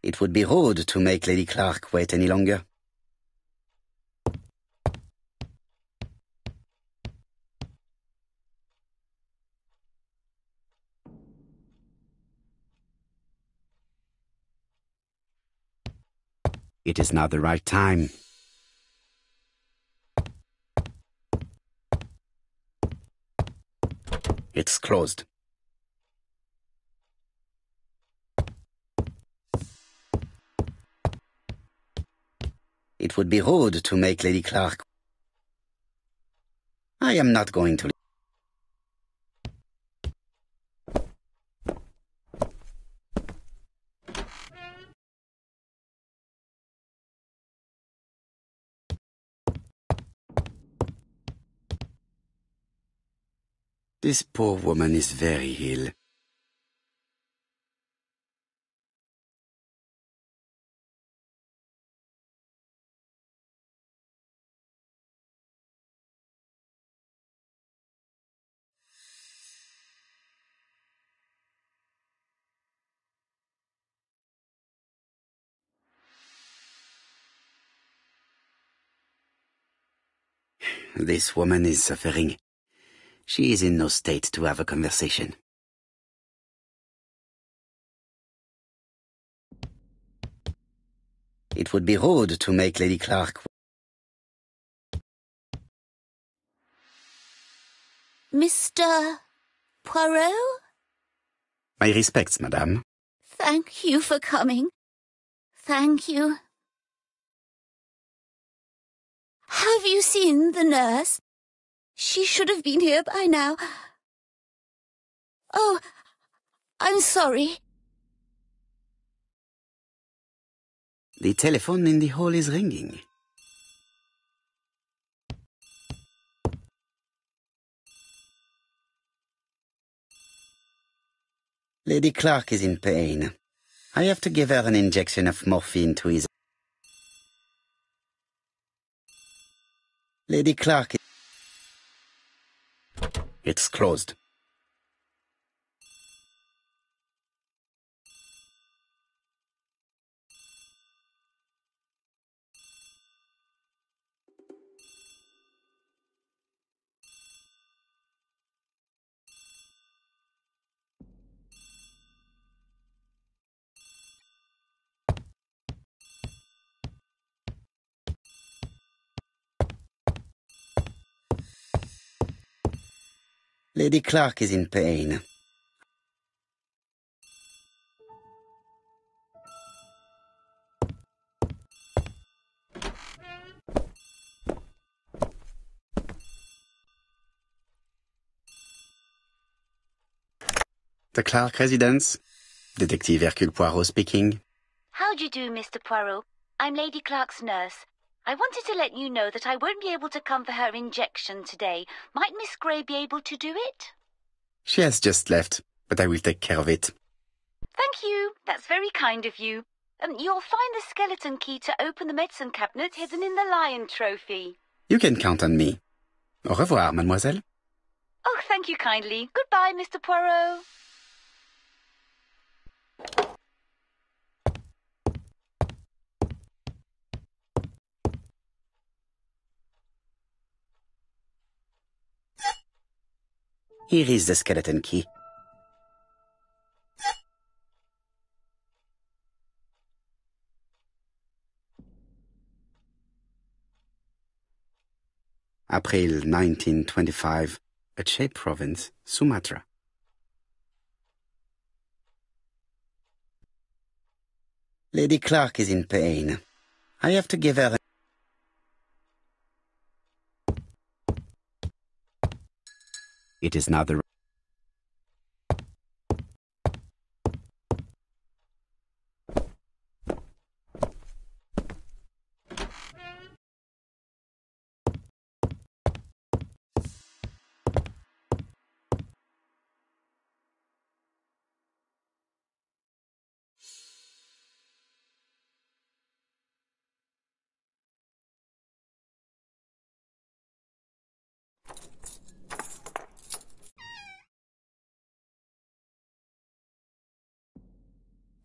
It would be rude to make Lady Clark wait any longer. It is now the right time. It's closed. It would be rude to make Lady Clark. I am not going to. This poor woman is very ill. This woman is suffering. She is in no state to have a conversation. It would be rude to make Lady Clark... Mr. Poirot? My respects, madame. Thank you for coming. Thank you. Have you seen the nurse? She should have been here by now. Oh, I'm sorry. The telephone in the hall is ringing. Lady Clark is in pain. I have to give her an injection of morphine to ease. Lady Clark is... It's closed. Lady Clark is in pain. The Clark residence. Detective Hercule Poirot speaking. How do you do, Mr. Poirot? I'm Lady Clark's nurse. I wanted to let you know that I won't be able to come for her injection today. Might Miss Gray be able to do it? She has just left, but I will take care of it. Thank you. That's very kind of you. You'll find the skeleton key to open the medicine cabinet hidden in the lion trophy. You can count on me. Au revoir, mademoiselle. Oh, thank you kindly. Goodbye, Mr. Poirot. Here is the skeleton key. April 1925, Aceh Province, Sumatra. Lady Clark is in pain. I have to give her a... It is now the...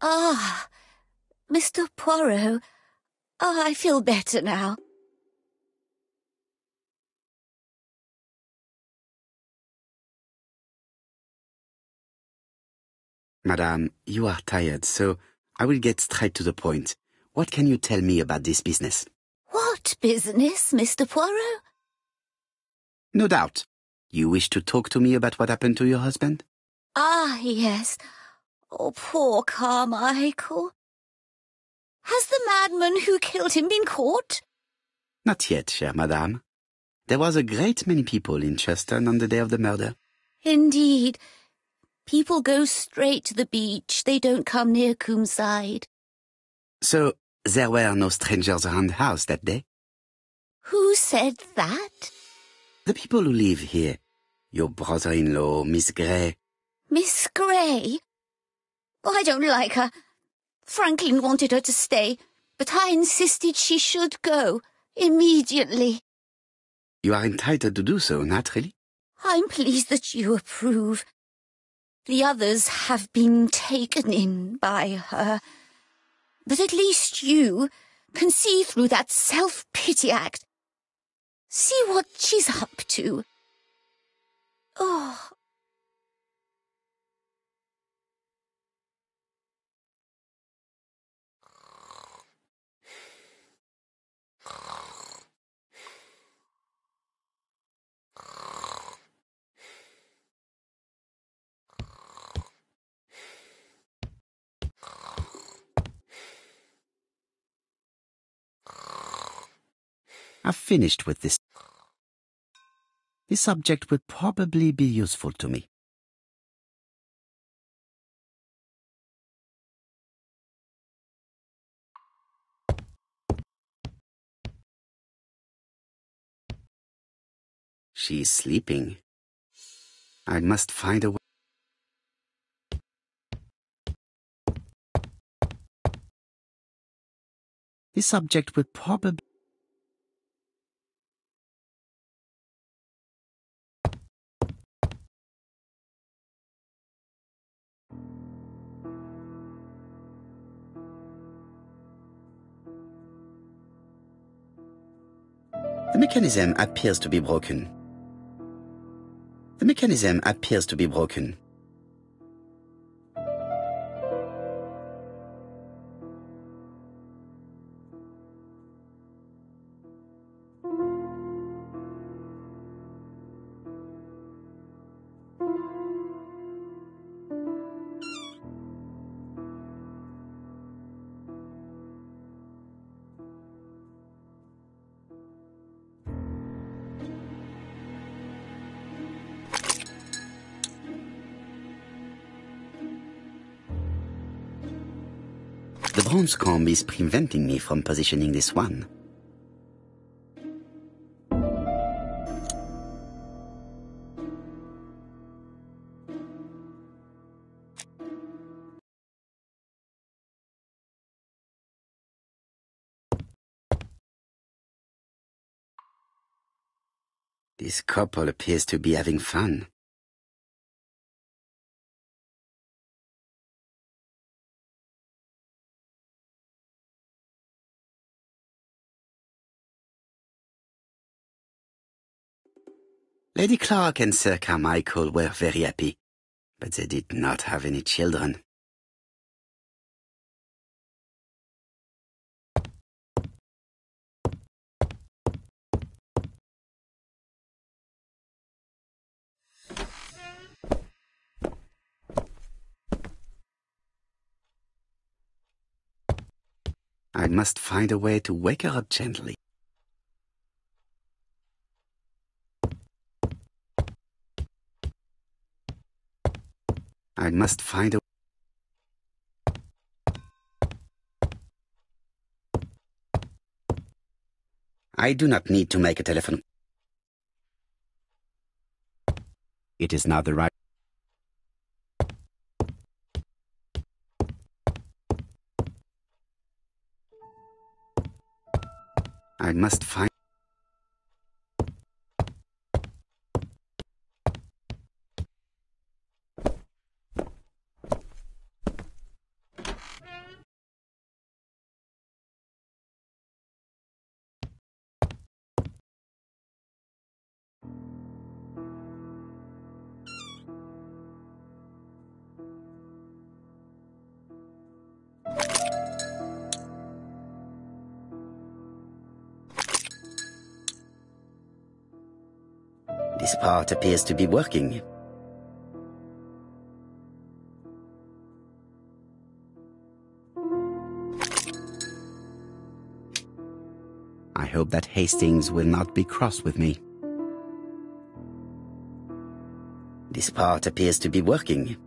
Ah, Mr. Poirot. Oh, I feel better now. Madame, you are tired, so I will get straight to the point. What can you tell me about this business? What business, Mr. Poirot? No doubt. You wish to talk to me about what happened to your husband? Ah, yes. Oh, poor Carmichael. Has the madman who killed him been caught? Not yet, chère madame. There was a great many people in Cheston on the day of the murder. Indeed. People go straight to the beach. They don't come near Coomside. So, there were no strangers around the house that day? Who said that? The people who live here. Your brother-in-law, Miss Gray. Miss Gray? Oh, I don't like her. Franklin wanted her to stay, but I insisted she should go, immediately. You are entitled to do so, naturally. I'm pleased that you approve. The others have been taken in by her. But at least you can see through that self-pity act. See what she's up to. Oh. I've finished with this. This subject will probably be useful to me. She's sleeping. I must find a way. This subject will probably... The mechanism appears to be broken. The mechanism appears to be broken. The bronze comb is preventing me from positioning this one. This couple appears to be having fun. Lady Clark and Sir Carmichael were very happy, but they did not have any children. I must find a way to wake her up gently. I must find a... I do not need to make a telephone. It is not the right... I must find... This part appears to be working. I hope that Hastings will not be cross with me. This part appears to be working.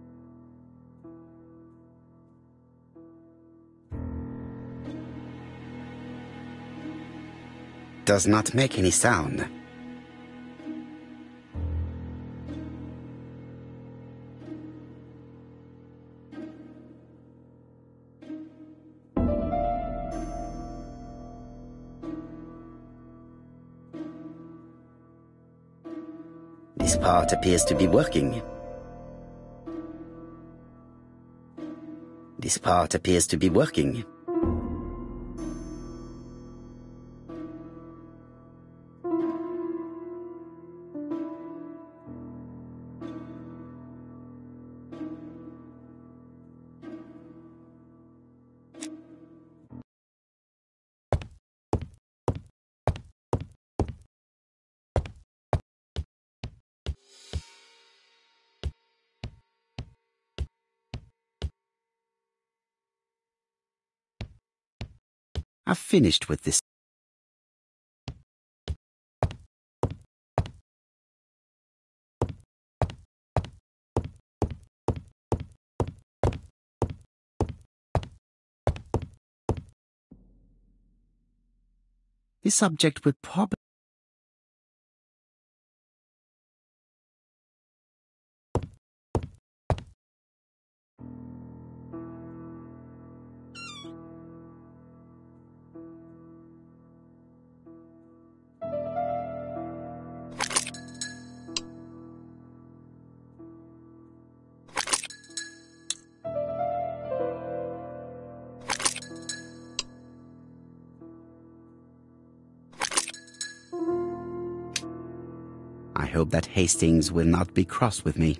Does not make any sound. This part appears to be working. This part appears to be working. I've finished with this. This subject would probably... I hope that Hastings will not be cross with me.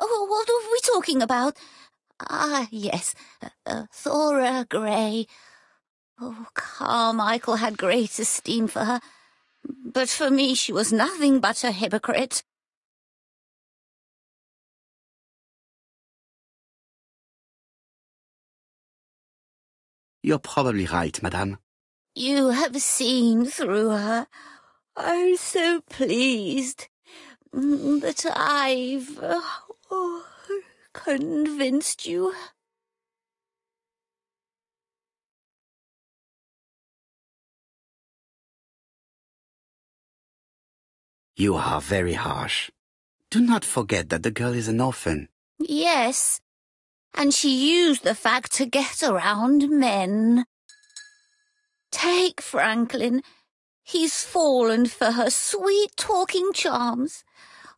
Oh, what are we talking about? Ah, yes, Thora Grey. Oh, Carmichael had great esteem for her, but for me she was nothing but a hypocrite. You're probably right, madame. You have seen through her. I'm so pleased that I've convinced you. You are very harsh. Do not forget that the girl is an orphan. Yes, and she used the fact to get around men. Take Franklin. He's fallen for her sweet-talking charms.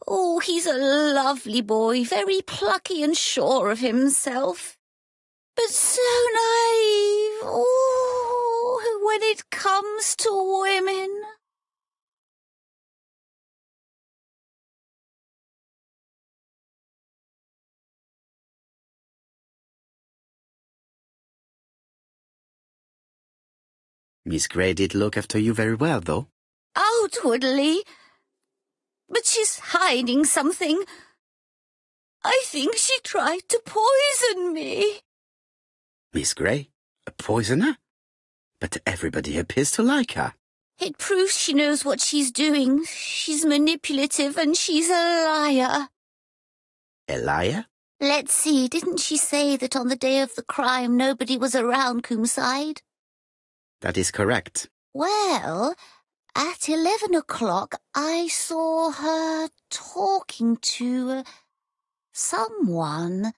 Oh, he's a lovely boy, very plucky and sure of himself. But so naive, oh, when it comes to women. Miss Grey did look after you very well, though. Outwardly. But she's hiding something. I think she tried to poison me. Miss Grey? A poisoner? But everybody appears to like her. It proves she knows what she's doing. She's manipulative and she's a liar. A liar? Let's see, didn't she say that on the day of the crime nobody was around Coomside? That is correct. Well, at 11 o'clock I saw her talking to someone.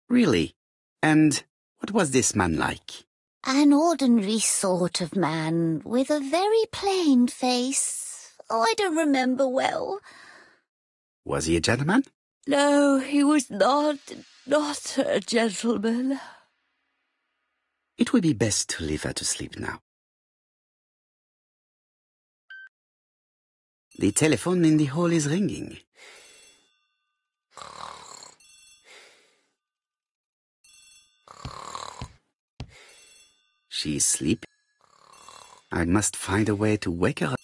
Really? And what was this man like? An ordinary sort of man with a very plain face. Oh, I don't remember well. Was he a gentleman? No, he was not a gentleman. It would be best to leave her to sleep now. The telephone in the hall is ringing. She is sleeping. I must find a way to wake her up.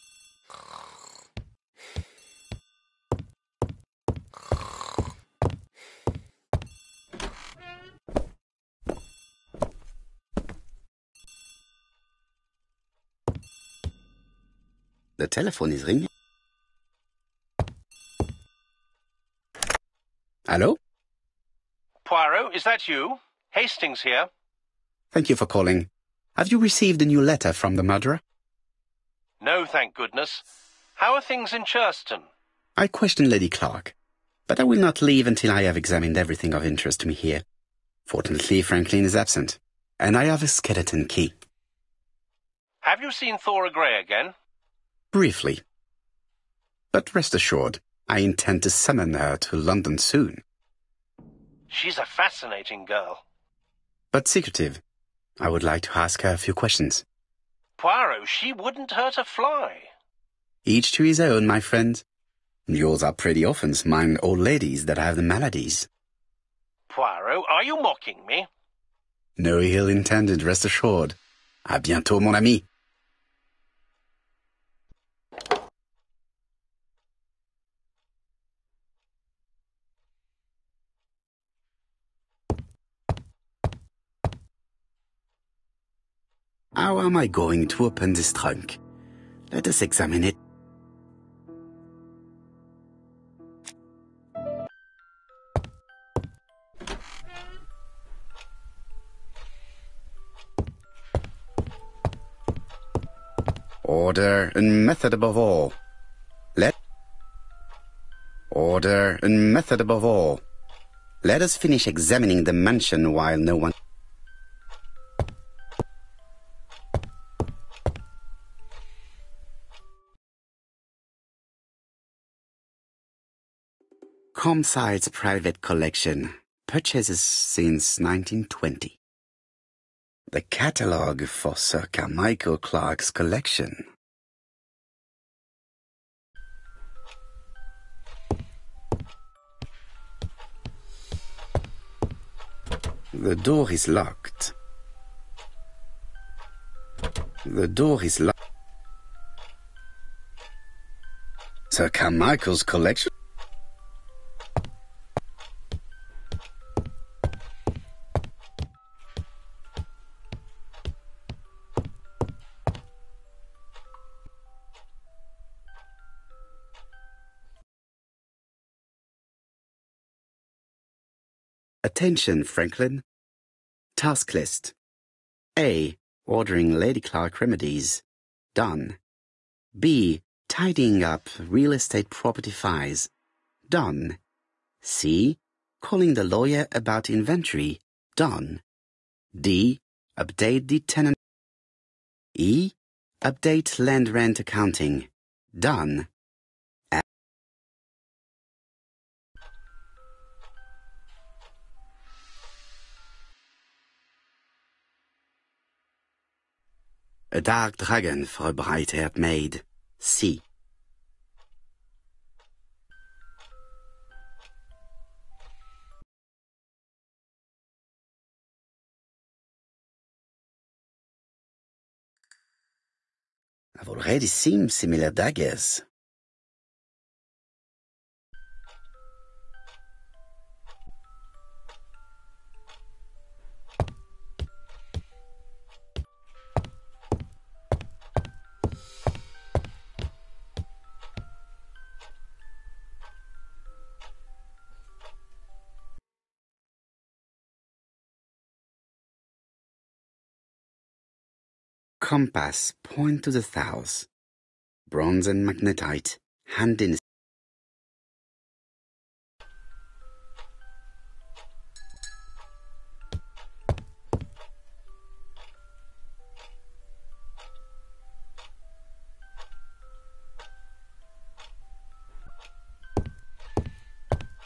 The telephone is ringing. Hello? Poirot, is that you? Hastings here. Thank you for calling. Have you received a new letter from the murderer? No, thank goodness. How are things in Churston? I questioned Lady Clark, but I will not leave until I have examined everything of interest to me here. Fortunately, Franklin is absent, and I have a skeleton key. Have you seen Thora Grey again? Briefly. But rest assured, I intend to summon her to London soon. She's a fascinating girl. But secretive. I would like to ask her a few questions. Poirot, she wouldn't hurt a fly. Each to his own, my friend. Yours are pretty orphans, mine old ladies that have the maladies. Poirot, are you mocking me? No ill intended, rest assured. À bientôt, mon ami. How am I going to open this trunk? Let us examine it. Order and method above all. Order and method above all. Let us finish examining the mansion while no one... Comside's private collection, purchases since 1920. The catalogue for Sir Carmichael Clark's collection. The door is locked. The door is locked. Sir Carmichael's collection? Attention, Franklin. Task list. A. Ordering Lady Clark remedies. Done. B. Tidying up real estate property files. Done. C. Calling the lawyer about inventory. Done. D. Update the tenant. E. Update land rent accounting. Done. A dark dragon for a bright-haired maid. C. I've already seen similar daggers. Compass, point to the south. Bronze and magnetite, hand in.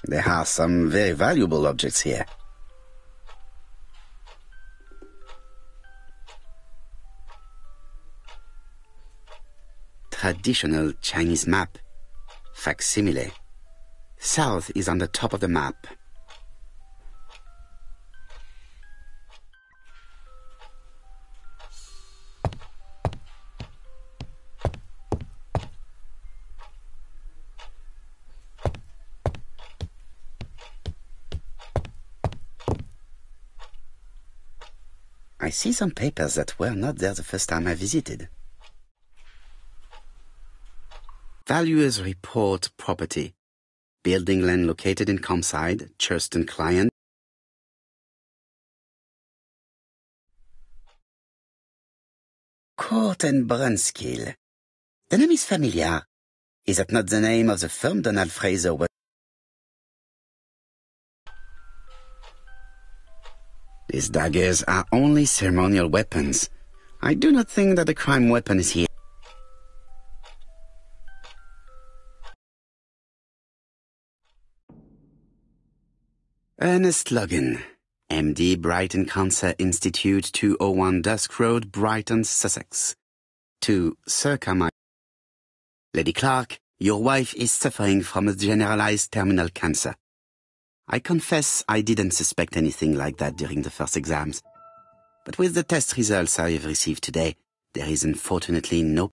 There are some very valuable objects here. Traditional Chinese map. Facsimile. South is on the top of the map. I see some papers that were not there the first time I visited. Valuers report property. Building land located in Comside, Churston client. Court and Brunskill. The name is familiar. Is that not the name of the firm Donald Fraser was? These daggers are only ceremonial weapons. I do not think that the crime weapon is here. Ernest Logan, MD, Brighton Cancer Institute, 201 Dusk Road, Brighton, Sussex. To Sir Carmichael. Lady Clark, your wife is suffering from a generalized terminal cancer. I confess I didn't suspect anything like that during the first exams. But with the test results I have received today, there is unfortunately no...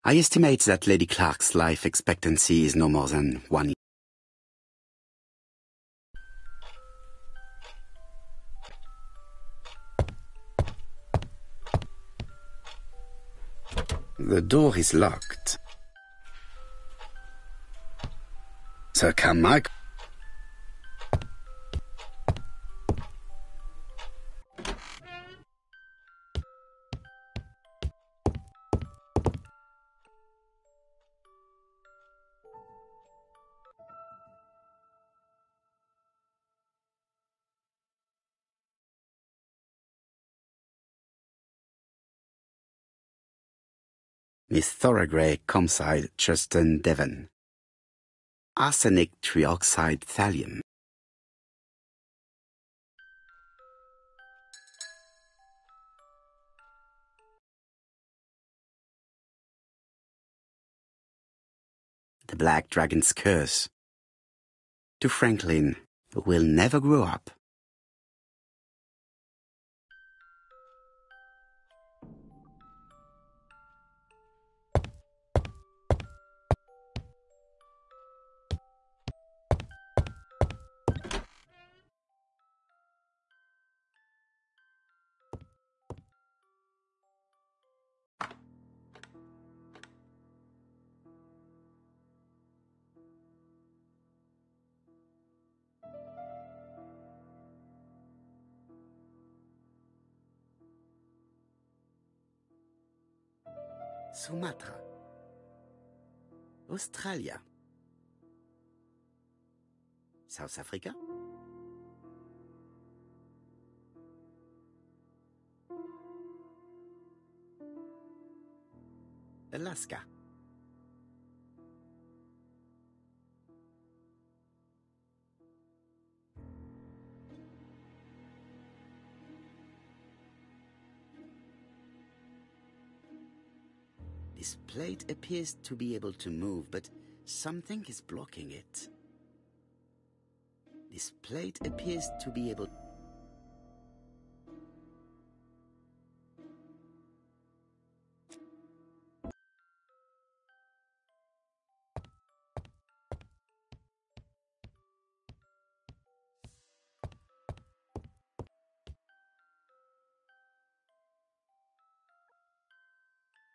I estimate that Lady Clark's life expectancy is no more than 1 year. The door is locked. Sir Carmichael. Miss Thorogray, Comside, Chuston, Devon. Arsenic trioxide thallium. The Black Dragon's Curse. To Franklin, who will never grow up. Sumatra. Australia. South Africa. Alaska. This plate appears to be able to move, but something is blocking it. This plate appears to be able...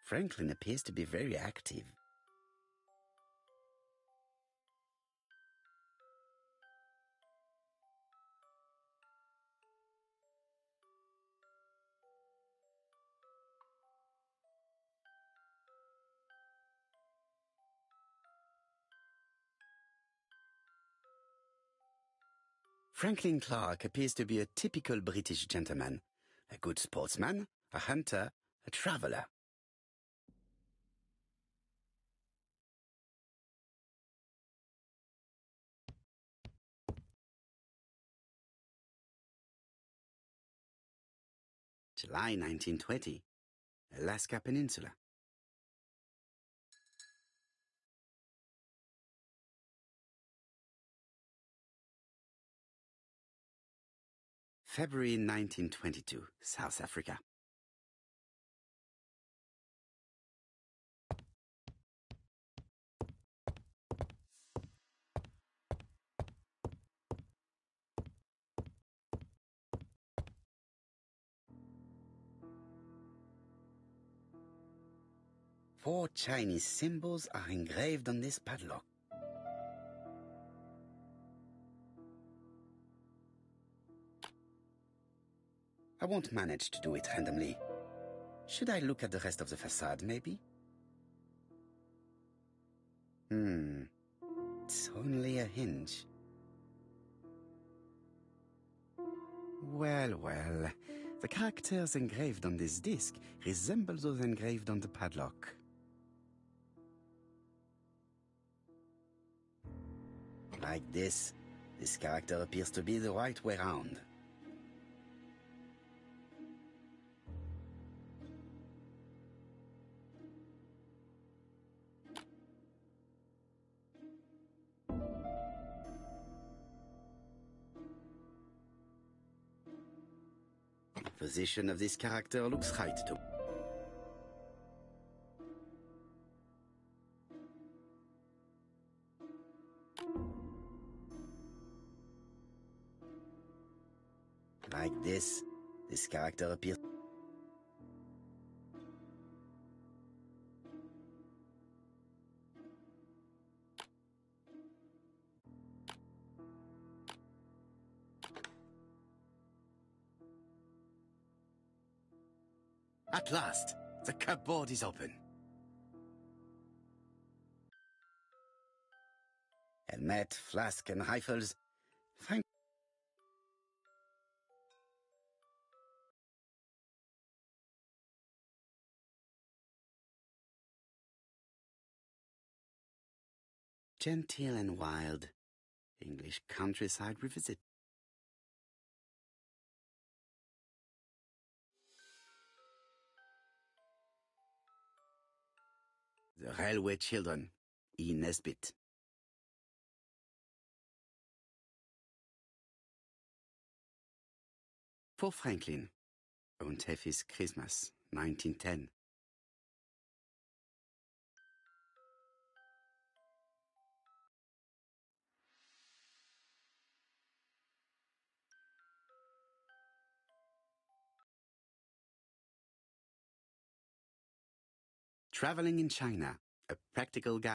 Franklin appears to be very active. Franklin Clark appears to be a typical British gentleman, a good sportsman, a hunter, a traveller. July 1920, Alaska Peninsula. February 1922, South Africa. Four Chinese symbols are engraved on this padlock. I won't manage to do it randomly. Should I look at the rest of the facade, maybe? It's only a hinge. Well, well. The characters engraved on this disc resemble those engraved on the padlock. Like this. This character appears to be the right way round. Position of this character looks right to me. Like this character appears. At last, the cupboard is open. Helmet, flask, and rifles. Thank. Genteel and wild. English countryside revisit. The Railway Children, E. Nesbit. For Franklin, Und Effie's Christmas, 1910. Traveling in China, a practical guide.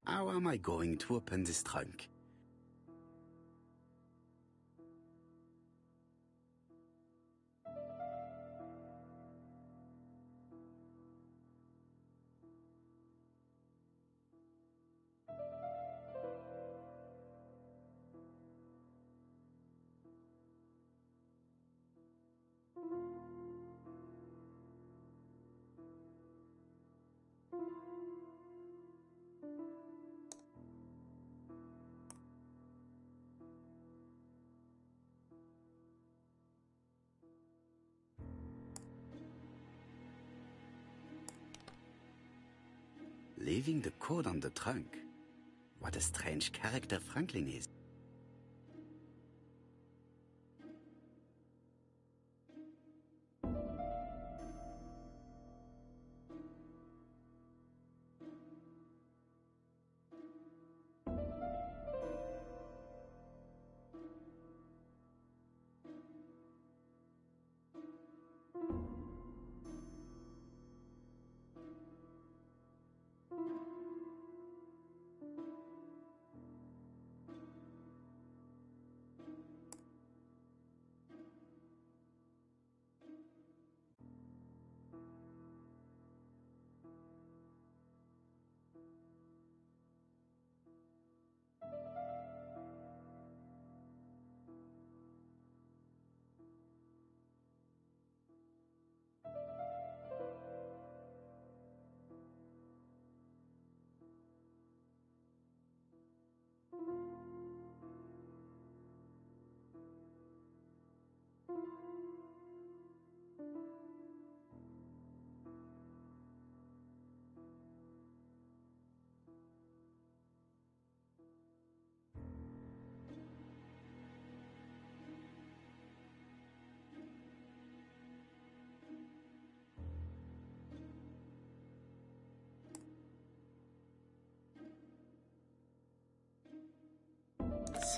How am I going to open this trunk? Leaving the code on the trunk. What a strange character Franklin is.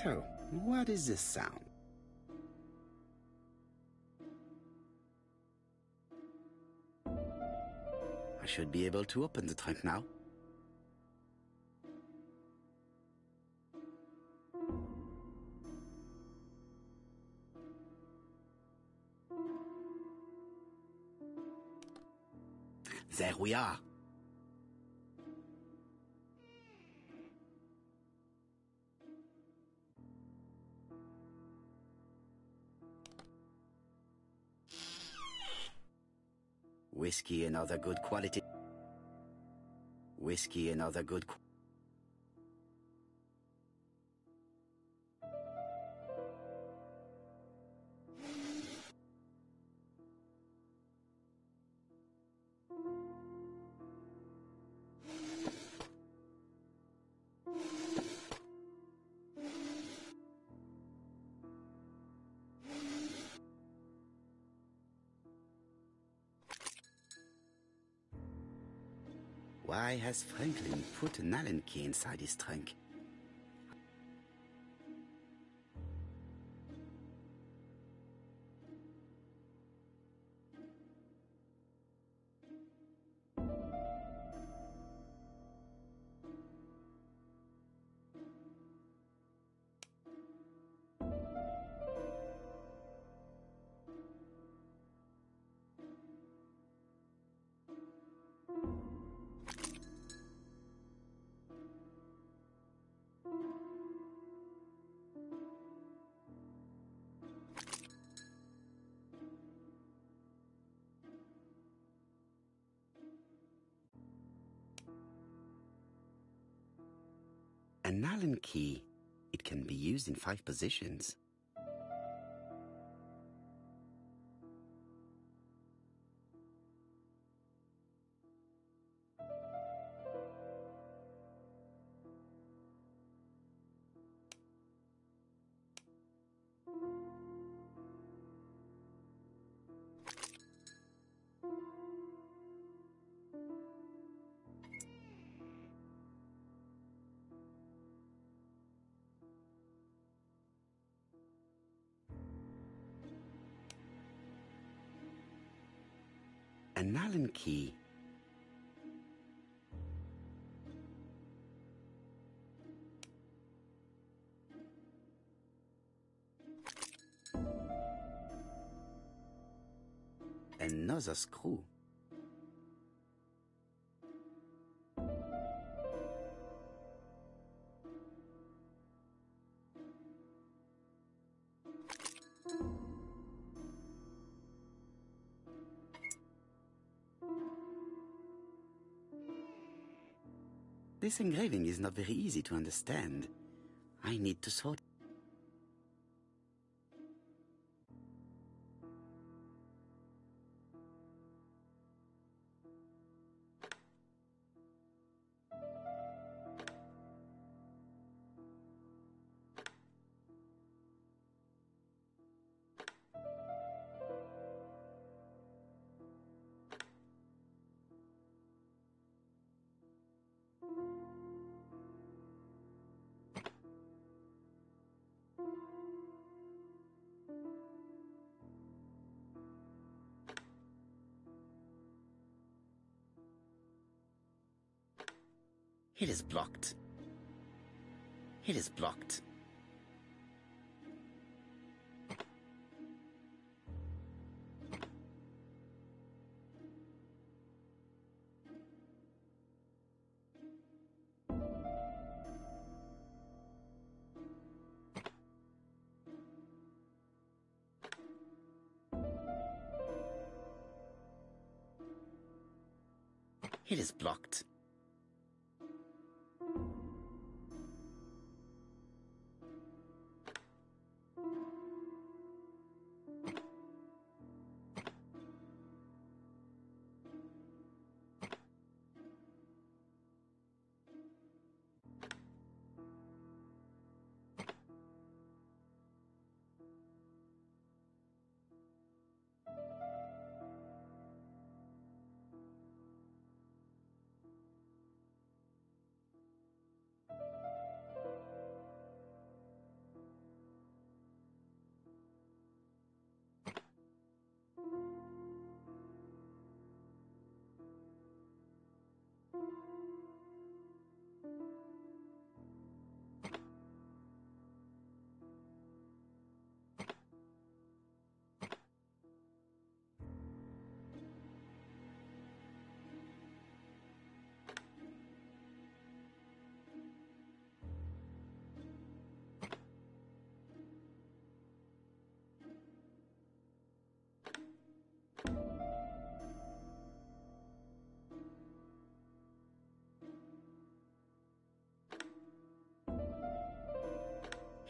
So, what is this sound? I should be able to open the trunk now. There we are. Whiskey and other good quality. Whiskey and other good Why has Franklin put an Allen key inside his trunk? An Allen key. It can be used in 5 positions. An Allen key. Another screw. This engraving is not very easy to understand. I need to sort. It is blocked. It is blocked. It is blocked.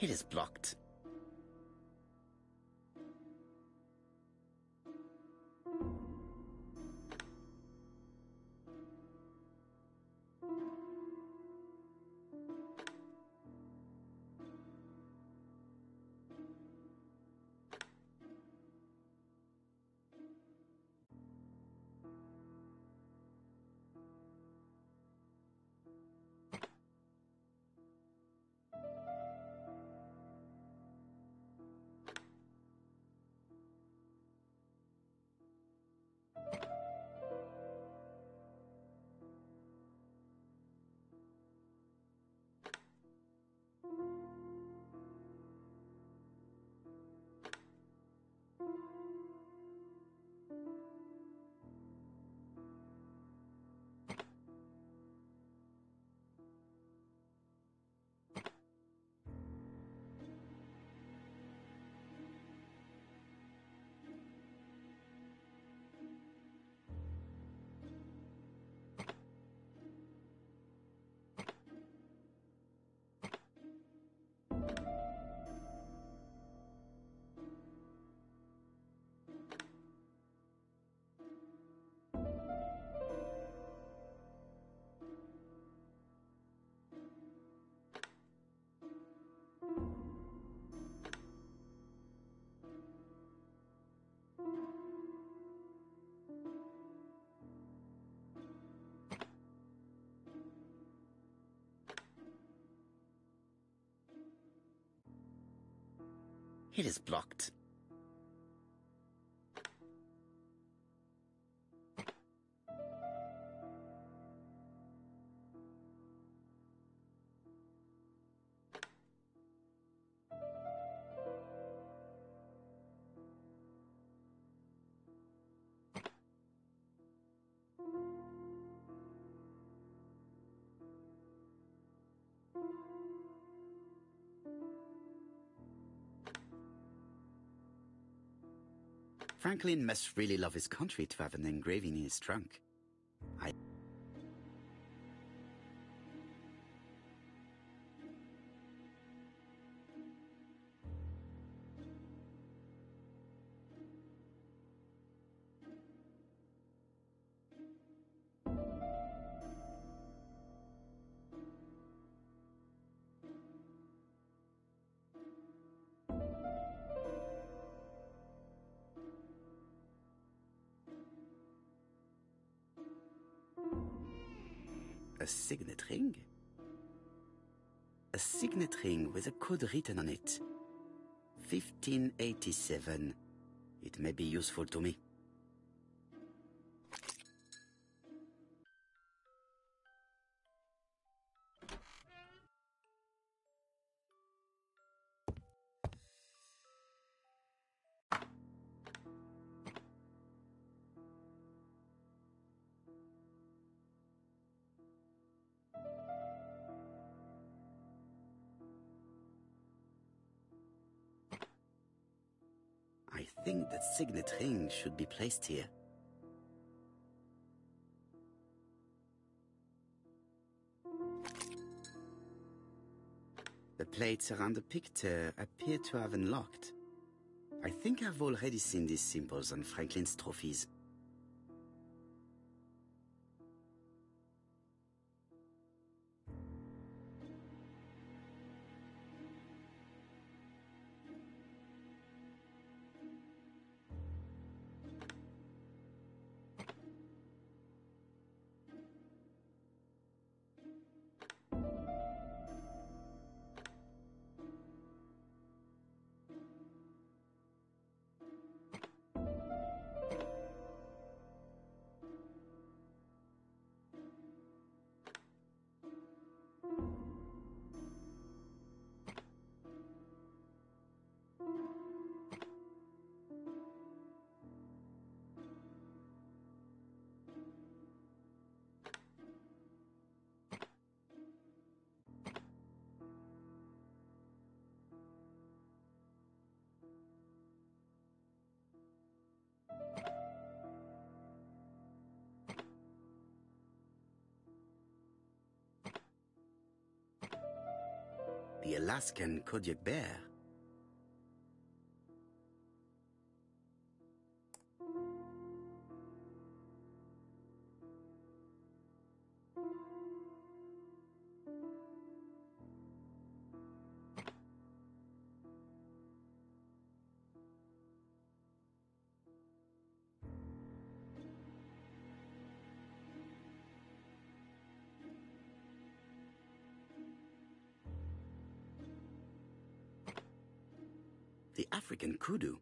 It is blocked. It is blocked. Franklin must really love his country to have an engraving in his trunk. A signet ring? A signet ring with a code written on it. 1587. It may be useful to me. I think that signet ring should be placed here. The plates around the picture appear to have unlocked. I think I've already seen these symbols on Franklin's trophies. The Alaskan Kodiak bear. The African kudu.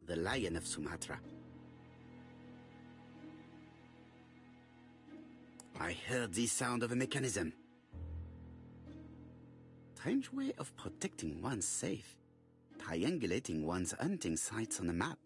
The lion of Sumatra. I heard the sound of a mechanism. Strange way of protecting one's safe. Triangulating one's hunting sites on a map.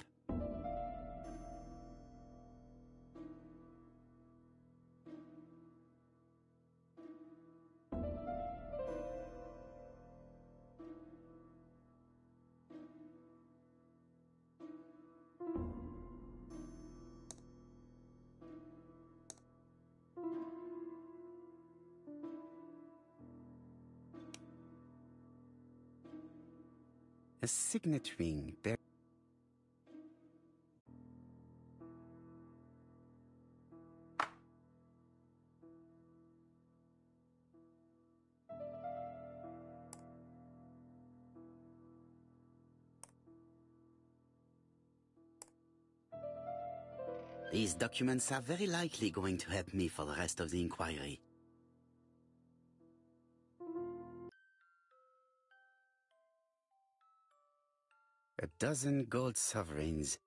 A signet ring. These documents are very likely going to help me for the rest of the inquiry. A dozen gold sovereigns,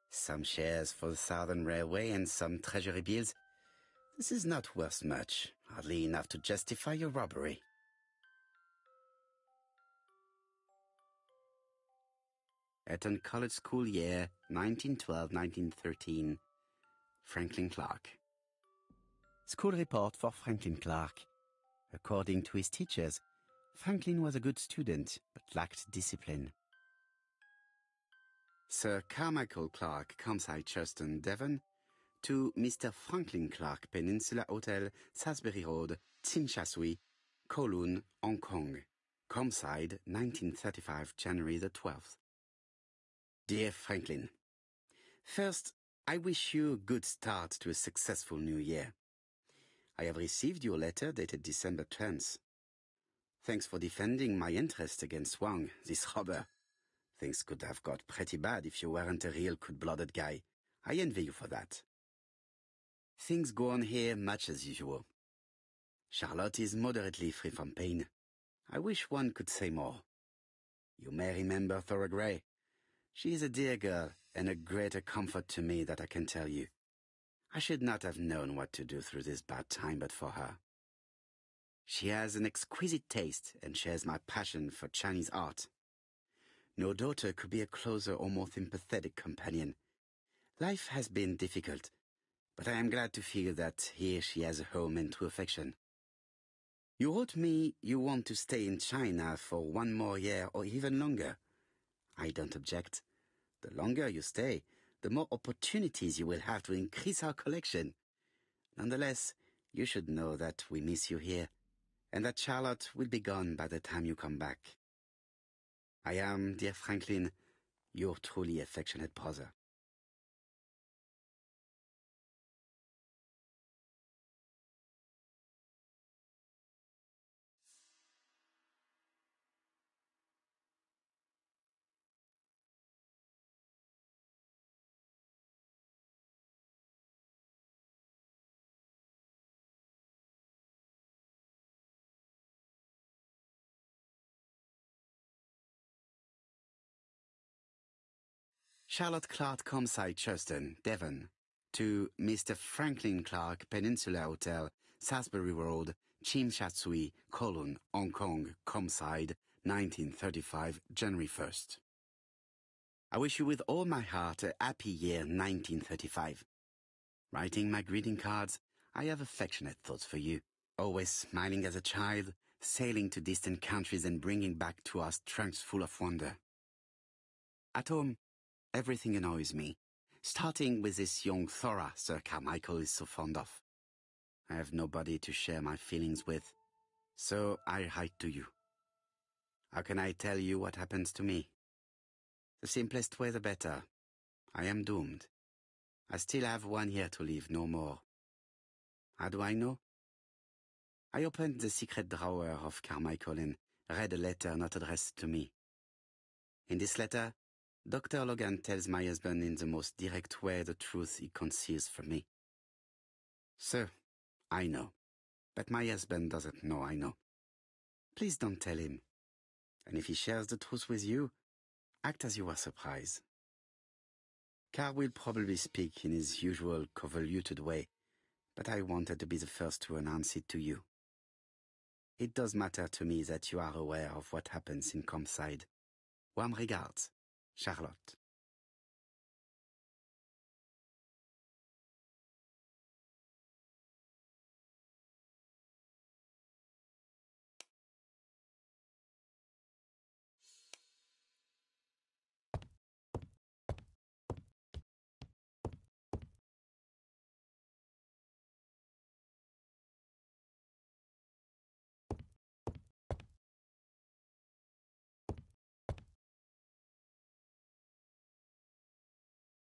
some shares for the Southern Railway and some treasury bills. This is not worth much, hardly enough to justify your robbery. Eton College School year, 1912-1913. Franklin Clark. School report for Franklin Clark. According to his teachers, Franklin was a good student, but lacked discipline. Sir Carmichael Clark, Campside Churston, Devon, to Mr. Franklin Clark, Peninsula Hotel, Salisbury Road, Tsim Kowloon, Hong Kong. Campside, 1935, January the 12th. Dear Franklin, first, I wish you a good start to a successful new year. I have received your letter dated December 10th. Thanks for defending my interest against Wang, this robber. Things could have got pretty bad if you weren't a real cold-blooded guy. I envy you for that. Things go on here much as usual. Charlotte is moderately free from pain. I wish one could say more. You may remember Thora Gray. She is a dear girl and a greater comfort to me that I can tell you. I should not have known what to do through this bad time but for her. She has an exquisite taste and shares my passion for Chinese art. No daughter could be a closer or more sympathetic companion. Life has been difficult, but I am glad to feel that here she has a home and true affection. You wrote me you want to stay in China for 1 more year or even longer. I don't object. The longer you stay, the more opportunities you will have to increase our collection. Nonetheless, you should know that we miss you here, and that Charlotte will be gone by the time you come back. I am, dear Franklin, Your truly affectionate brother. Charlotte Clark, Comside, Churton, Devon. To Mr. Franklin Clark, Peninsula Hotel, Salisbury Road, Chim Sha Tsui, Kowloon, Hong Kong, Comside, 1935, January 1st. I wish you with all my heart a happy year 1935. Writing my greeting cards, I have affectionate thoughts for you. Always smiling as a child, sailing to distant countries and bringing back to us trunks full of wonder. At home, everything annoys me, starting with this young Thora Sir Carmichael is so fond of. I have nobody to share my feelings with, so I write to you. How can I tell you what happens to me? The simplest way the better. I am doomed. I still have 1 year to live, no more. How do I know? I opened the secret drawer of Carmichael and read a letter not addressed to me. In this letter, Dr. Logan tells my husband in the most direct way the truth he conceals from me. So, I know. But my husband doesn't know I know. Please don't tell him. And if he shares the truth with you, act as you were surprised. Carl will probably speak in his usual convoluted way, but I wanted to be the first to announce it to you. It does matter to me that you are aware of what happens in Comside. Warm regards, Charlotte.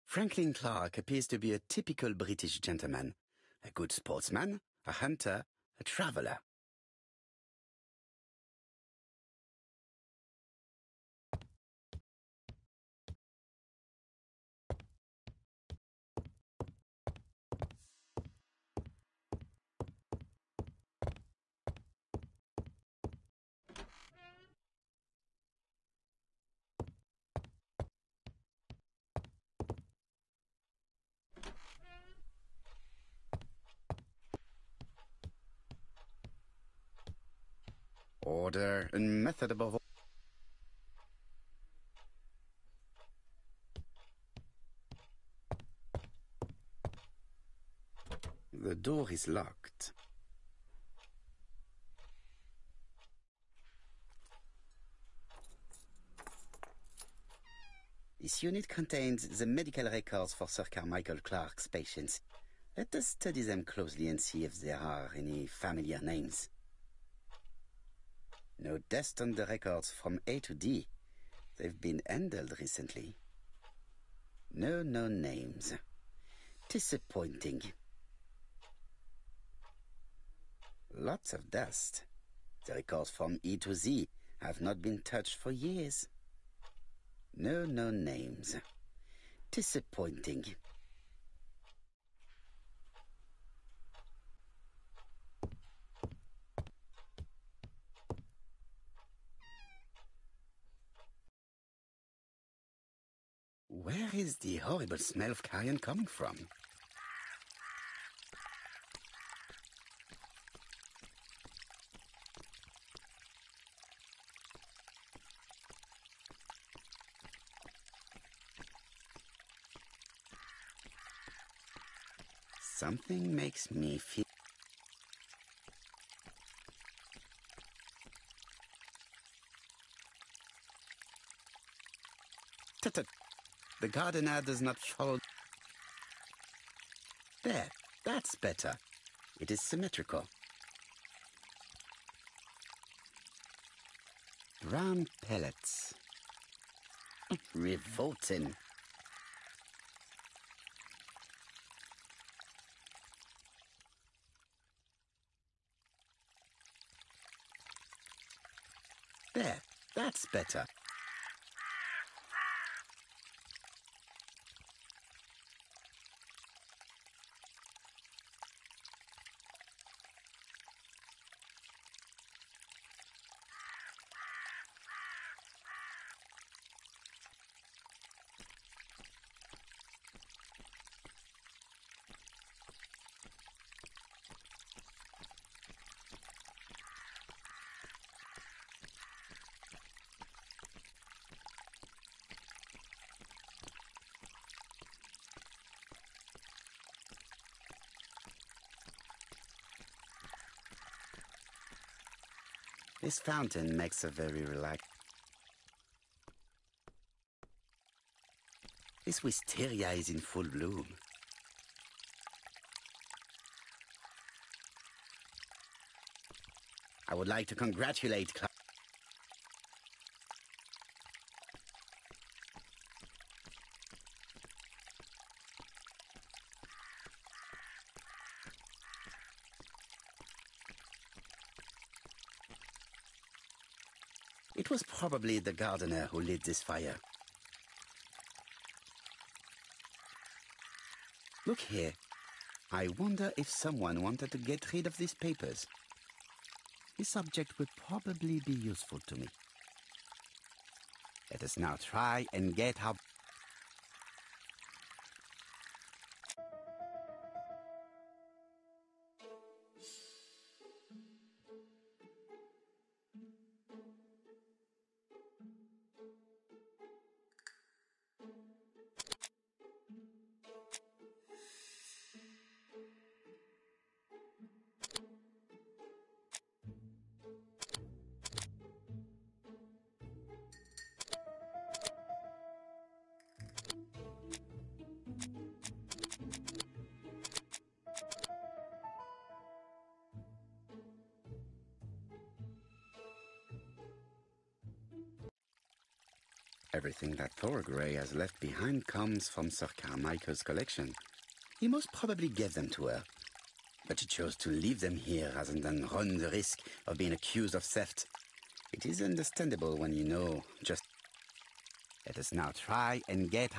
Franklin Clark appears to be a typical British gentleman, a good sportsman, a hunter, a traveller. Order and method above all. The door is locked. This unit contains the medical records for Sir Carmichael Clark's patients. Let us study them closely and see if there are any familiar names. No dust on the records from A to D. They've been handled recently. No known names. Disappointing. Lots of dust. The records from E to Z have not been touched for years. No known names. Disappointing. Where is the horrible smell of carrion coming from? Something makes me feel... Tut-tut. The gardener does not follow... There, that's better. It is symmetrical. Brown pellets. Revolting. There, that's better. This fountain makes a very relaxed. This wisteria is in full bloom. I would like to congratulate It was probably the gardener who lit this fire. Look here. I wonder if someone wanted to get rid of these papers. This object would probably be useful to me. Let us now try and get our... Everything that Thorgray has left behind comes from Sir Carmichael's collection. He most probably gave them to her, but she chose to leave them here rather than run the risk of being accused of theft. It is understandable when you know just... Let us now try and get...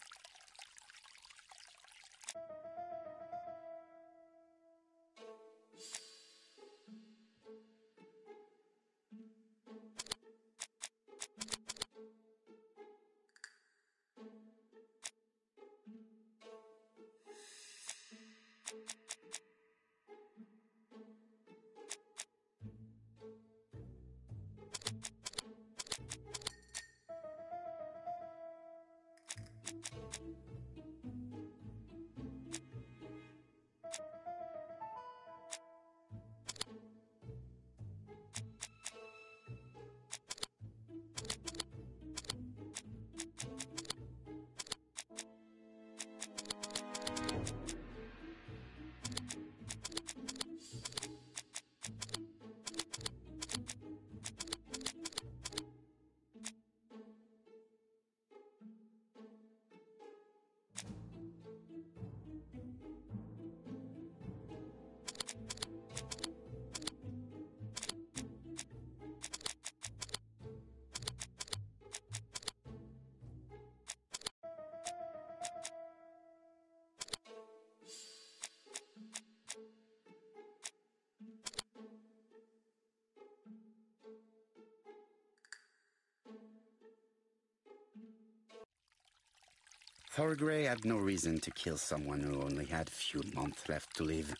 Thorgray had no reason to kill someone who only had a few months left to live.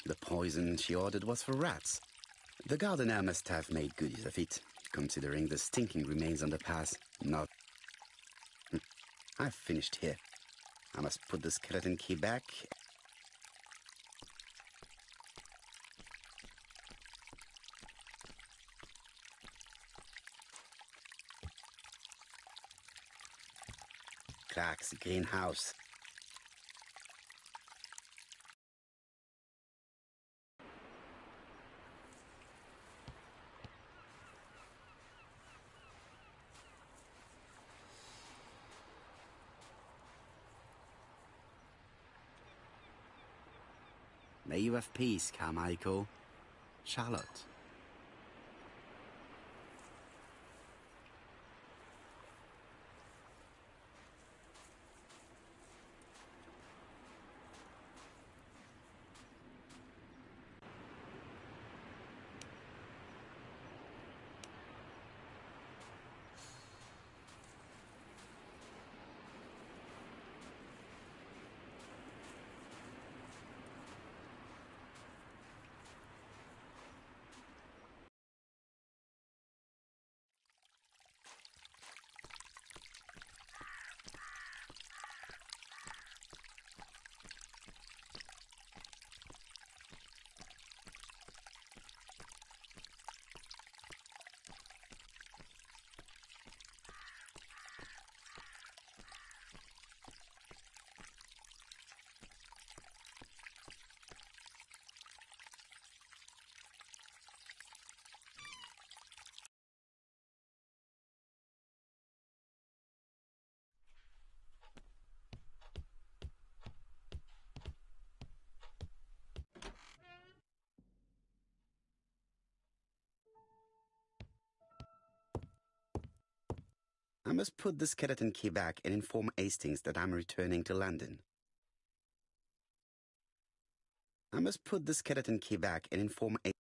The poison she ordered was for rats. The gardener must have made good use of it, considering the stinking remains on the path. Not... I've finished here. I must put the skeleton key back. Clark's greenhouse. May you have peace, Carmichael. Charlotte. I must put the skeleton key back and inform Hastings that I'm returning to London. I must put the skeleton key back and inform April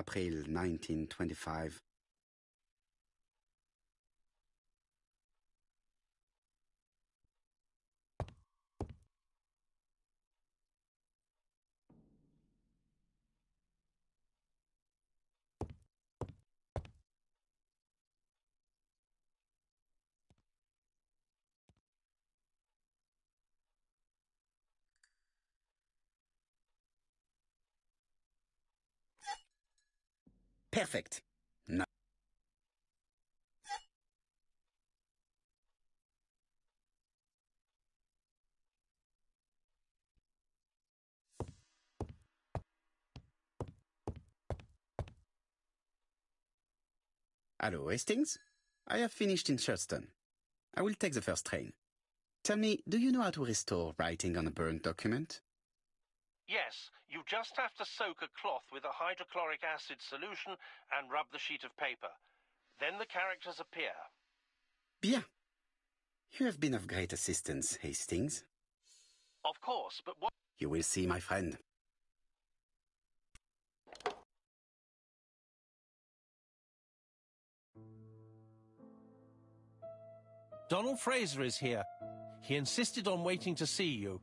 1925. Perfect. No. Hello, Hastings? I have finished in Churston. I will take the first train. Tell me, do you know how to restore writing on a burnt document? Yes, you just have to soak a cloth with a hydrochloric acid solution and rub the sheet of paper. Then the characters appear. Bien. You have been of great assistance, Hastings. Of course, but what... You will see, my friend. Donald Fraser is here. He insisted on waiting to see you.